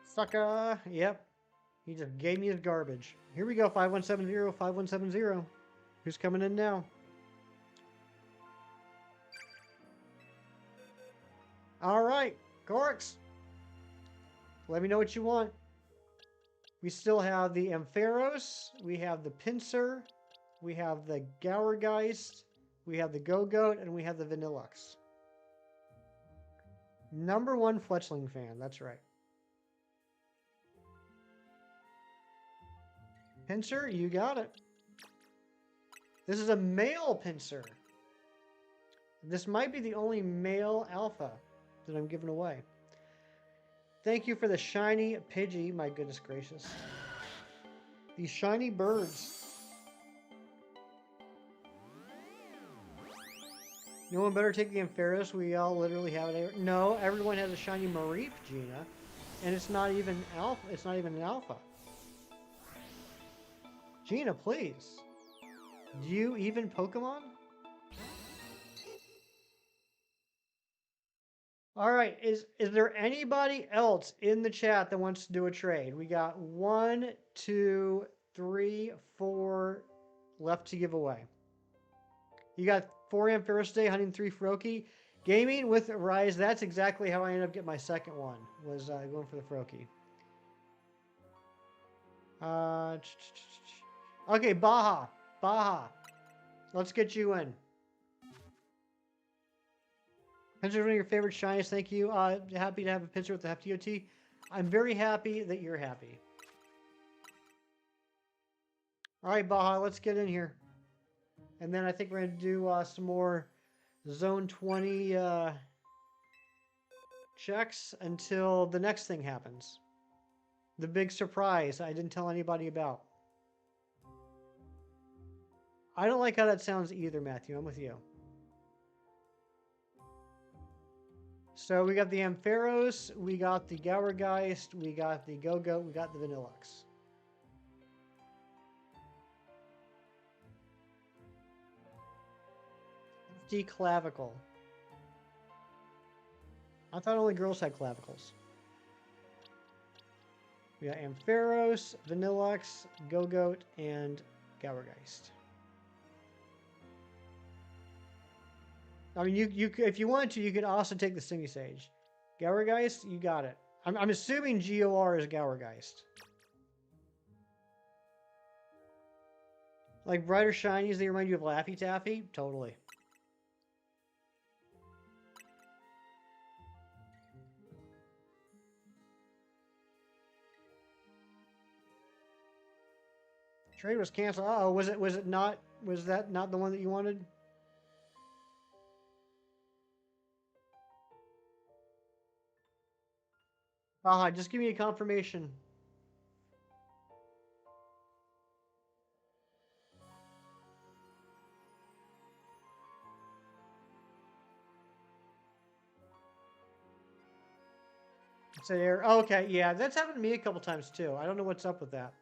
Sucker! Yep. He just gave me his garbage. Here we go, 5170, 5170. Who's coming in now? All right, Gorks. Let me know what you want. We still have the Ampharos, we have the Pinsir, we have the Gourgeist, we have the Go-Goat, and we have the Vanillux. #1 Fletchling fan, that's right. Pinsir, you got it. This is a male Pinsir. This might be the only male alpha that I'm giving away. Thank you for the shiny Pidgey, my goodness gracious. These shiny birds. No one better take the Ampharos. We all literally have it. No, everyone has a shiny Mareep, Gina. And it's not even alpha. It's not even an alpha. Gina, please. Do you even Pokemon? All right, is there anybody else in the chat that wants to do a trade? We got 1, 2, 3, 4 left to give away. You got 4 Ampharos today, hunting 3 Froakie. Gaming with Rise, that's exactly how I ended up getting my second one, was going for the Froakie. Okay, Baja. Let's get you in. Pinsir is one of your favorite shinies. Thank you. Happy to have a Pinsir with the HepTOT. I'm very happy that you're happy. All right, Baja, let's get in here. And then I think we're going to do some more Zone 20 checks until the next thing happens. The big surprise I didn't tell anybody about. I don't like how that sounds either, Matthew. I'm with you. So we got the Ampharos, we got the Gourgeist, we got the Go-Goat, we got the Vanillux. Clavicle. I thought only girls had clavicles. We got Ampharos, Vanillux, Go-Goat, and Gourgeist. I mean, you if you want to, you could also take the Sinisage. Gourgeist, you got it. I'm assuming GOR is Gourgeist. Like brighter shinies, they remind you of Laffy Taffy? Totally. Trade was canceled. Oh, was it not? Was that not the one that you wanted? Just give me a confirmation. Say error. Oh, okay, yeah, that's happened to me a couple times too. I don't know what's up with that.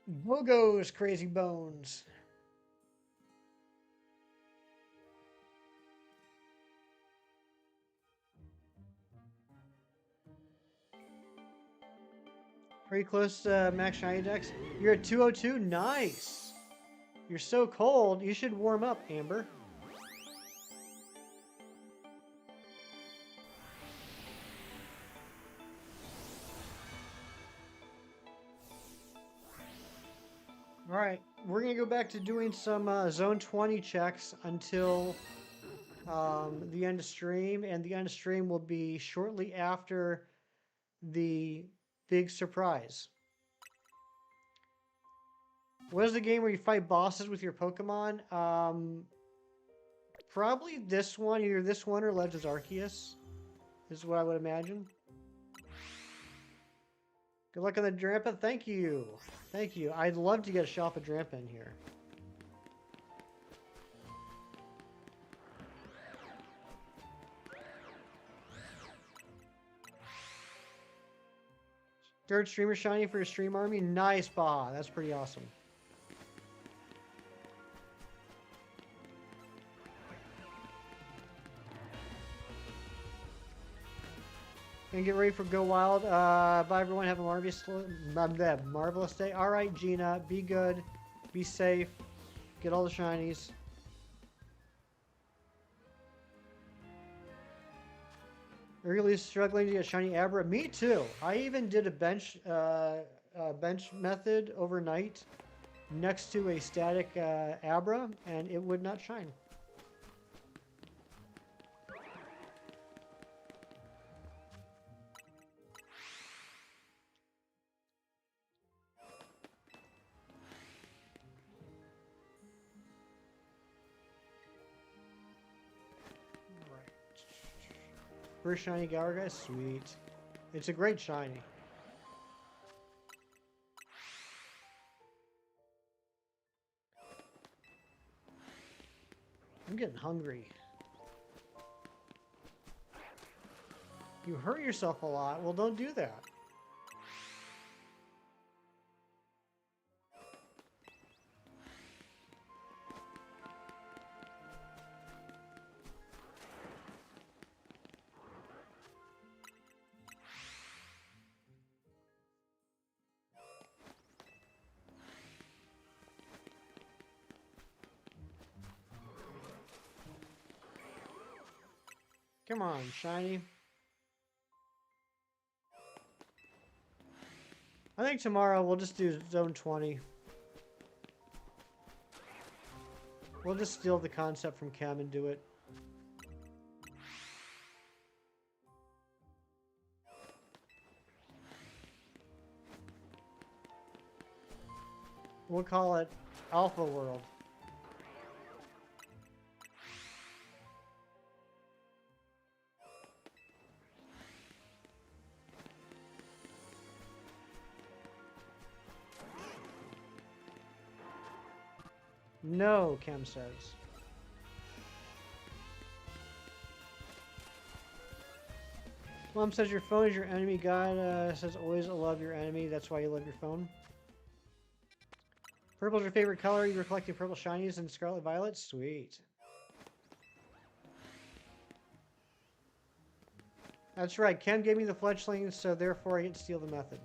Bogo's Crazy Bones. Pretty close to max shiny dex. You're at 202. Nice. You're so cold. You should warm up, Amber. All right, we're gonna go back to doing some Zone 20 checks until the end of stream, and the end of stream will be shortly after the big surprise. What is the game where you fight bosses with your Pokemon? Probably this one, either this one or Legends Arceus, is what I would imagine. Good luck on the Drampa. Thank you. Thank you. I'd love to get a Shalpa Drampa in here. Third streamer shiny for your stream army. Nice, Baja. That's pretty awesome. And get ready for Go Wild. Bye, everyone. Have a marvelous day. All right, Gina. Be good. Be safe. Get all the shinies. Really struggling to get shiny Abra. Me too. I even did a bench method overnight next to a static Abra, and it would not shine. First shiny Gower, guys? Sweet. It's a great shiny. I'm getting hungry. You hurt yourself a lot. Well, don't do that. Come on, shiny. I think tomorrow we'll just do Zone 20. We'll just steal the concept from Cam and do it. We'll call it Alpha World. No, Cam says. Mom says your phone is your enemy. God says always love your enemy. That's why you love your phone. Purple's your favorite color. You're collecting purple shinies and scarlet violets. Sweet. That's right. Cam gave me the fledglings, so therefore I get to steal the method.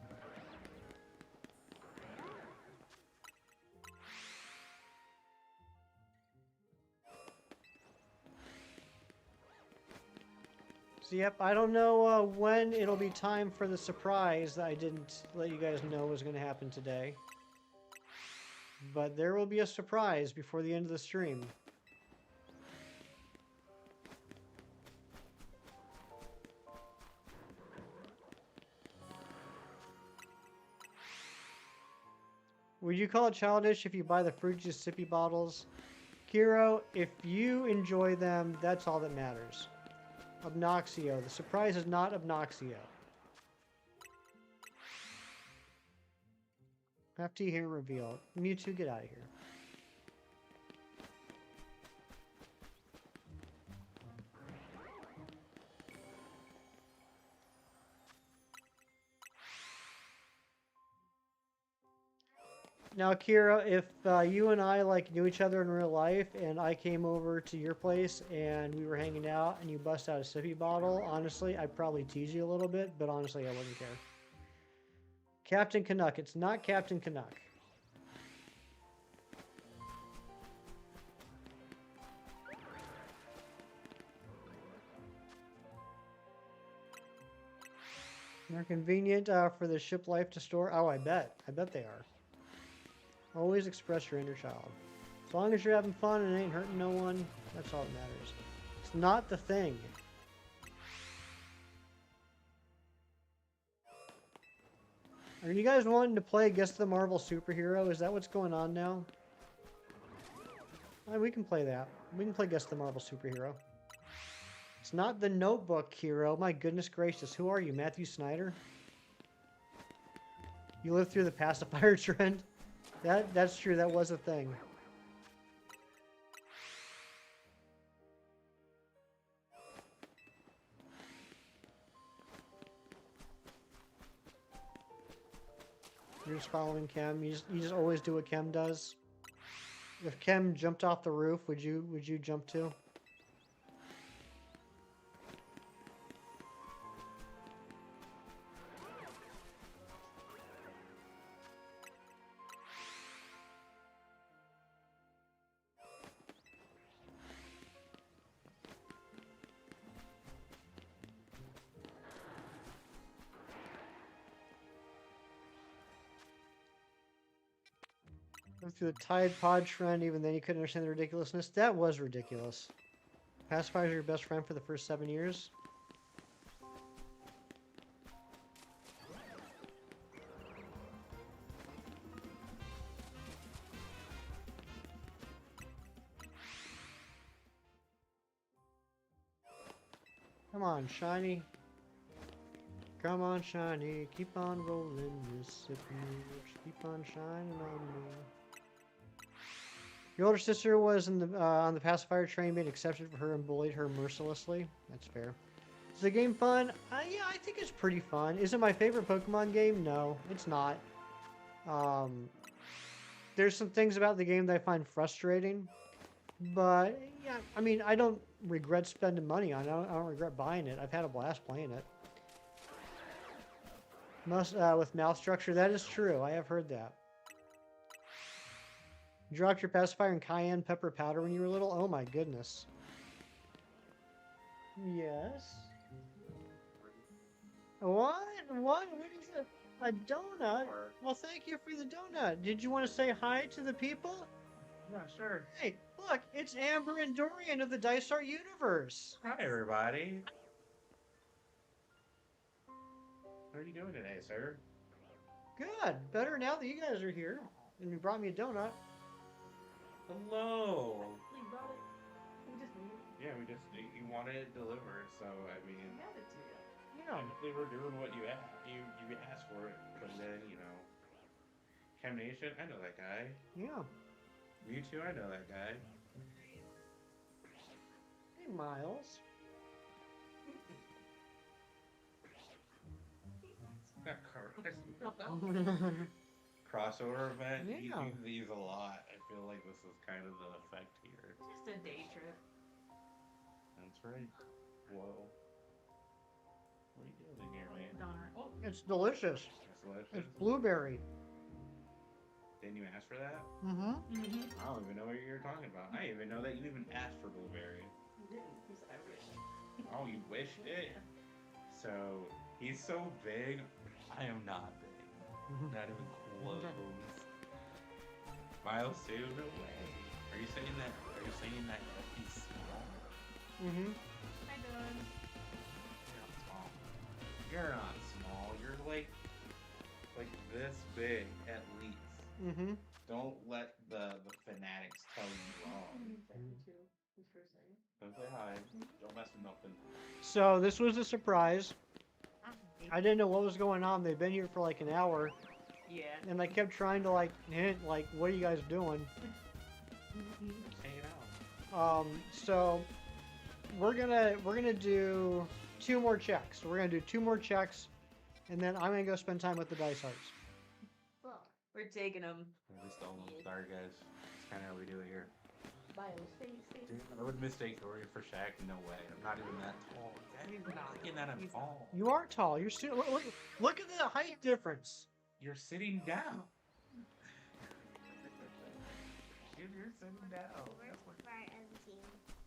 So yep, I don't know when it'll be time for the surprise that I didn't let you guys know was going to happen today. But there will be a surprise before the end of the stream. Would you call it childish if you buy the fruit juice sippy bottles? Kiro, if you enjoy them, that's all that matters. Obnoxio. The surprise is not Obnoxio. After you hear reveal. Mewtwo, get out of here. Now, Kira, if you and I knew each other in real life, and I came over to your place and we were hanging out, and you bust out a sippy bottle, honestly, I'd probably tease you a little bit, but honestly, I wouldn't care. Captain Canuck. It's not Captain Canuck. They're convenient for the ship life to store. Oh, I bet. I bet they are. Always express your inner child. As long as you're having fun and ain't hurting no one, that's all that matters. It's not the thing. Are you guys wanting to play Guess the Marvel Superhero? Is that what's going on now? We can play that. We can play Guess the Marvel Superhero. It's not The Notebook, Hero. My goodness gracious. Who are you, Matthew Snyder? You lived through the pacifier trend? That's true. That was a thing. You're just following Chem. You just always do what Chem does. If Chem jumped off the roof, would you jump too? through the Tide Pod trend, even then you couldn't understand the ridiculousness. That was ridiculous. Pacifiers are your best friend for the first 7 years. Come on, Shiny. Come on, Shiny. Keep on rolling, Mississippi. Keep on shining on me. Your older sister was in the on the pacifier train, made exception for her and bullied her mercilessly. That's fair. Is the game fun? Yeah, I think it's pretty fun. Is it my favorite Pokemon game? No, it's not. There's some things about the game that I find frustrating, but yeah, I mean, I don't regret spending money on it. I don't regret buying it. I've had a blast playing it. With mouth structure, that is true. I have heard that. You dropped your pacifier in cayenne pepper powder when you were little? Oh my goodness. Yes. What? What is it? A donut? Well, thank you for the donut. Did you want to say hi to the people?
Yeah, sure.
Hey, look, it's Amber and Dorian of the Dice Art universe.
Hi, everybody. How are you doing today, sir?
Good. Better now that you guys are here. And you brought me a donut.
Hello.
We brought it. We just need it.
Yeah, you wanted it delivered, so I mean,
We had it to you.
Yeah.
technically we're doing what you asked for it, but then Chem Nation, I know that guy.
Yeah.
Mewtwo, I know that guy.
Hey, Miles.
That crossover event. You
Yeah.
use these a lot. I feel like this is kind of the effect here.
Just a day trip.
That's right. Whoa. What are you doing here, man?
Darn. Oh,
It's delicious.
It's delicious.
It's blueberry.
Didn't you ask for that?
Mm-hmm.
I don't even know what you're talking about. I didn't even know that you even asked for blueberry.
you didn't. You said I wish.
Oh, you wished it? So, he's so big. I am not big. Not even close. Miles too? No way. Are you saying that he's small?
Mm-hmm.
Hi, Dylan.
You're not small. You're not small. You're like this big at least.
Mm-hmm.
Don't let the fanatics tell you wrong.
Thank you too. Thanks for saying.
Don't say hi. Don't mess with nothing.
So this was a surprise. I didn't know what was going on. They've been here for like an hour,
Yeah.
and I kept trying to like hint, like, what are you guys doing?
Just hanging out.
So we're gonna do 2 more checks. We're gonna do 2 more checks, and then I'm gonna go spend time with the Dice Arts.
We're taking them.
We stole them. Sorry, guys. That's kind of how we do it here.
Bio space.
Dude, I would mistake Dorian for Shaq. No way. I'm not even that tall. I'm even not thinking that I'm tall.
You are tall. You're look at the height difference.
You're sitting down. Dude, you're sitting down.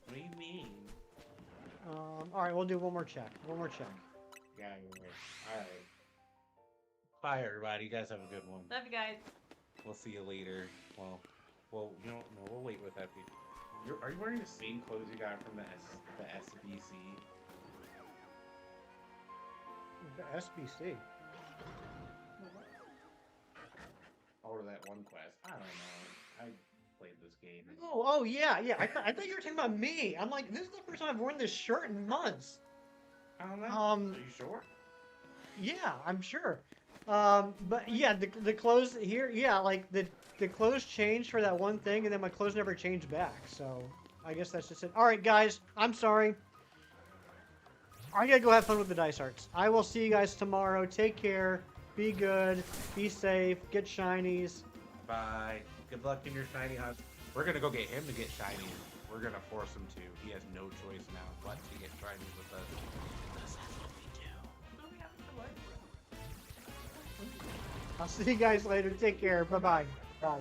What do you mean?
All right, we'll do 1 more check. 1 more check.
Yeah, you're right. Alright. Bye, everybody. You guys have a good one.
Love you guys.
We'll see you later. Well, no, we'll wait with that. Are you wearing the same clothes you got from the SBC?
The SBC.
Or that one quest? I don't know. I played this game.
Oh yeah. I thought you were talking about me. I'm like, this is the first time I've worn this shirt in months.
I don't know. Are you sure?
Yeah, I'm sure. But yeah, the clothes here, yeah, like the clothes changed for that one thing, and then my clothes never changed back. So I guess that's just it. All right, guys, I'm sorry. I gotta go have fun with the Dice Arts. I will see you guys tomorrow. Take care. Be good. Be safe. Get shinies.
Bye. Good luck in your shiny hunt. We're gonna go get him to get shiny. We're gonna force him to. He has no choice now but to get shiny with us. Because that's what we do.
I'll see you guys later. Take care. Bye-bye. Bye.